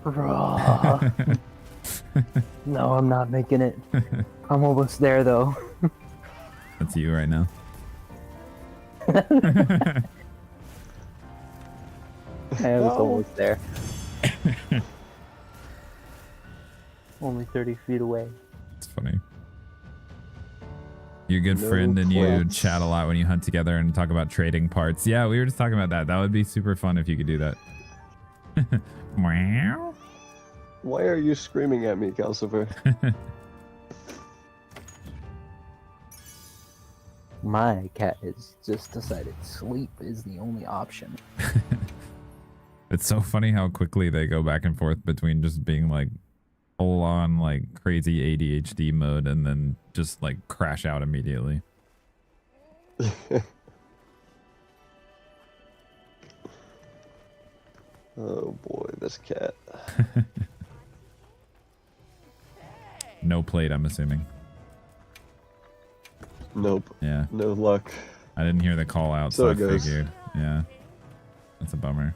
[SPEAKER 2] Raw. No, I'm not making it. I'm almost there, though.
[SPEAKER 1] That's you right now.
[SPEAKER 2] I was almost there. Only 30 feet away.
[SPEAKER 1] It's funny. You're a good
[SPEAKER 3] No
[SPEAKER 1] friend and you
[SPEAKER 3] plants.
[SPEAKER 1] chat a lot when you hunt together and talk about trading parts. Yeah, we were just talking about that. That would be super fun if you could do that. Meow.
[SPEAKER 3] Why are you screaming at me, Calcifer?
[SPEAKER 2] My cat has just decided sleep is the only option.
[SPEAKER 1] It's so funny how quickly they go back and forth between just being like full on like crazy ADHD mode and then just like crash out immediately.
[SPEAKER 3] Oh boy, this cat.
[SPEAKER 1] No plate, I'm assuming.
[SPEAKER 3] Nope.
[SPEAKER 1] Yeah.
[SPEAKER 3] No luck.
[SPEAKER 1] I didn't hear the call out,
[SPEAKER 3] So
[SPEAKER 1] so I
[SPEAKER 3] it goes.
[SPEAKER 1] figured. Yeah. That's a bummer.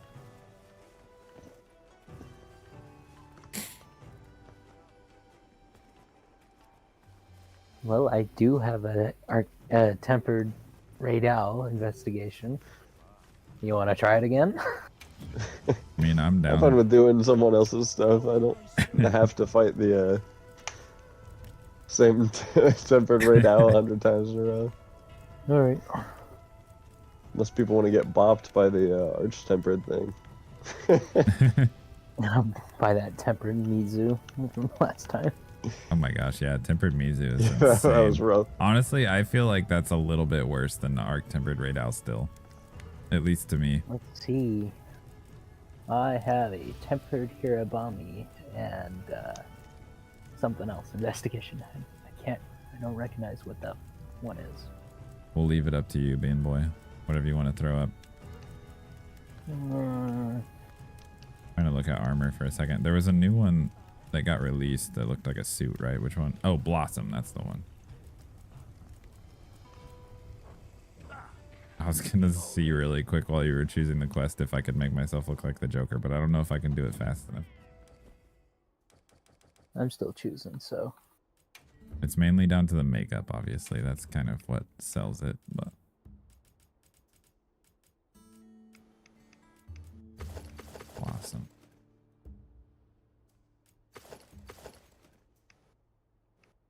[SPEAKER 2] Well, I do have a tempered radal investigation. You want to try it again?
[SPEAKER 1] I mean, I'm
[SPEAKER 3] I'm fine
[SPEAKER 1] down.
[SPEAKER 3] with doing someone else's stuff. I don't have to fight the same tempered radal 100 times in a row.
[SPEAKER 2] All right.
[SPEAKER 3] Unless people want to get bopped by the arch tempered thing.
[SPEAKER 2] By that tempered Mizu from last time.
[SPEAKER 1] Oh my gosh, yeah. Tempered Mizu is
[SPEAKER 3] That
[SPEAKER 1] insane.
[SPEAKER 3] was rough.
[SPEAKER 1] Honestly, I feel like that's a little bit worse than the Arc Tempered Radal still. At least to me.
[SPEAKER 2] Let's see. I have a tempered Hirabami and something else. Investigation. I don't recognize what that one is.
[SPEAKER 1] We'll leave it up to you, Bean Boy. Whatever you want to throw up. Trying to look at armor for a second. There was a new one that got released that looked like a suit, right? Which one? Oh, Blossom. That's the one. I was going to see really quick while you were choosing the quest if I could make myself look like the Joker, but I don't know if I can do it fast enough.
[SPEAKER 2] I'm still choosing, so.
[SPEAKER 1] It's mainly down to the makeup, obviously. That's kind of what sells it, but... Blossom.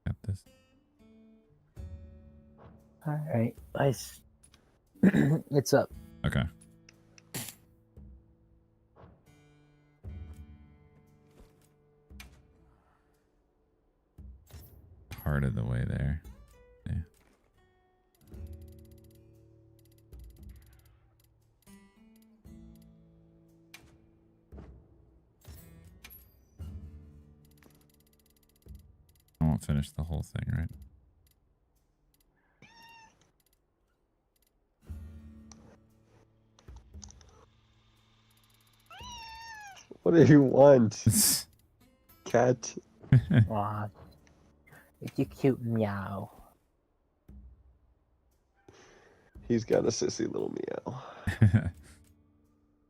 [SPEAKER 1] Got this.
[SPEAKER 2] Alright, nice. It's up.
[SPEAKER 1] Okay. Part of the way there. Yeah. won't finish the whole thing, right?
[SPEAKER 3] What do you want, cat?
[SPEAKER 2] Aw, it's a cute meow.
[SPEAKER 3] He's got a sissy little meow.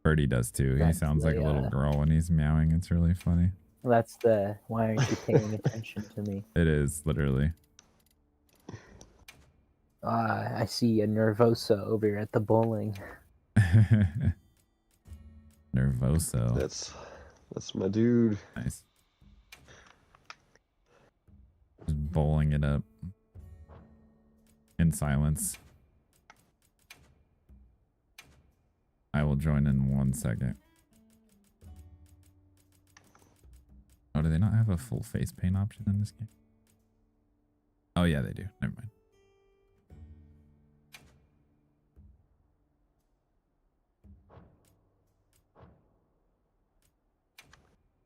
[SPEAKER 1] Birdie does too. He
[SPEAKER 2] That's
[SPEAKER 1] sounds like a little girl when he's meowing. It's really funny.
[SPEAKER 2] That's the why aren't you paying attention to me?
[SPEAKER 1] It is, literally.
[SPEAKER 2] I see a Nervosa over here at the bowling.
[SPEAKER 1] Nervoso.
[SPEAKER 3] That's my dude.
[SPEAKER 1] Nice. Just bowling it up. In silence. I will join in 1 second. Oh, do they not have a full face paint option in this game? Oh yeah, they do. Never mind.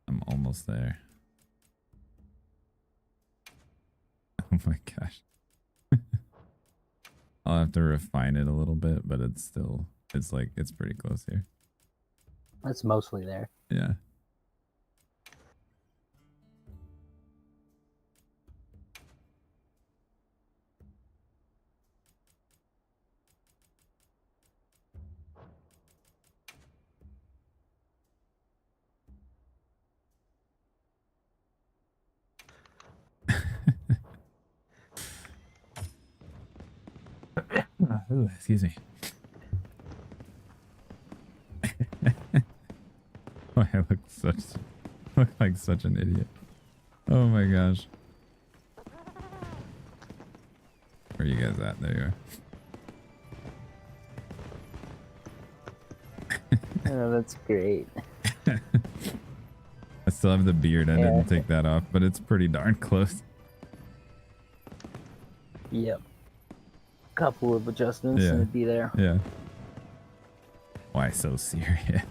[SPEAKER 1] I'm almost there. Oh my gosh. I'll have to refine it a little bit, but it's still, it's pretty close here.
[SPEAKER 2] That's mostly there.
[SPEAKER 1] Yeah. Ooh, excuse me. Oh, I look like such an idiot. Oh my gosh. Where are you guys at? There you are.
[SPEAKER 2] Oh, that's great.
[SPEAKER 1] I still have the beard. I didn't take that off, but it's pretty darn close.
[SPEAKER 2] Yep. Couple of adjustments and it'd be there.
[SPEAKER 1] Yeah. Why so serious?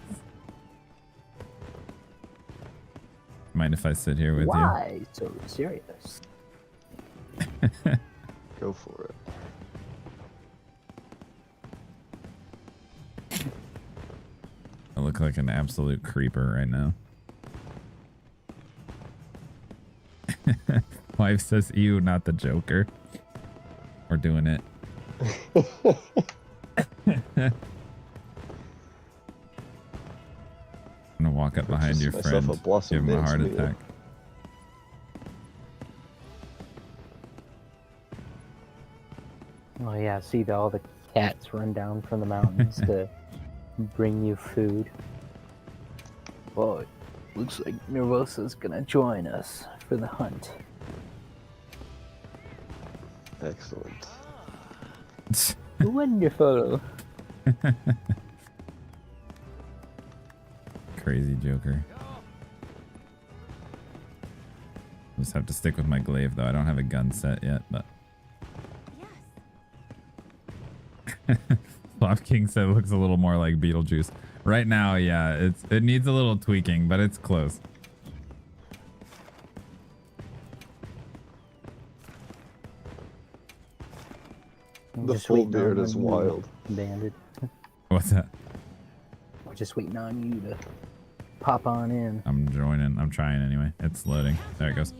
[SPEAKER 1] Mind if I sit here with
[SPEAKER 2] Why so serious?
[SPEAKER 1] you?
[SPEAKER 3] Go for it.
[SPEAKER 1] I look like an absolute creeper right now. Wife says, ew, not the Joker. We're doing it. I'm gonna walk up behind your friend, give him a heart attack.
[SPEAKER 2] Oh yeah, see all the cats run down from the mountains to bring you food. Well, it looks like Nervosa's gonna join us for the hunt.
[SPEAKER 3] Excellent.
[SPEAKER 2] Wonderful.
[SPEAKER 1] Crazy Joker. Just have to stick with my glaive though. I don't have a gun set yet, but Flop King said it looks a little more like Beetlejuice. Right now, yeah, it needs a little tweaking, but it's close.
[SPEAKER 3] The full beard is wild.
[SPEAKER 2] Banded.
[SPEAKER 1] What's that?
[SPEAKER 2] We're just waiting on you to pop on in.
[SPEAKER 1] I'm joining. I'm trying anyway. It's loading. There it goes.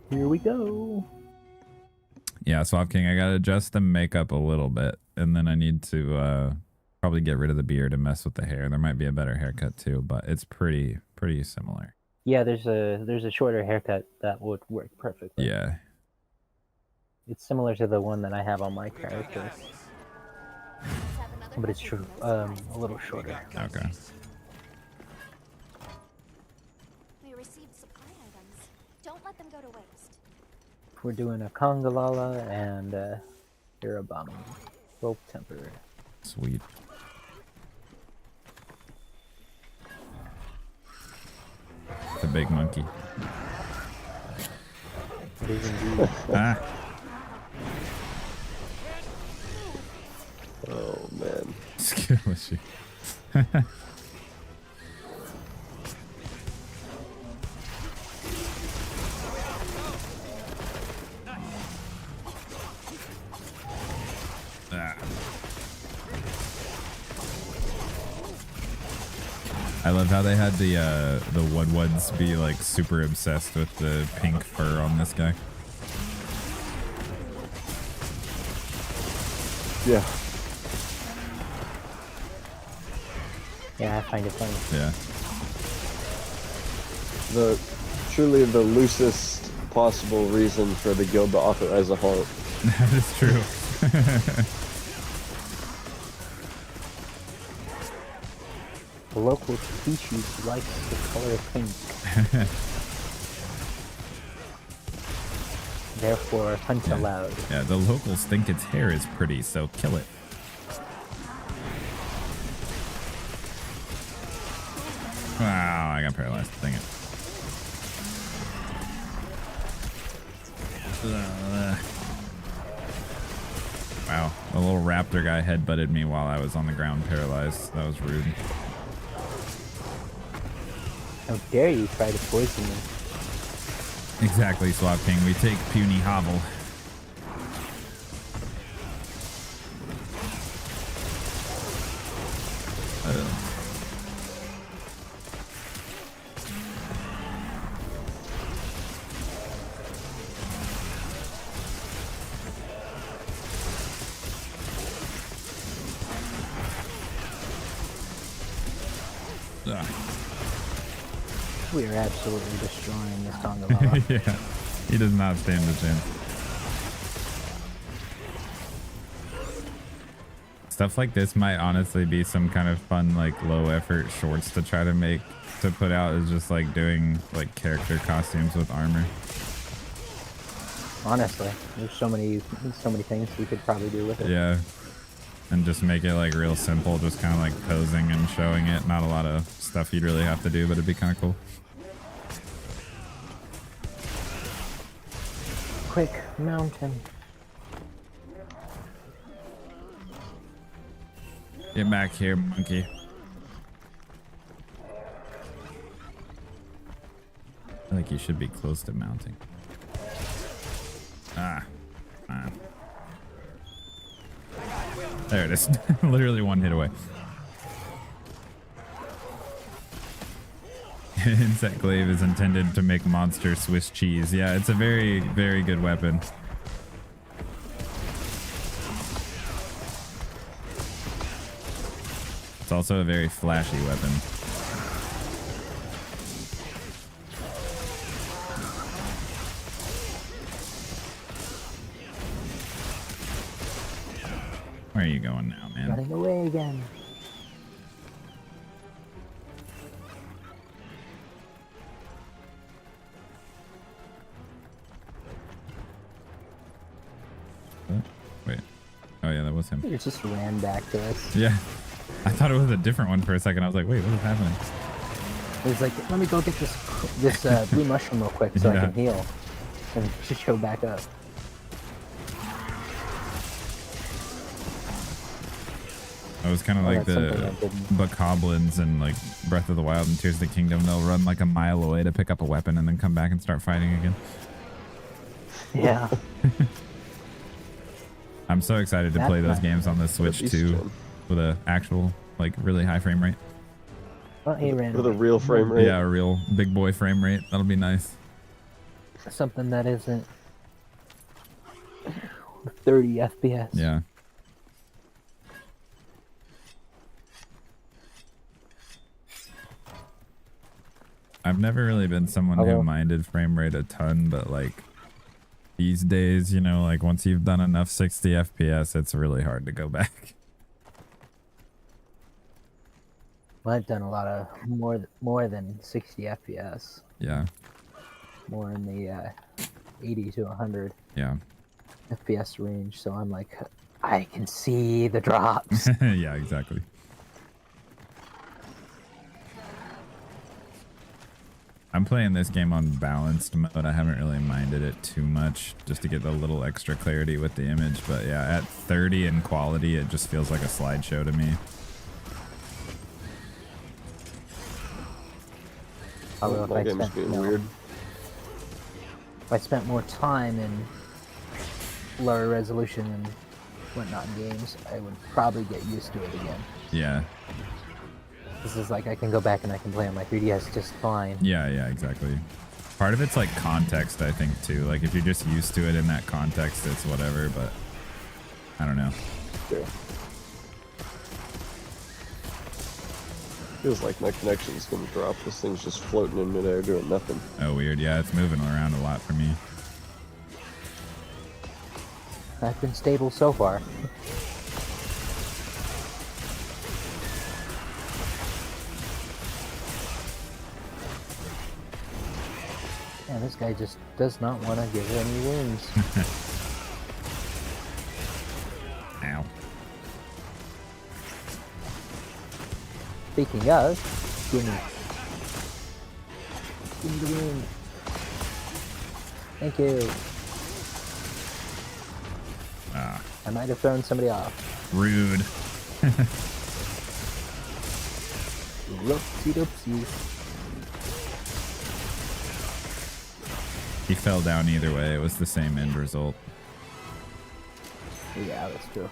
[SPEAKER 2] Here we go.
[SPEAKER 1] Yeah, Swap King, I gotta adjust the makeup a little bit, and then I need to probably get rid of the beard and mess with the hair. There might be a better haircut too, but it's pretty similar.
[SPEAKER 2] Yeah, there's a shorter haircut that would work perfectly.
[SPEAKER 1] Yeah.
[SPEAKER 2] It's similar to the one that I have on my character, but it's true a little shorter.
[SPEAKER 1] Okay.
[SPEAKER 4] We received supply items. Don't let them go to waste.
[SPEAKER 2] We're doing a Kongalala and Irabami, both temporary.
[SPEAKER 1] Sweet. It's a big monkey.
[SPEAKER 2] It is indeed.
[SPEAKER 1] Ah. Skill issue. I love how they had the Woodwoods be like super obsessed with the pink fur on this guy.
[SPEAKER 3] Yeah.
[SPEAKER 2] Yeah, I find it funny.
[SPEAKER 1] Yeah.
[SPEAKER 3] Truly the loosest possible reason for the guild to authorize a heart.
[SPEAKER 1] That is true.
[SPEAKER 2] The local species likes the color pink. Therefore, hunt aloud.
[SPEAKER 1] Yeah, the locals think its hair is pretty, so kill it. Wow, I got paralyzed. Dang it. Wow, the little raptor guy headbutted me while I was on the ground paralyzed. That was rude.
[SPEAKER 2] How dare you try to poison me?
[SPEAKER 1] Exactly, Swap King. We take puny hovel.
[SPEAKER 2] We are absolutely destroying this Tongalala.
[SPEAKER 1] Yeah, he does not stand a chance. Stuff like this might honestly be some kind of fun, like low effort shorts to try to make to put out, is just like doing like character costumes with armor.
[SPEAKER 2] Honestly, there's so many things we could probably do with it.
[SPEAKER 1] Yeah, and just make it like real simple, just kind of like posing and showing it. Not a lot of stuff you'd really have to do, but it'd be kind of cool.
[SPEAKER 2] Quick, mountain.
[SPEAKER 1] Get back here, monkey. I think you should be close to mounting. Ah, man. There it is. Literally one hit away. Insect glaive is intended to make monster Swiss cheese. Yeah, it's a very, very good weapon. It's also a very flashy weapon. Where are you going now, man?
[SPEAKER 2] Running away again.
[SPEAKER 1] What? Wait. Oh yeah, that was him.
[SPEAKER 2] It just ran back to us.
[SPEAKER 1] Yeah. I thought it was a different one for a second. I was like, wait, what is happening?
[SPEAKER 2] It was like, let me go get this blue mushroom real quick so I can heal. And just show back up.
[SPEAKER 1] It was kind of like the bokoblins in like Breath of the Wild and Tears of the Kingdom. They'll run like a mile away to pick up a weapon and then come back and start fighting again.
[SPEAKER 2] Yeah.
[SPEAKER 1] I'm so excited to play those games on the Switch too, with a actual like really high frame rate.
[SPEAKER 2] Well, he ran
[SPEAKER 3] with a real frame rate.
[SPEAKER 1] Yeah, a real big boy frame rate. That'll be nice.
[SPEAKER 2] Something that isn't 30 FPS.
[SPEAKER 1] Yeah. I've never really been someone who minded frame rate a ton, but like these days, you know, like once you've done enough 60 FPS, it's really hard to go back.
[SPEAKER 2] Well, I've done a lot of more than 60 FPS.
[SPEAKER 1] Yeah.
[SPEAKER 2] More in the 80 to 100 FPS range, so I'm like, I can see the drops.
[SPEAKER 1] Yeah, exactly. I'm playing this game on balanced mode. I haven't really minded it too much just to get a little extra clarity with the image. But yeah, at 30 in quality, it just feels like a slideshow to me.
[SPEAKER 2] Although
[SPEAKER 3] My
[SPEAKER 2] if
[SPEAKER 3] game's being weird.
[SPEAKER 2] if I spent more time in lower resolution and whatnot in games, I would probably get used to it again.
[SPEAKER 1] Yeah.
[SPEAKER 2] This is like I can go back and I can play on my 3DS just fine.
[SPEAKER 1] Yeah, yeah, exactly. Part of it's like context, I think, too. Like if you're just used to it in that context, it's whatever, but I don't know.
[SPEAKER 3] Yeah. Feels like my connection's gonna drop. This thing's just floating in midair doing nothing.
[SPEAKER 1] Oh, weird. Yeah, it's moving around a lot for me.
[SPEAKER 2] I've been stable so far. Yeah, this guy just does not want to give any wounds.
[SPEAKER 1] Ow.
[SPEAKER 2] Speaking of, give me the wound. Thank you.
[SPEAKER 1] Ah,
[SPEAKER 2] I might have thrown somebody off.
[SPEAKER 1] rude.
[SPEAKER 2] Whoopsie doopsie.
[SPEAKER 1] He fell down either way. It was the same end result.
[SPEAKER 2] Yeah, that's true.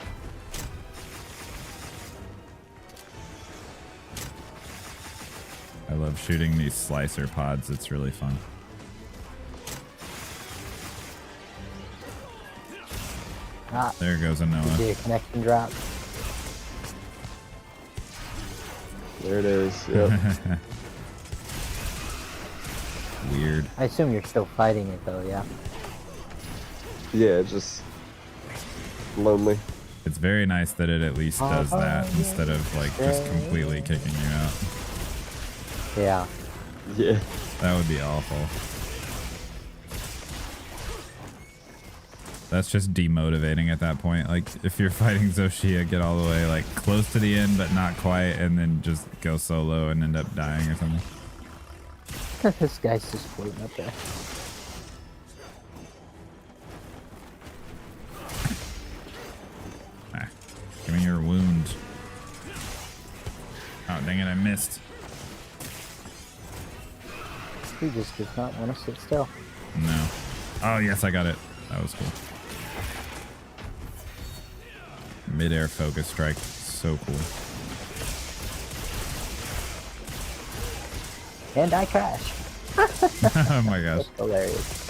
[SPEAKER 1] I love shooting these slicer pods. It's really fun.
[SPEAKER 2] Ah,
[SPEAKER 1] There goes a Noah.
[SPEAKER 2] did a connection drop?
[SPEAKER 3] There it is. Yep.
[SPEAKER 1] Weird.
[SPEAKER 2] I assume you're still fighting it though, yeah?
[SPEAKER 3] Yeah, just lonely.
[SPEAKER 1] It's very nice that it at least does that instead of like just completely kicking you out.
[SPEAKER 2] Yeah.
[SPEAKER 3] Yeah.
[SPEAKER 1] That would be awful. That's just demotivating at that point. Like if you're fighting Zoshia, get all the way like close to the end but not quite, and then just go solo and end up dying or something.
[SPEAKER 2] This guy's just floating up there.
[SPEAKER 1] Ah, give me your wound. Oh dang it, I missed.
[SPEAKER 2] He just does not want to sit still.
[SPEAKER 1] No. Oh yes, I got it. That was cool. Mid-air focus strike. So cool.
[SPEAKER 2] And I crash.
[SPEAKER 1] Oh my gosh.
[SPEAKER 2] That's hilarious.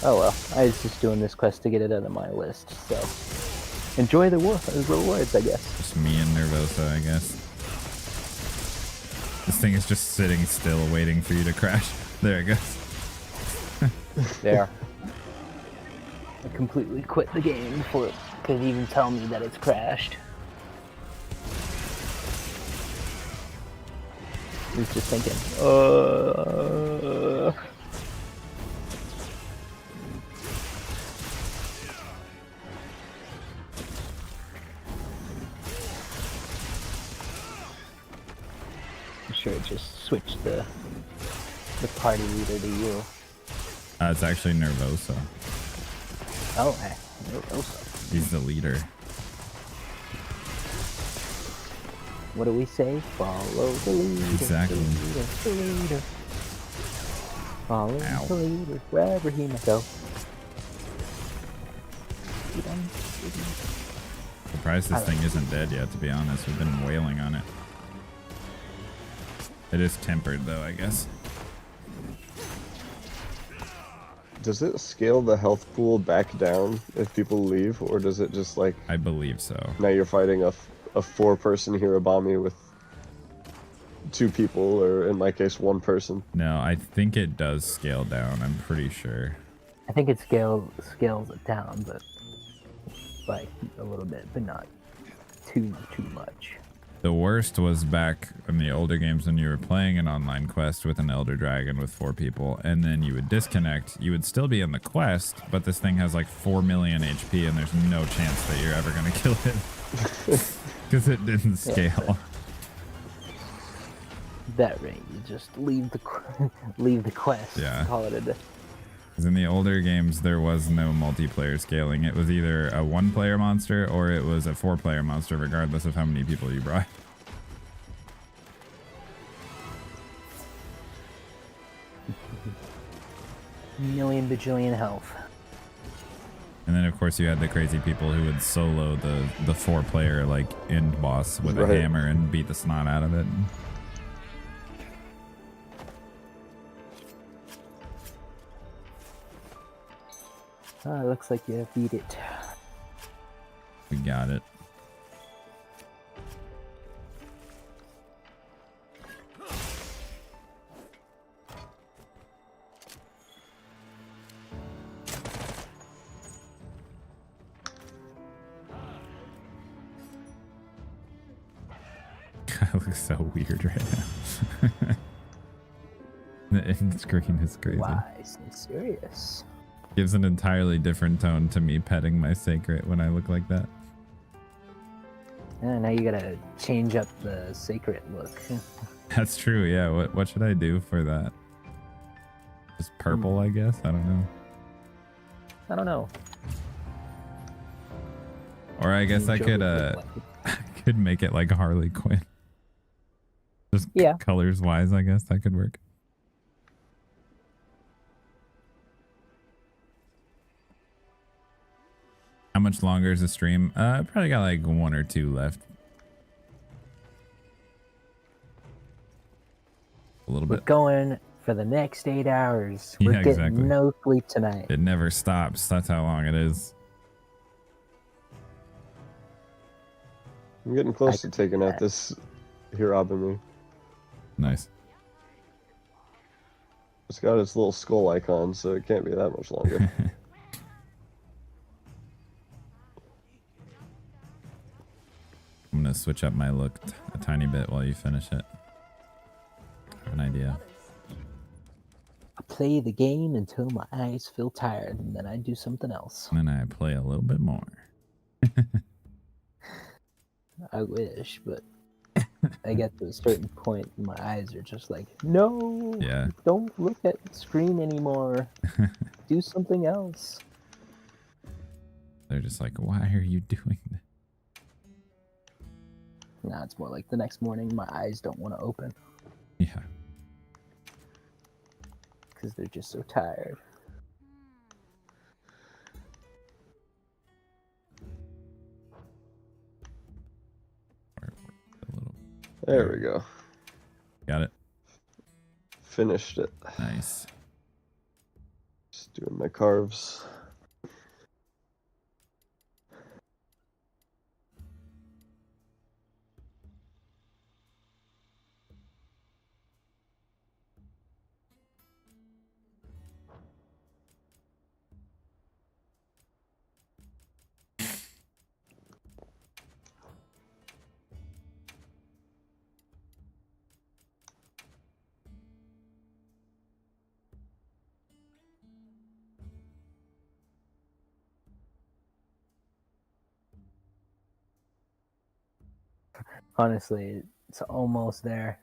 [SPEAKER 2] Oh well, I was just doing this quest to get it out of my list, so enjoy the rewards, I guess.
[SPEAKER 1] Just me and Nervosa, I guess. This thing is just sitting still waiting for you to crash. There it goes.
[SPEAKER 2] There. I completely quit the game before it could even tell me that it's crashed. He's just thinking, I'm sure it just switched the party leader to you.
[SPEAKER 1] It's actually Nervosa.
[SPEAKER 2] Oh, Nervosa.
[SPEAKER 1] He's the leader.
[SPEAKER 2] What do we say? Follow the leader.
[SPEAKER 1] Exactly.
[SPEAKER 2] The leader. Follow
[SPEAKER 1] Ow.
[SPEAKER 2] the leader wherever he may go.
[SPEAKER 1] Surprised this thing isn't dead yet, to be honest. We've been wailing on it. It is tempered, though, I guess.
[SPEAKER 3] Does it scale the health pool back down if people leave, or does it just like
[SPEAKER 1] I believe so.
[SPEAKER 3] now you're fighting a 4-person Hirobami with 2 people, or in my case 1 person?
[SPEAKER 1] No, I think it does scale down. I'm pretty sure.
[SPEAKER 2] I think it scales it down, but like a little bit, but not too much.
[SPEAKER 1] The worst was back in the older games when you were playing an online quest with an Elder Dragon with 4 people, and then you would disconnect. You would still be in the quest, but this thing has like 4 million HP, and there's no chance that you're ever going to kill it. Because it didn't scale.
[SPEAKER 2] that rate. You just leave the leave the quest.
[SPEAKER 1] Yeah.
[SPEAKER 2] Call it a day.
[SPEAKER 1] 'Cause in the older games, there was no multiplayer scaling. It was either a 1-player monster or it was a 4-player monster, regardless of how many people you brought.
[SPEAKER 2] Million bajillion health.
[SPEAKER 1] And then, of course, you had the crazy people who would solo the 4-player like end boss with a
[SPEAKER 3] Right.
[SPEAKER 1] hammer and beat the snot out of it.
[SPEAKER 2] Oh, it looks like you beat it.
[SPEAKER 1] We got it. It looks so weird right now. The end screen is crazy.
[SPEAKER 2] Why so serious?
[SPEAKER 1] Gives an entirely different tone to me petting my sacred when I look like that.
[SPEAKER 2] Yeah, now you gotta change up the sacred look.
[SPEAKER 1] That's true, yeah. What should I do for that? Just purple, I guess? I don't know.
[SPEAKER 2] I don't know.
[SPEAKER 1] Or I guess I
[SPEAKER 2] Joker
[SPEAKER 1] could
[SPEAKER 2] look like it.
[SPEAKER 1] I could make it like Harley Quinn. Just
[SPEAKER 2] Yeah.
[SPEAKER 1] colors wise, I guess that could work. How much longer is the stream? I probably got like 1 or 2 left. A little
[SPEAKER 2] We're
[SPEAKER 1] bit.
[SPEAKER 2] going for the next 8 hours. We're
[SPEAKER 1] Yeah,
[SPEAKER 2] getting
[SPEAKER 1] exactly.
[SPEAKER 2] no sleep tonight.
[SPEAKER 1] It never stops. That's how long it is.
[SPEAKER 3] I'm getting close to taking out this Hirabumi.
[SPEAKER 1] Nice.
[SPEAKER 3] It's got its little skull icon, so it can't be that much longer.
[SPEAKER 1] I'm gonna switch up my look a tiny bit while you finish it. I have an idea.
[SPEAKER 2] I play the game until my eyes feel tired, and then I do something else.
[SPEAKER 1] And then I play a little bit more.
[SPEAKER 2] I wish, but I get to a certain point, and my eyes are just like, no,
[SPEAKER 1] Yeah.
[SPEAKER 2] don't look at the screen anymore. Do something else.
[SPEAKER 1] They're just like, why are you doing that?
[SPEAKER 2] Now it's more like the next morning, my eyes don't want to open
[SPEAKER 1] Yeah.
[SPEAKER 2] because they're just so tired.
[SPEAKER 1] A little.
[SPEAKER 3] There we go.
[SPEAKER 1] Got it.
[SPEAKER 3] Finished it.
[SPEAKER 1] Nice.
[SPEAKER 3] Just doing my carves.
[SPEAKER 2] Honestly, it's almost there.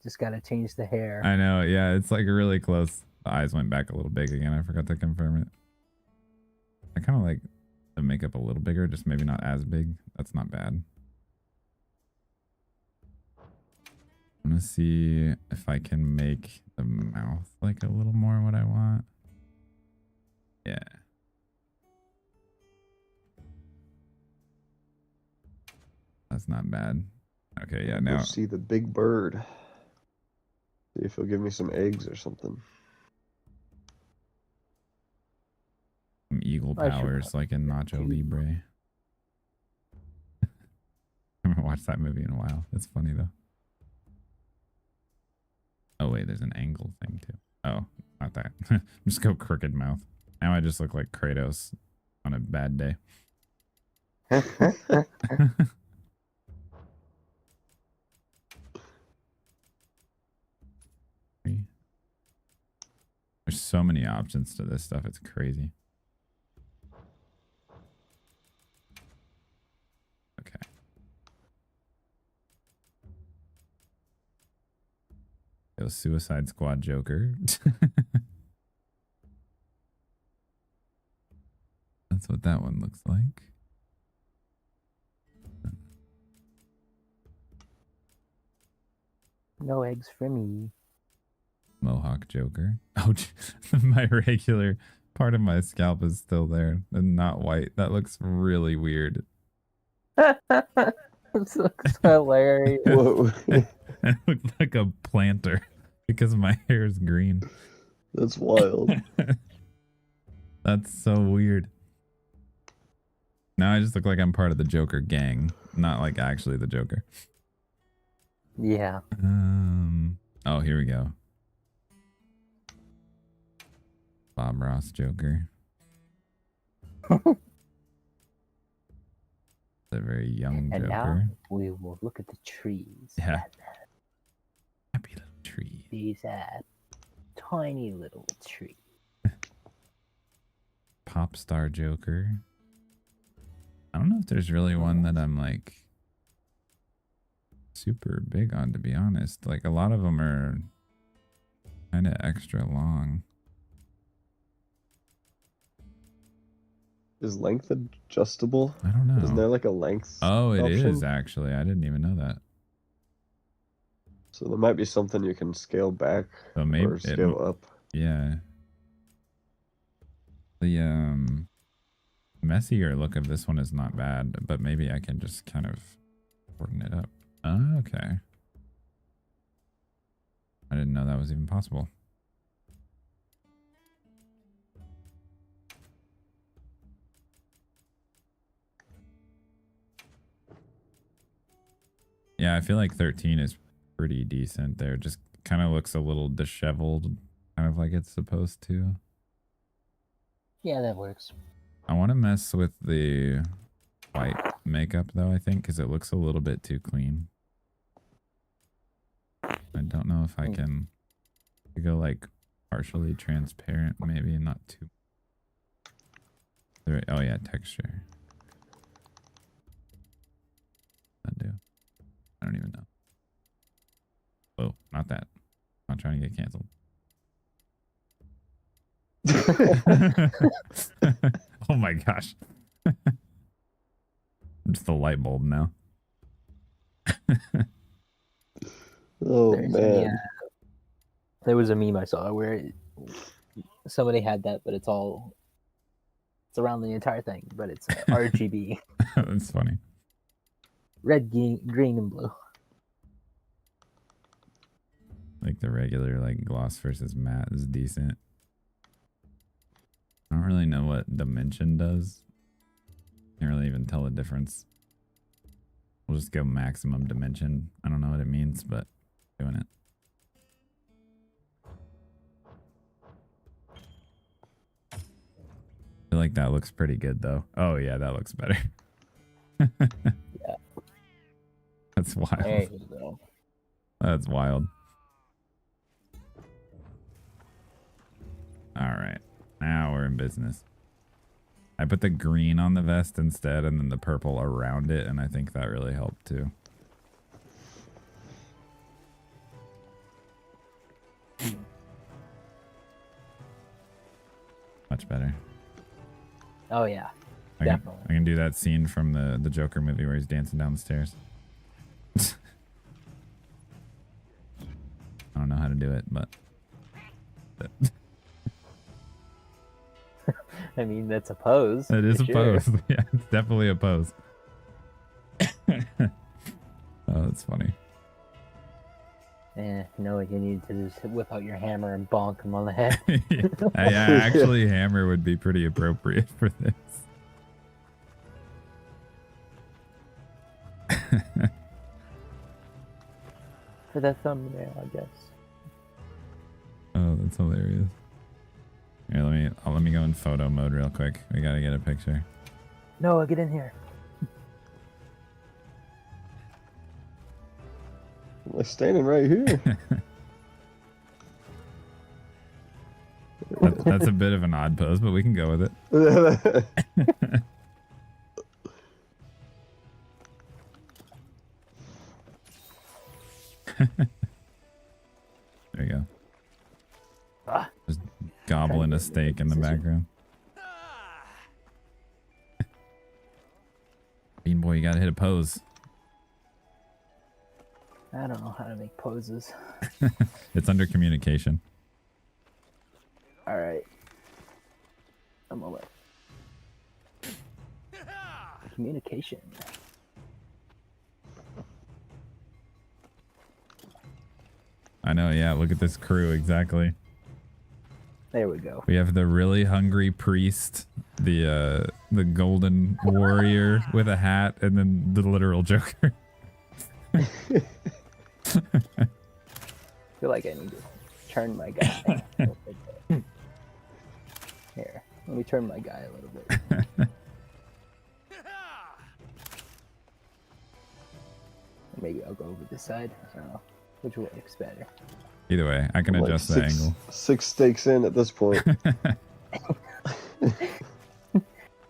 [SPEAKER 2] Just gotta change the hair.
[SPEAKER 1] I know. Yeah, it's like really close. The eyes went back a little big again. I forgot to confirm it. I kind of like the makeup a little bigger, just maybe not as big. That's not bad. I'm gonna see if I can make the mouth like a little more what I want. Yeah. That's not bad. Okay, yeah, now
[SPEAKER 3] Go see the big bird. See if he'll give me some eggs or something.
[SPEAKER 1] some eagle
[SPEAKER 2] I should
[SPEAKER 1] powers like in Nacho Libre. I haven't watched that movie in a while. It's funny though. Oh wait, there's an angle thing too. Oh, not that. Just go crooked mouth. Now I just look like Kratos on a bad day. There's so many options to this stuff. It's crazy. Okay. Go Suicide Squad Joker. That's what that one looks like.
[SPEAKER 2] No eggs for me.
[SPEAKER 1] Mohawk Joker. Oh, my regular part of my scalp is still there and not white. That looks really weird.
[SPEAKER 2] This looks hilarious.
[SPEAKER 3] Whoa.
[SPEAKER 1] It looks like a planter because my hair is green.
[SPEAKER 3] That's wild.
[SPEAKER 1] That's so weird. Now I just look like I'm part of the Joker gang, not like actually the Joker.
[SPEAKER 2] Yeah.
[SPEAKER 1] Oh, here we go. Bob Ross Joker. A very young
[SPEAKER 2] And now
[SPEAKER 1] Joker.
[SPEAKER 2] we will look at the trees.
[SPEAKER 1] Yeah. Happy little tree.
[SPEAKER 2] These tiny little trees.
[SPEAKER 1] Pop star Joker. I don't know if there's really one that I'm like super big on, to be honest. Like a lot of them are kind of extra long.
[SPEAKER 3] Is length adjustable?
[SPEAKER 1] I don't know.
[SPEAKER 3] Isn't there like a length?
[SPEAKER 1] Oh, it
[SPEAKER 3] option?
[SPEAKER 1] is actually. I didn't even know that.
[SPEAKER 3] So there might be something you can scale back
[SPEAKER 1] So maybe
[SPEAKER 3] or scale up.
[SPEAKER 1] Yeah. The messier look of this one is not bad, but maybe I can just kind of shorten it up. Oh, okay. I didn't know that was even possible. Yeah, I feel like 13 is pretty decent there. Just kind of looks a little disheveled, kind of like it's supposed to.
[SPEAKER 2] Yeah, that works.
[SPEAKER 1] I want to mess with the white makeup though, I think, because it looks a little bit too clean. I don't know if I can go like partially transparent, maybe not too. Oh yeah, texture. That do. I don't even know. Oh, not that. I'm not trying to get canceled. Oh my gosh. I'm just a light bulb now.
[SPEAKER 3] Oh
[SPEAKER 2] There's
[SPEAKER 3] man.
[SPEAKER 2] there was a meme I saw where somebody had that, but it's around the entire thing, but it's RGB.
[SPEAKER 1] That's funny.
[SPEAKER 2] Red, green, and blue.
[SPEAKER 1] Like the regular like gloss versus matte is decent. I don't really know what dimension does. Can't really even tell the difference. We'll just go maximum dimension. I don't know what it means, but doing it. I feel like that looks pretty good though. Oh yeah, that looks better.
[SPEAKER 2] Yeah.
[SPEAKER 1] That's wild.
[SPEAKER 2] There you go.
[SPEAKER 1] That's wild. All right. Now we're in business. I put the green on the vest instead and then the purple around it, and I think that really helped too. Much better.
[SPEAKER 2] Oh yeah,
[SPEAKER 1] I
[SPEAKER 2] definitely.
[SPEAKER 1] can do that scene from the Joker movie where he's dancing down the stairs. I don't know how to do it, but
[SPEAKER 2] I mean, that's a pose.
[SPEAKER 1] it is
[SPEAKER 2] for
[SPEAKER 1] a
[SPEAKER 2] sure.
[SPEAKER 1] pose. Yeah, it's definitely a pose. Oh, that's funny.
[SPEAKER 2] No, you need to just whip out your hammer and bonk him on the head.
[SPEAKER 1] Actually, hammer would be pretty appropriate for this.
[SPEAKER 2] For the thumbnail, I guess.
[SPEAKER 1] Oh, that's hilarious. Here, let me go in photo mode real quick. We gotta get a picture.
[SPEAKER 2] Noah, get in here.
[SPEAKER 3] I'm like standing right here.
[SPEAKER 1] That's a bit of an odd pose, but we can go with it. There you go.
[SPEAKER 2] Ah,
[SPEAKER 1] Just gobbling a steak in the background. Bean Boy, you gotta hit a pose.
[SPEAKER 2] I don't know how to make poses.
[SPEAKER 1] It's under communication.
[SPEAKER 2] All right. A moment. Communication.
[SPEAKER 1] I know, yeah. Look at this crew, exactly.
[SPEAKER 2] There we go.
[SPEAKER 1] We have the really hungry priest, the golden warrior with a hat, and then the literal Joker.
[SPEAKER 2] I feel like I need to turn my guy. Here, let me turn my guy a little bit. Maybe I'll go over this side. I don't know. Which works better?
[SPEAKER 1] Either way, I can
[SPEAKER 3] Like
[SPEAKER 1] adjust the angle.
[SPEAKER 3] 6 steaks in at this point.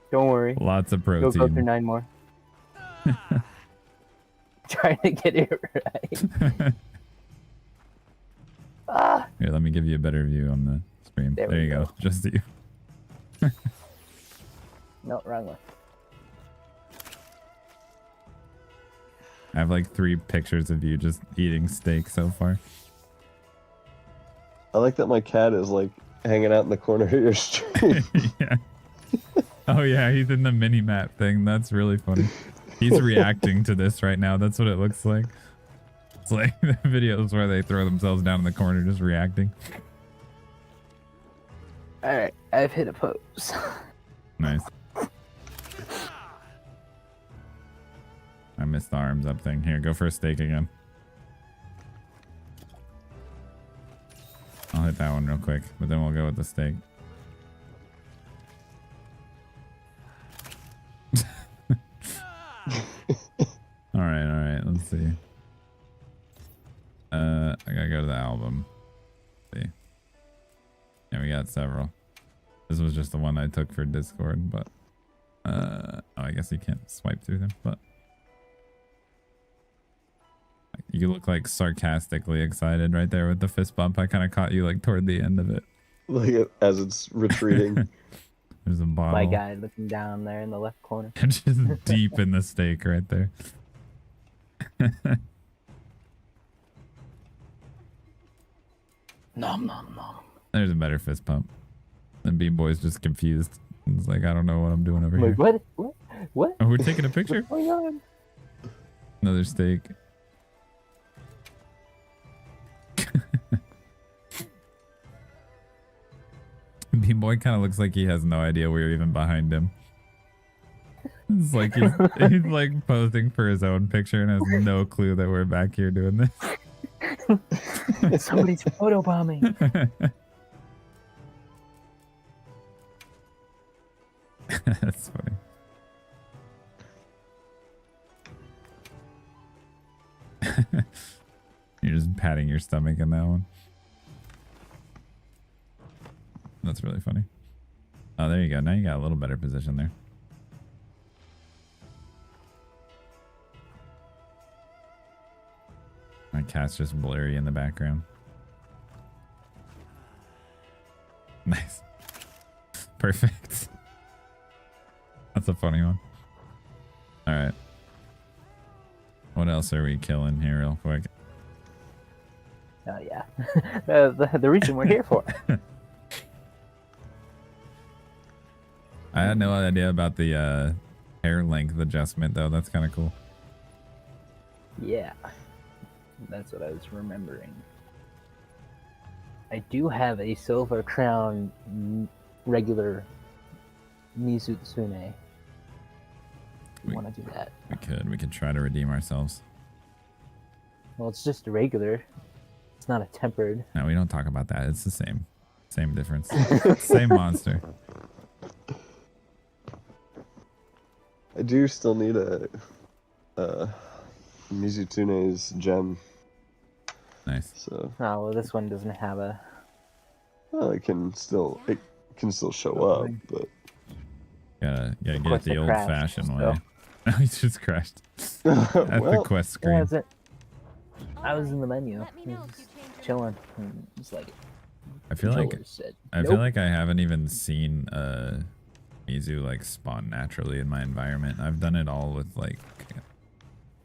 [SPEAKER 2] Don't worry.
[SPEAKER 1] Lots of
[SPEAKER 2] Go through
[SPEAKER 1] protein.
[SPEAKER 2] 9 more. Trying to get it right. Ah!
[SPEAKER 1] Here, let me give you a better view on the screen.
[SPEAKER 2] There
[SPEAKER 1] There
[SPEAKER 2] we
[SPEAKER 1] you go.
[SPEAKER 2] go.
[SPEAKER 1] Just you.
[SPEAKER 2] No, wrong one.
[SPEAKER 1] I have like 3 pictures of you just eating steak so far.
[SPEAKER 3] I like that my cat is like hanging out in the corner of your stream.
[SPEAKER 1] Yeah. Oh yeah, he's in the mini map thing. That's really funny. He's reacting to this right now. That's what it looks like. It's like the videos where they throw themselves down in the corner just reacting.
[SPEAKER 2] Alright, I've hit a pose.
[SPEAKER 1] Nice. I missed the arms up thing. Here, go for a steak again. I'll hit that one real quick, but then we'll go with the steak. All right. Let's see. I gotta go to the album. Let's see. Yeah, we got several. This was just the one I took for Discord, but oh, I guess you can't swipe through them, but you look like sarcastically excited right there with the fist bump. I kind of caught you like toward the end of it.
[SPEAKER 3] Like as it's retreating.
[SPEAKER 1] There's a bottle.
[SPEAKER 2] My guy looking down there in the left corner.
[SPEAKER 1] Just deep in the steak right there.
[SPEAKER 2] Nom nom nom.
[SPEAKER 1] There's a better fist pump. And B-Boy's just confused. He's like, I don't know what I'm doing over here.
[SPEAKER 2] Wait, what? What?
[SPEAKER 1] Oh, we're taking a picture?
[SPEAKER 2] What's going on?
[SPEAKER 1] Another steak. B-Boy kind of looks like he has no idea we're even behind him. It's like he's like posing for his own picture and has no clue that we're back here doing this.
[SPEAKER 2] Somebody's photobombing.
[SPEAKER 1] That's funny. You're just patting your stomach in that one. That's really funny. Oh, there you go. Now you got a little better position there. My cat's just blurry in the background. Nice. Perfect. That's a funny one. All right. What else are we killing here real quick?
[SPEAKER 2] Oh yeah, the reason we're here for.
[SPEAKER 1] I had no idea about the hair length adjustment though. That's kind of cool.
[SPEAKER 2] Yeah, that's what I was remembering. I do have a silver crown regular Mizutsune. We want to do that.
[SPEAKER 1] We could try to redeem ourselves.
[SPEAKER 2] Well, it's just a regular. It's not a tempered.
[SPEAKER 1] No, we don't talk about that. It's the same difference. Same monster.
[SPEAKER 3] I do still need a Mizutsune's gem.
[SPEAKER 1] Nice.
[SPEAKER 3] So
[SPEAKER 2] Oh well, this one doesn't have a.
[SPEAKER 3] well, it can still show up, but
[SPEAKER 1] Gotta get
[SPEAKER 2] course
[SPEAKER 1] it the
[SPEAKER 2] it
[SPEAKER 1] old
[SPEAKER 2] crashed,
[SPEAKER 1] fashioned
[SPEAKER 2] so.
[SPEAKER 1] way. No, he's just crashed. At the
[SPEAKER 3] well,
[SPEAKER 1] quest
[SPEAKER 2] Yeah,
[SPEAKER 1] screen.
[SPEAKER 2] I was in the menu.
[SPEAKER 4] Let me know if you change your
[SPEAKER 2] chilling. And it's like,
[SPEAKER 1] I feel like
[SPEAKER 2] controller said,
[SPEAKER 1] I
[SPEAKER 2] nope.
[SPEAKER 1] feel like I haven't even seen Mizu like spawn naturally in my environment. I've done it all with like.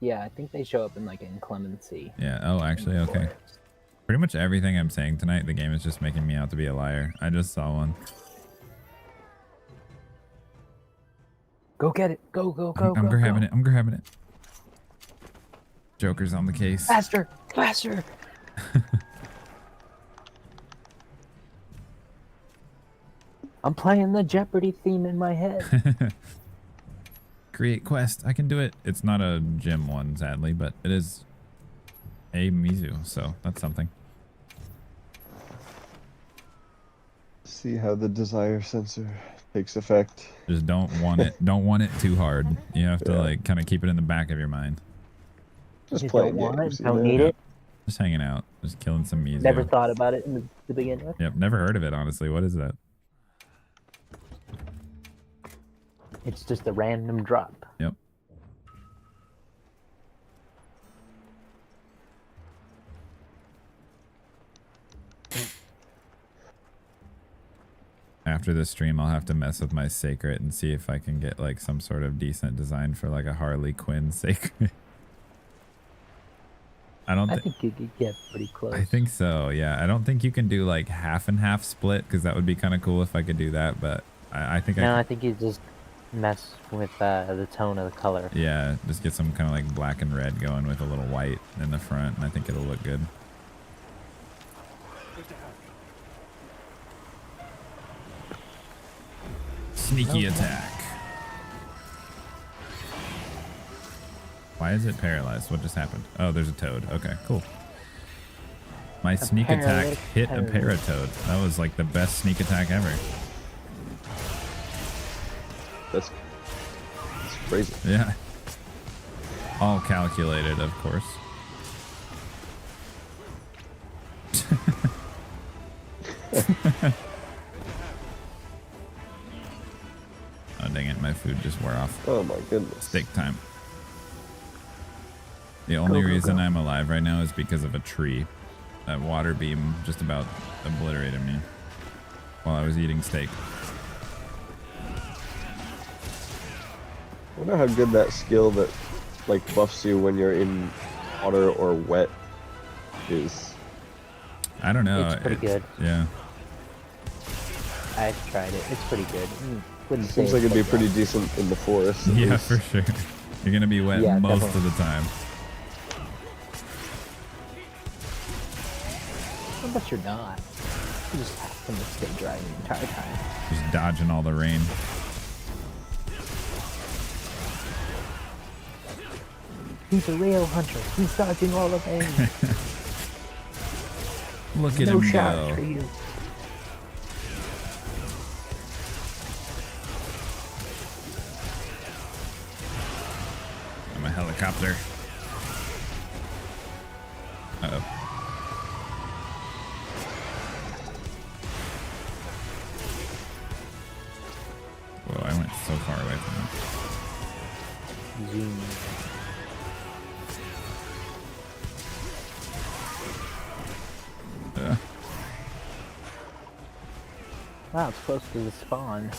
[SPEAKER 2] Yeah, I think they show up in like inclemency.
[SPEAKER 1] Yeah. Oh, actually, okay. Pretty much everything I'm saying tonight, the game is just making me out to be a liar. I just saw one.
[SPEAKER 2] Go get it. Go, go, go,
[SPEAKER 1] I'm
[SPEAKER 2] go,
[SPEAKER 1] grabbing
[SPEAKER 2] go.
[SPEAKER 1] it. I'm grabbing it. Joker's on the case.
[SPEAKER 2] Faster, faster. I'm playing the Jeopardy theme in my head.
[SPEAKER 1] Create quest. I can do it. It's not a gym one, sadly, but it is a Mizu, so that's something.
[SPEAKER 3] See how the desire sensor takes effect.
[SPEAKER 1] Just don't want it. Don't want it too hard. You have to
[SPEAKER 3] Yeah.
[SPEAKER 1] like kind of keep it in the back of your mind.
[SPEAKER 3] Just
[SPEAKER 2] You
[SPEAKER 3] playing
[SPEAKER 2] don't want
[SPEAKER 3] games.
[SPEAKER 2] it,
[SPEAKER 3] you
[SPEAKER 2] don't
[SPEAKER 3] know?
[SPEAKER 2] need
[SPEAKER 1] Yeah.
[SPEAKER 2] it.
[SPEAKER 1] Just hanging out. Just killing some Mizu.
[SPEAKER 2] Never thought about it in the beginning.
[SPEAKER 1] Yep. Never heard of it, honestly. What is that?
[SPEAKER 2] It's just a random drop.
[SPEAKER 1] Yep. After this stream, I'll have to mess with my Sacred and see if I can get like some sort of decent design for like a Harley Quinn Sacred.
[SPEAKER 2] I think you could get pretty close.
[SPEAKER 1] I think so. Yeah. I don't think you can do like half and half split because that would be kind of cool if I could do that. But I think
[SPEAKER 2] No,
[SPEAKER 1] I
[SPEAKER 2] I think you just mess with the tone of the color.
[SPEAKER 1] yeah, just get some kind of like black and red going with a little white in the front, and I think it'll look good. Sneaky attack. Why is it paralyzed? What just happened? Oh, there's a toad. Okay, cool. My sneak attack hit a paratoad. That was like the best sneak attack ever.
[SPEAKER 3] That's crazy.
[SPEAKER 1] Yeah. All calculated, of course. Oh, dang it. My food just wore off.
[SPEAKER 3] Oh my goodness.
[SPEAKER 1] Steak time. The only reason I'm alive right now is because of a tree. That water beam just about obliterated me while I was eating steak.
[SPEAKER 3] I wonder how good that skill that like buffs you when you're in water or wet is.
[SPEAKER 1] I don't know.
[SPEAKER 2] It's pretty good.
[SPEAKER 1] Yeah.
[SPEAKER 2] I've tried it. It's pretty good. Wouldn't say
[SPEAKER 3] Seems like
[SPEAKER 2] it's
[SPEAKER 3] it'd be
[SPEAKER 2] the
[SPEAKER 3] pretty
[SPEAKER 2] best.
[SPEAKER 3] decent in the forest. at
[SPEAKER 1] Yeah,
[SPEAKER 3] least.
[SPEAKER 1] for sure. You're gonna be wet
[SPEAKER 2] Yeah,
[SPEAKER 1] most
[SPEAKER 2] definitely.
[SPEAKER 1] of the time.
[SPEAKER 2] But you're not. You just happen to stay dry the entire time.
[SPEAKER 1] Just dodging all the rain.
[SPEAKER 2] He's a real hunter. He's dodging all the rain.
[SPEAKER 1] Look at
[SPEAKER 2] No
[SPEAKER 1] him
[SPEAKER 2] shot
[SPEAKER 1] go.
[SPEAKER 2] for you.
[SPEAKER 1] I'm a helicopter. Uh-oh. Whoa, I went so far away from him.
[SPEAKER 2] Zoom. Wow, it's close to the spawn.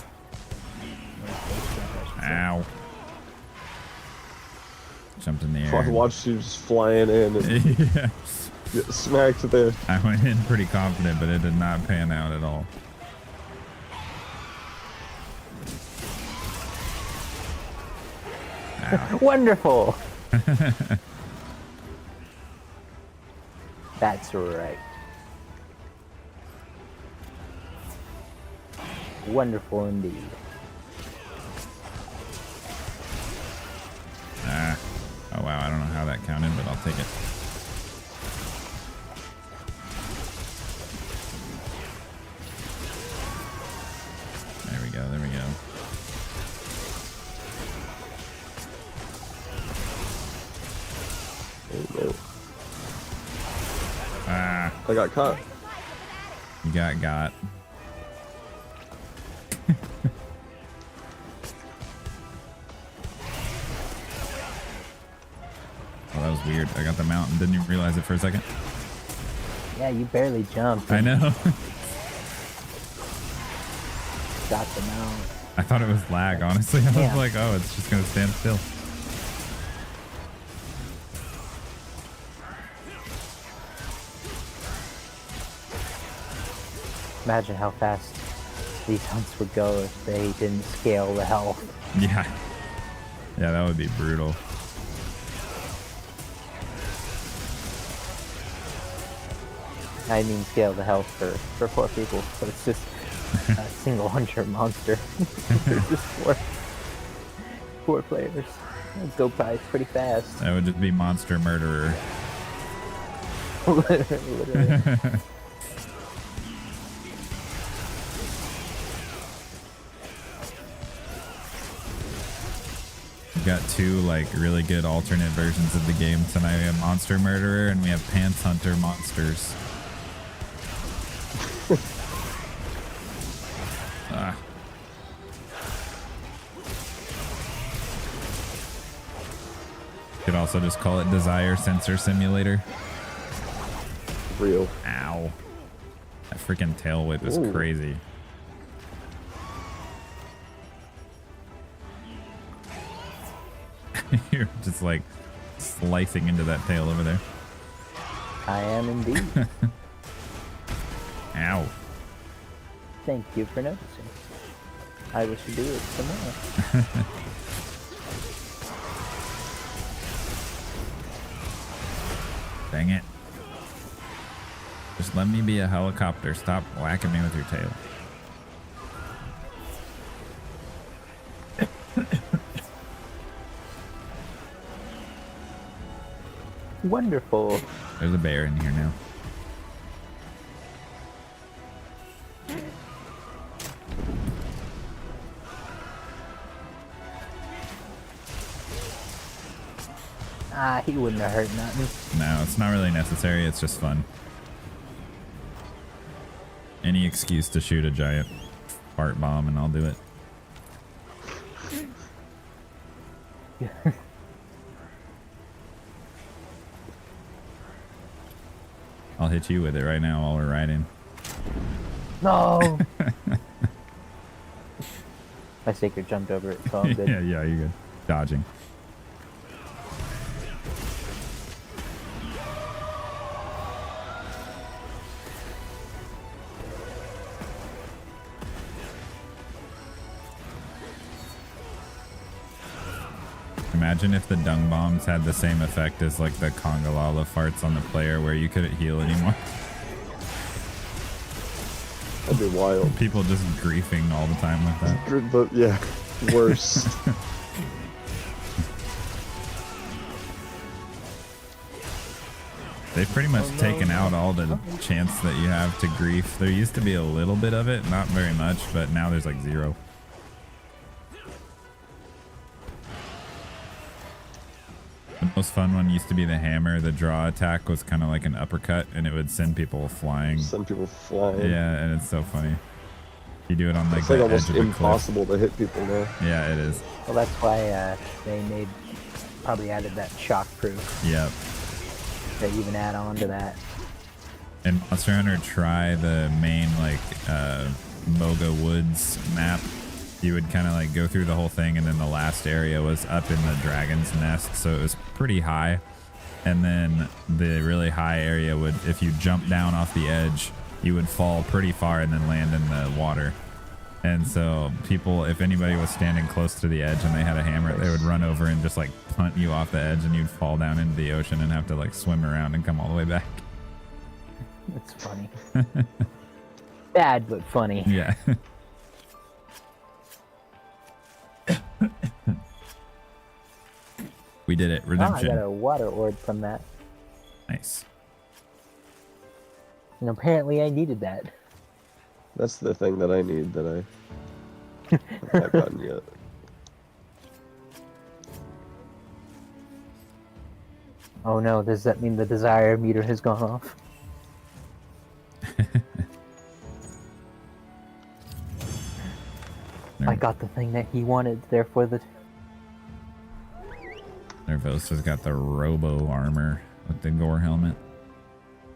[SPEAKER 1] Ow. Jumped in the
[SPEAKER 3] I
[SPEAKER 1] air.
[SPEAKER 3] watched you just flying in and
[SPEAKER 1] Yeah.
[SPEAKER 3] get smacked there.
[SPEAKER 1] I went in pretty confident, but it did not pan out at all.
[SPEAKER 2] Wonderful! That's right. Wonderful indeed.
[SPEAKER 1] Ah. Oh wow, I don't know how that counted, but I'll take it. There we go, there we go.
[SPEAKER 3] There you go.
[SPEAKER 1] Ah,
[SPEAKER 3] I got caught.
[SPEAKER 1] you got. Oh, that was weird. I got the mount and didn't even realize it for a second.
[SPEAKER 2] Yeah, you barely jumped.
[SPEAKER 1] I know.
[SPEAKER 2] Got them out.
[SPEAKER 1] I thought it was lag, honestly. I was
[SPEAKER 2] Yeah.
[SPEAKER 1] like, oh, it's just gonna stand still.
[SPEAKER 2] Imagine how fast these hunts would go if they didn't scale the health.
[SPEAKER 1] Yeah. Yeah, that would be brutal.
[SPEAKER 2] I mean scale the health for 4 people, but it's just a single hunter monster. There's just four players. That'd go by pretty fast.
[SPEAKER 1] That would just be monster murderer.
[SPEAKER 2] Literally.
[SPEAKER 1] We've got 2 like really good alternate versions of the game tonight. We have Monster Murderer and we have Pants Hunter Monsters. Ah. Could also just call it Desire Sensor Simulator.
[SPEAKER 3] Real.
[SPEAKER 1] Ow. That freaking tail whip is
[SPEAKER 3] Ooh.
[SPEAKER 1] crazy. You're just like slicing into that tail over there.
[SPEAKER 2] I am indeed.
[SPEAKER 1] Ow.
[SPEAKER 2] Thank you for noticing. I wish to do it some more.
[SPEAKER 1] Dang it. Just let me be a helicopter. Stop whacking me with your tail.
[SPEAKER 2] Wonderful.
[SPEAKER 1] There's a bear in here now.
[SPEAKER 2] Ah, he wouldn't have hurt nothing.
[SPEAKER 1] No, it's not really necessary. It's just fun. Any excuse to shoot a giant fart bomb and I'll do it. I'll hit you with it right now while we're riding.
[SPEAKER 2] No! My sacred jumped over it, so I'm good.
[SPEAKER 1] Yeah, you're good. Dodging. Imagine if the dung bombs had the same effect as like the Congalala farts on the player where you couldn't heal anymore.
[SPEAKER 3] That'd be wild.
[SPEAKER 1] People just griefing all the time with that.
[SPEAKER 3] But yeah, worse.
[SPEAKER 1] They've pretty much taken out all the chance that you have to grief. There used to be a little bit of it, not very much, but now there's like 0. The most fun one used to be the hammer. The draw attack was kind of like an uppercut and it would send people flying.
[SPEAKER 3] Send people flying.
[SPEAKER 1] Yeah, and it's so funny. You do it on like
[SPEAKER 3] It's like
[SPEAKER 1] the
[SPEAKER 3] almost
[SPEAKER 1] edge of a
[SPEAKER 3] impossible to hit people now.
[SPEAKER 1] cliff. Yeah, it is.
[SPEAKER 2] Well, that's why they probably added that shock proof.
[SPEAKER 1] Yep.
[SPEAKER 2] They even add on to that.
[SPEAKER 1] And Monster Hunter Try, the main like Moga Woods map, you would kind of like go through the whole thing, and then the last area was up in the dragon's nest, so it was pretty high. And then the really high area would, if you jump down off the edge, you would fall pretty far and then land in the water. And so people, if anybody was standing close to the edge and they had a hammer, they would run over and just like punt you off the edge, and you'd fall down into the ocean and have to like swim around and come all the way back.
[SPEAKER 2] It's funny. Bad, but funny.
[SPEAKER 1] Yeah. We did it.
[SPEAKER 2] Oh, I
[SPEAKER 1] Redemption.
[SPEAKER 2] got a water orb from that.
[SPEAKER 1] Nice.
[SPEAKER 2] And apparently I needed that.
[SPEAKER 3] That's the thing that I need that I have not gotten yet.
[SPEAKER 2] Oh no, does that mean the desire meter has gone off? I got the thing that he wanted, therefore the...
[SPEAKER 1] Nervosa's got the robo armor with the gore helmet.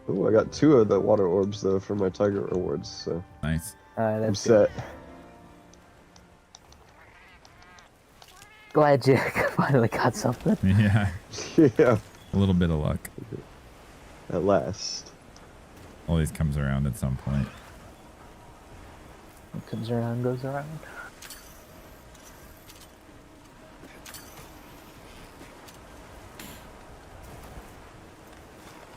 [SPEAKER 3] Oh, I got 2 of the water orbs though for my tiger rewards, so
[SPEAKER 1] Nice.
[SPEAKER 3] I'm
[SPEAKER 2] That's good.
[SPEAKER 3] set.
[SPEAKER 2] Glad you finally got something.
[SPEAKER 1] Yeah.
[SPEAKER 3] Yeah,
[SPEAKER 1] A little bit of luck.
[SPEAKER 3] at last.
[SPEAKER 1] Always comes around at some point.
[SPEAKER 2] What comes around goes around.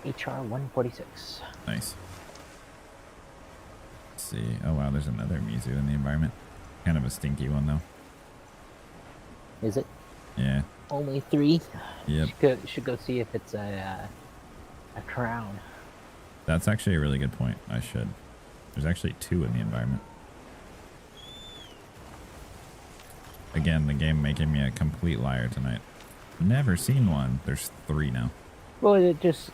[SPEAKER 2] HR 146.
[SPEAKER 1] Nice. Let's see. Oh wow, there's another Mizu in the environment. Kind of a stinky one though.
[SPEAKER 2] Is it?
[SPEAKER 1] Yeah.
[SPEAKER 2] Only 3?
[SPEAKER 1] Yep.
[SPEAKER 2] Should go see if it's a crown.
[SPEAKER 1] That's actually a really good point. I should. There's actually 2 in the environment. Again, the game making me a complete liar tonight. Never seen one. There's 3 now.
[SPEAKER 2] Well, it just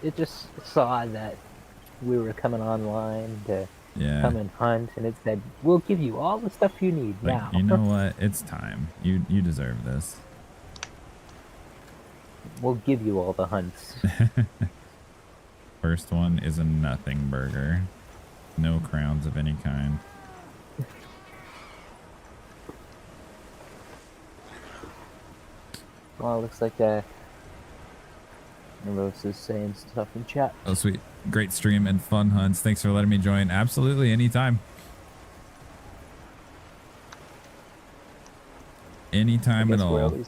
[SPEAKER 2] saw that we were coming online to
[SPEAKER 1] Yeah.
[SPEAKER 2] come and hunt, and it said, "We'll give you all the stuff you need
[SPEAKER 1] Like,
[SPEAKER 2] now."
[SPEAKER 1] you know what? It's time. You deserve this.
[SPEAKER 2] We'll give you all the hunts.
[SPEAKER 1] First one is a nothing burger. No crowns of any kind.
[SPEAKER 2] Well, it looks like Rose is saying stuff in chat.
[SPEAKER 1] Oh, sweet. Great stream and fun hunts. Thanks for letting me join. Absolutely. Anytime. Anytime at all.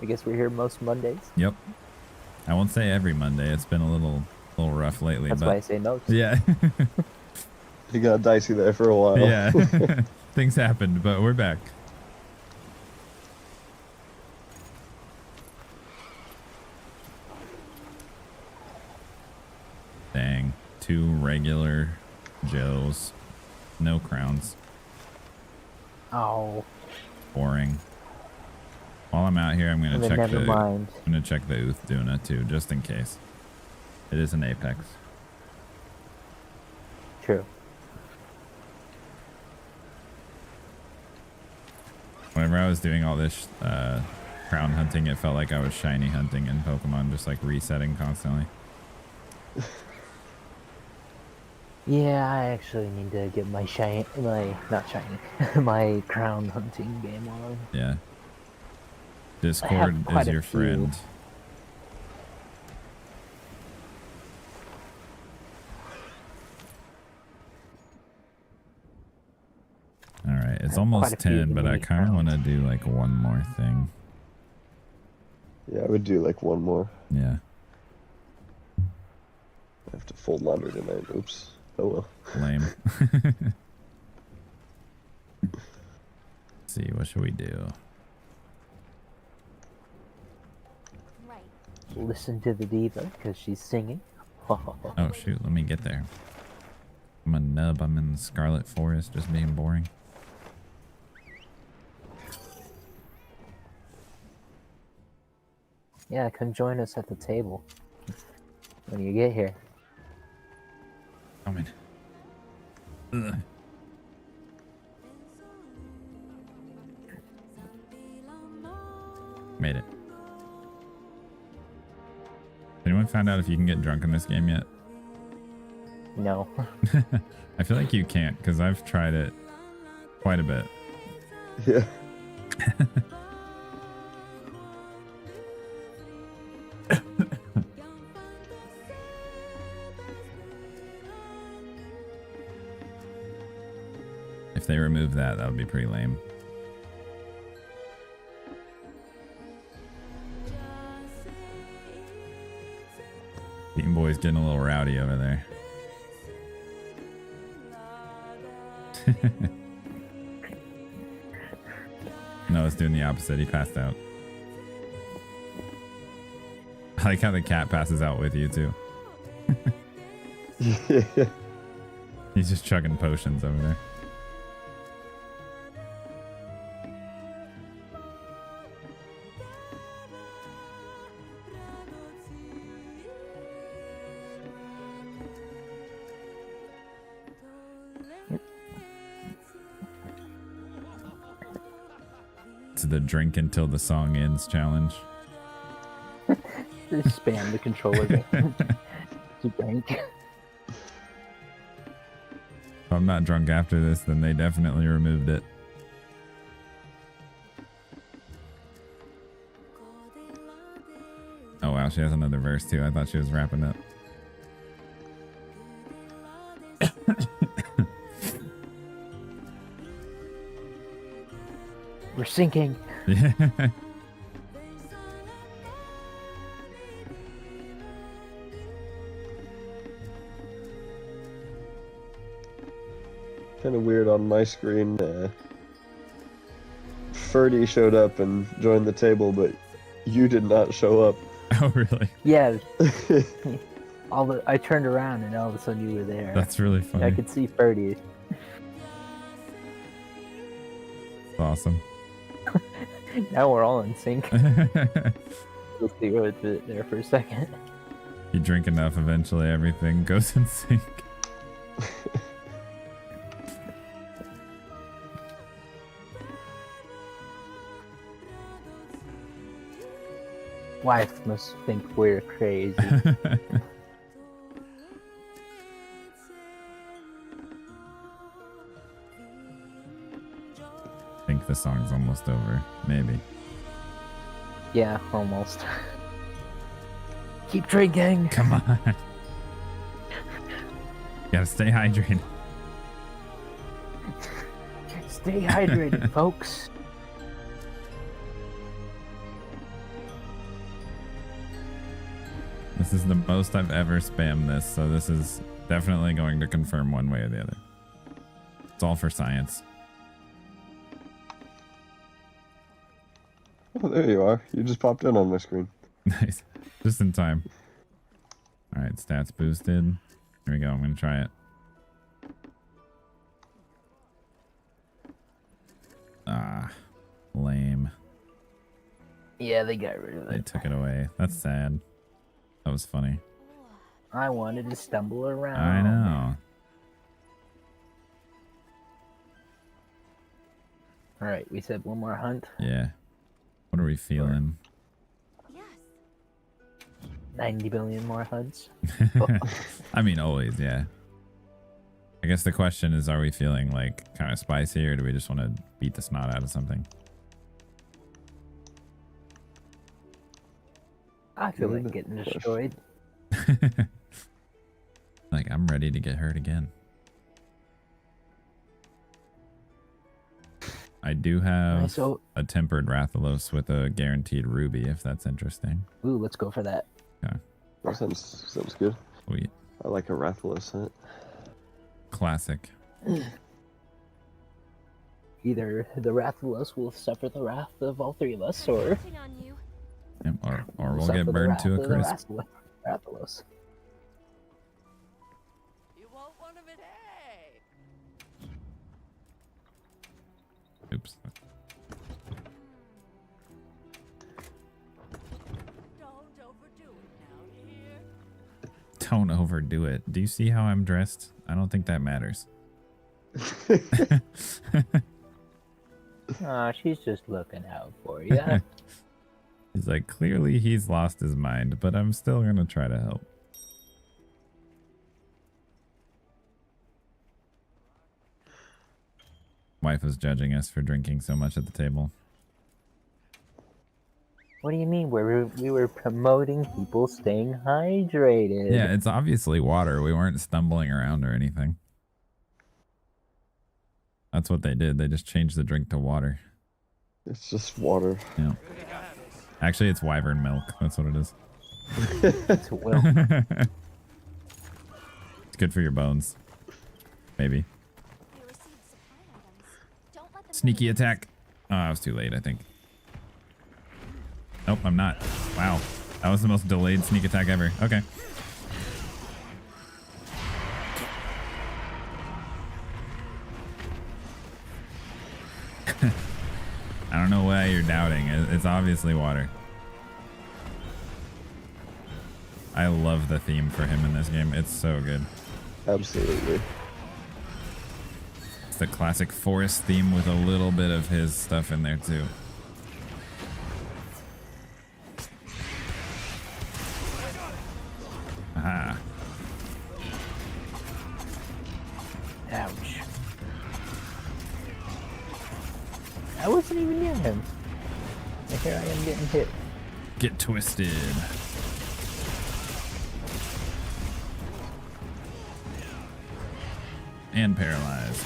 [SPEAKER 2] I guess we're here most Mondays.
[SPEAKER 1] Yep. I won't say every Monday. It's been a little rough lately.
[SPEAKER 2] That's
[SPEAKER 1] but
[SPEAKER 2] why I say most.
[SPEAKER 1] yeah.
[SPEAKER 3] You got dicey there for a while.
[SPEAKER 1] Yeah. Things happened, but we're back. Dang. 2 regular Joes. No crowns.
[SPEAKER 2] Oh.
[SPEAKER 1] Boring. While I'm out here, I'm gonna
[SPEAKER 2] Then
[SPEAKER 1] check
[SPEAKER 2] never mind.
[SPEAKER 1] I'm gonna check the Uthuna too, just in case. It is an apex.
[SPEAKER 2] True.
[SPEAKER 1] Whenever I was doing all this crown hunting, it felt like I was shiny hunting in Pokemon, just like resetting constantly.
[SPEAKER 2] Yeah, I actually need to get my my crown hunting game on.
[SPEAKER 1] Yeah. Discord
[SPEAKER 2] quite
[SPEAKER 1] is
[SPEAKER 2] a
[SPEAKER 1] your
[SPEAKER 2] few.
[SPEAKER 1] friend. All right, it's almost
[SPEAKER 2] quite a few
[SPEAKER 1] 10, but I
[SPEAKER 2] unique
[SPEAKER 1] kind of want to
[SPEAKER 2] crowns.
[SPEAKER 1] do like one more thing.
[SPEAKER 3] Yeah, I would do like one more.
[SPEAKER 1] Yeah,
[SPEAKER 3] I have to fold laundry tonight. Oops. Oh well.
[SPEAKER 1] lame. Let's see, what should we do?
[SPEAKER 4] Right.
[SPEAKER 2] Listen to the diva because she's singing.
[SPEAKER 1] Oh shoot, let me get there. I'm a nub. I'm in the Scarlet Forest, just being boring.
[SPEAKER 2] Yeah, come join us at the table when you get here.
[SPEAKER 1] Coming. Ugh. Made it. Anyone found out if you can get drunk in this game yet?
[SPEAKER 2] No.
[SPEAKER 1] I feel like you can't, because I've tried it quite a bit.
[SPEAKER 3] Yeah.
[SPEAKER 1] If they remove that, that would be pretty lame. Bean Boy's getting a little rowdy over there. No, it's doing the opposite. He passed out. I like how the cat passes out with you too.
[SPEAKER 3] Yeah.
[SPEAKER 1] He's just chugging potions over there. It's the drink until the song ends challenge.
[SPEAKER 2] Just spam the controller to drink.
[SPEAKER 1] If I'm not drunk after this, then they definitely removed it. Oh wow, she has another verse too. I thought she was wrapping up.
[SPEAKER 2] We're sinking.
[SPEAKER 1] Yeah.
[SPEAKER 3] Kind of weird on my screen. Ferdy showed up and joined the table, but you did not show up.
[SPEAKER 1] Oh really?
[SPEAKER 2] Yeah. I turned around and all of a sudden you were there.
[SPEAKER 1] That's really funny.
[SPEAKER 2] I could see Ferdy.
[SPEAKER 1] Awesome.
[SPEAKER 2] Now we're all in sync. Just to go with it there for a second.
[SPEAKER 1] You drink enough, eventually everything goes in sync.
[SPEAKER 2] Wife must think we're crazy.
[SPEAKER 1] I think the song's almost over. Maybe.
[SPEAKER 2] Yeah, almost. Keep drinking.
[SPEAKER 1] Come on. Gotta stay hydrated.
[SPEAKER 2] Stay hydrated, folks.
[SPEAKER 1] This is the most I've ever spammed this, so this is definitely going to confirm one way or the other. It's all for science.
[SPEAKER 3] Oh, there you are. You just popped in on my screen.
[SPEAKER 1] Nice. Just in time. Alright, stats boosted. Here we go. I'm going to try it. Ah, lame.
[SPEAKER 2] Yeah, they got rid of
[SPEAKER 1] They
[SPEAKER 2] it.
[SPEAKER 1] took it away. That's sad. That was funny.
[SPEAKER 2] I wanted to stumble around.
[SPEAKER 1] I know.
[SPEAKER 2] Alright, we said one more hunt.
[SPEAKER 1] Yeah. What are we feeling?
[SPEAKER 4] Yes.
[SPEAKER 2] 90 billion more hunts.
[SPEAKER 1] I mean, always, yeah. I guess the question is, are we feeling like kind of spicy, or do we just want to beat the snot out of something?
[SPEAKER 2] I feel like getting destroyed.
[SPEAKER 1] Like, I'm ready to get hurt again. I do have
[SPEAKER 2] So,
[SPEAKER 1] a tempered Rathalos with a guaranteed ruby, if that's interesting.
[SPEAKER 2] ooh, let's go for that.
[SPEAKER 3] That sounds good.
[SPEAKER 1] Sweet.
[SPEAKER 3] I like a Rathalos hunt.
[SPEAKER 1] Classic.
[SPEAKER 2] Either the wrath of us will suffer the wrath of all three of us, or
[SPEAKER 4] Counting on you.
[SPEAKER 1] Yep, or we'll
[SPEAKER 2] suffer
[SPEAKER 1] get
[SPEAKER 2] the
[SPEAKER 1] burned
[SPEAKER 2] wrath
[SPEAKER 1] to a
[SPEAKER 2] of the
[SPEAKER 1] crisp.
[SPEAKER 2] wrath of us.
[SPEAKER 5] You want one of it, hey?
[SPEAKER 1] Oops.
[SPEAKER 5] Don't overdo it now, you hear?
[SPEAKER 1] Don't overdo it. Do you see how I'm dressed? I don't think that matters.
[SPEAKER 2] Aw, she's just looking out for you.
[SPEAKER 1] He's like, clearly he's lost his mind, but I'm still gonna try to help. Wife was judging us for drinking so much at the table.
[SPEAKER 2] What do you mean? We were promoting people staying hydrated.
[SPEAKER 1] Yeah, it's obviously water. We weren't stumbling around or anything. That's what they did. They just changed the drink to water.
[SPEAKER 3] It's just water.
[SPEAKER 1] Yeah. Actually, it's wyvern milk. That's what it is.
[SPEAKER 2] It's Will.
[SPEAKER 1] It's good for your bones. Maybe.
[SPEAKER 4] We received supply items. Don't let them
[SPEAKER 1] Sneaky attack. Oh, I was too late, I think. Nope, I'm not. Wow. That was the most delayed sneak attack ever. Okay. I don't know why you're doubting. It's obviously water. I love the theme for him in this game. It's so good.
[SPEAKER 3] Absolutely.
[SPEAKER 1] It's the classic forest theme with a little bit of his stuff in there too. Aha.
[SPEAKER 2] Ouch. wasn't even near him. And here I am getting hit.
[SPEAKER 1] Get twisted. And paralyzed.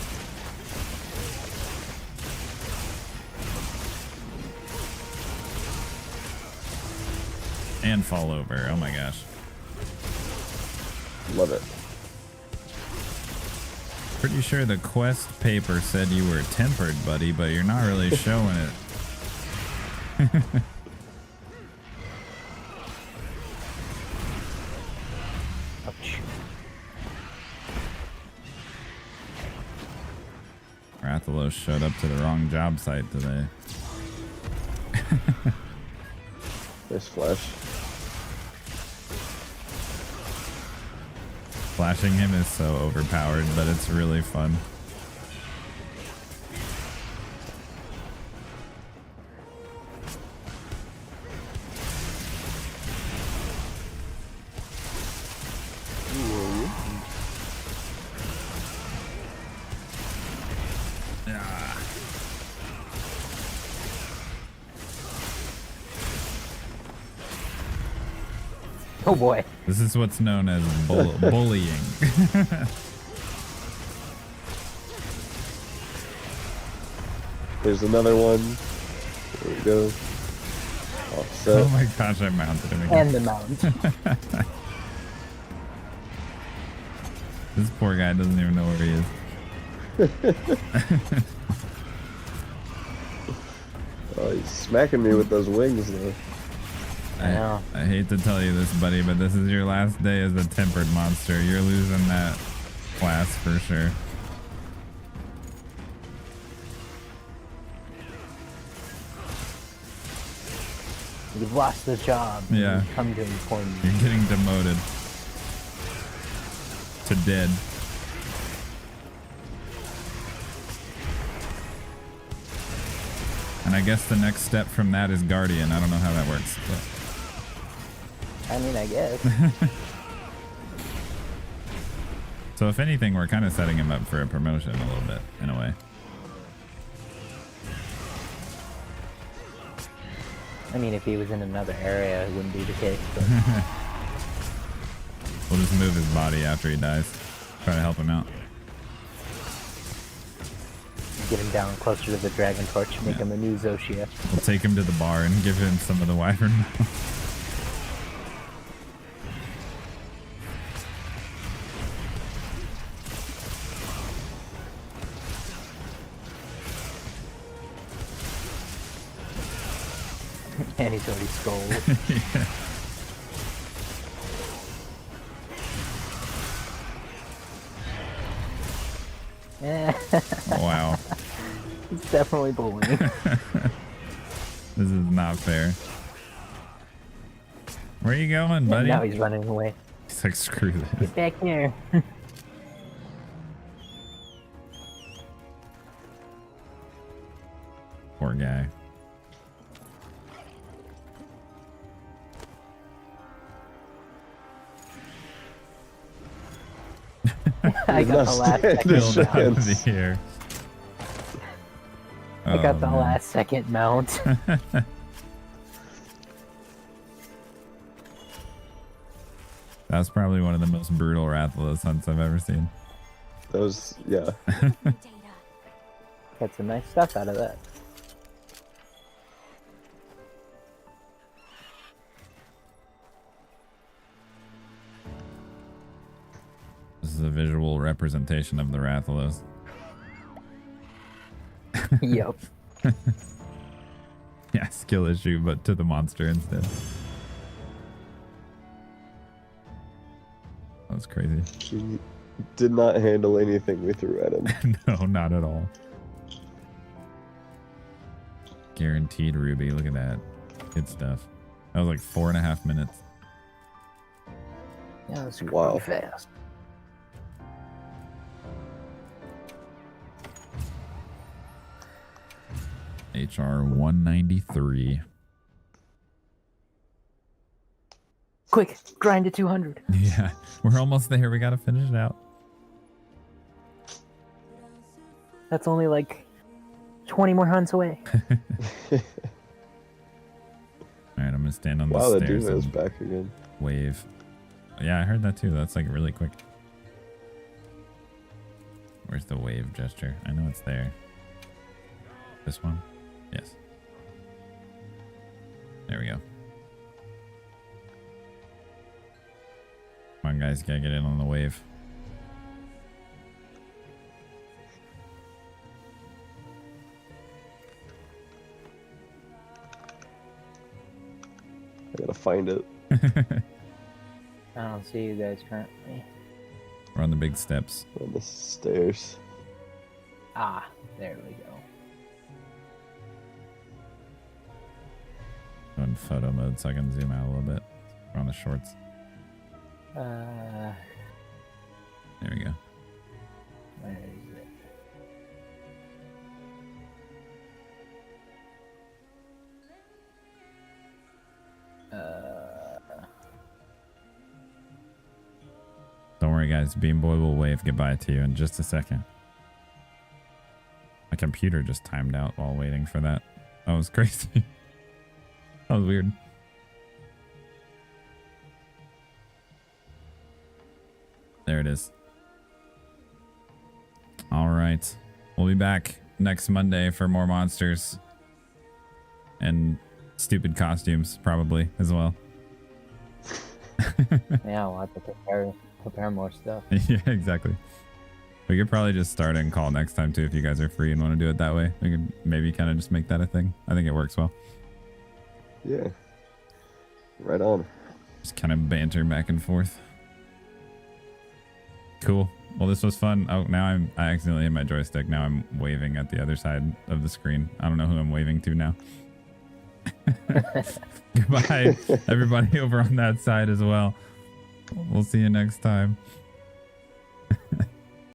[SPEAKER 1] And fall over. Oh my gosh.
[SPEAKER 3] Love it.
[SPEAKER 1] Pretty sure the quest paper said you were tempered, buddy, but you're not really showing it.
[SPEAKER 2] Ouch.
[SPEAKER 1] Rathalos showed up to the wrong job site today.
[SPEAKER 3] Nice flash.
[SPEAKER 1] Flashing him is so overpowered, but it's really fun. Ah.
[SPEAKER 2] Oh boy.
[SPEAKER 1] This is what's known as bullying.
[SPEAKER 3] There's another one. There we go. Offset.
[SPEAKER 1] Oh my gosh, I mounted him again.
[SPEAKER 2] And the mount.
[SPEAKER 1] This poor guy doesn't even know where he is.
[SPEAKER 3] Oh, he's smacking me with those wings though.
[SPEAKER 2] I know.
[SPEAKER 1] I hate to tell you this, buddy, but this is your last day as a tempered monster. You're losing that class for sure.
[SPEAKER 2] You've lost the job.
[SPEAKER 1] Yeah.
[SPEAKER 2] You've come to inform me.
[SPEAKER 1] You're getting demoted to dead. And I guess the next step from that is Guardian. I don't know how that works. But.
[SPEAKER 2] I mean, I guess.
[SPEAKER 1] So if anything, we're kind of setting him up for a promotion a little bit, in a way.
[SPEAKER 2] I mean, if he was in another area, it wouldn't be the case. But
[SPEAKER 1] We'll just move his body after he dies. Try to help him out.
[SPEAKER 2] get him down closer to the Dragon Torch, make him a new Zoshia.
[SPEAKER 1] We'll take him to the bar and give him some of the wyvern milk.
[SPEAKER 2] And he's already skulled.
[SPEAKER 1] Yeah. Wow.
[SPEAKER 2] It's definitely bullying.
[SPEAKER 1] This is not fair. Where are you going, buddy?
[SPEAKER 2] Now he's running away.
[SPEAKER 1] He's like, screw this.
[SPEAKER 2] Get back here.
[SPEAKER 1] Poor guy.
[SPEAKER 2] I got the last second.
[SPEAKER 1] Killed out of the air.
[SPEAKER 2] I got the
[SPEAKER 1] man.
[SPEAKER 2] last second mount.
[SPEAKER 1] That's probably one of the most brutal Rathalos hunts I've ever seen.
[SPEAKER 3] That was, yeah.
[SPEAKER 4] Data.
[SPEAKER 2] Got some nice stuff out of that.
[SPEAKER 1] This is a visual representation of the Rathalos.
[SPEAKER 2] Yep.
[SPEAKER 1] Yeah, skill issue, but to the monster instead. That was crazy.
[SPEAKER 3] He did not handle anything we threw at him.
[SPEAKER 1] No, not at all. Guaranteed Ruby. Look at that. Good stuff. That was like 4.5 minutes.
[SPEAKER 2] Yeah, that's
[SPEAKER 3] Wow.
[SPEAKER 2] pretty fast.
[SPEAKER 1] HR 193.
[SPEAKER 2] Quick, grind to 200.
[SPEAKER 1] Yeah, we're almost there. We gotta finish it out.
[SPEAKER 2] That's only like 20 more hunts away.
[SPEAKER 1] All right, I'm gonna stand on the
[SPEAKER 3] Wow, the
[SPEAKER 1] stairs
[SPEAKER 3] diva is
[SPEAKER 1] and
[SPEAKER 3] back again.
[SPEAKER 1] wave. Yeah, I heard that too. That's like really quick. Where's the wave gesture? I know it's there. This one? Yes. There we go. Come on, guys, gotta get in on the wave.
[SPEAKER 3] I gotta find it.
[SPEAKER 2] I don't see you guys currently.
[SPEAKER 1] We're on the big steps.
[SPEAKER 3] On the stairs.
[SPEAKER 2] Ah, there we go.
[SPEAKER 1] Go in photo mode so I can zoom out a little bit. We're on the shorts.
[SPEAKER 2] Where
[SPEAKER 1] There we go.
[SPEAKER 2] is it?
[SPEAKER 1] Don't worry, guys. Beam Boy will wave goodbye to you in just a second. My computer just timed out while waiting for that. That was crazy. That was weird. There it is. All right. We'll be back next Monday for more monsters. And stupid costumes, probably, as well.
[SPEAKER 2] Yeah, we'll have to prepare more stuff.
[SPEAKER 1] Yeah, exactly. We could probably just start and call next time too if you guys are free and want to do it that way. We could maybe kind of just make that a thing. I think it works well.
[SPEAKER 3] Yeah. Right on.
[SPEAKER 1] Just kind of banter back and forth. Cool. Well, this was fun. Oh, now I accidentally hit my joystick. Now I'm waving at the other side of the screen. I don't know who I'm waving to now. Goodbye, everybody over on that side as well. We'll see you next time.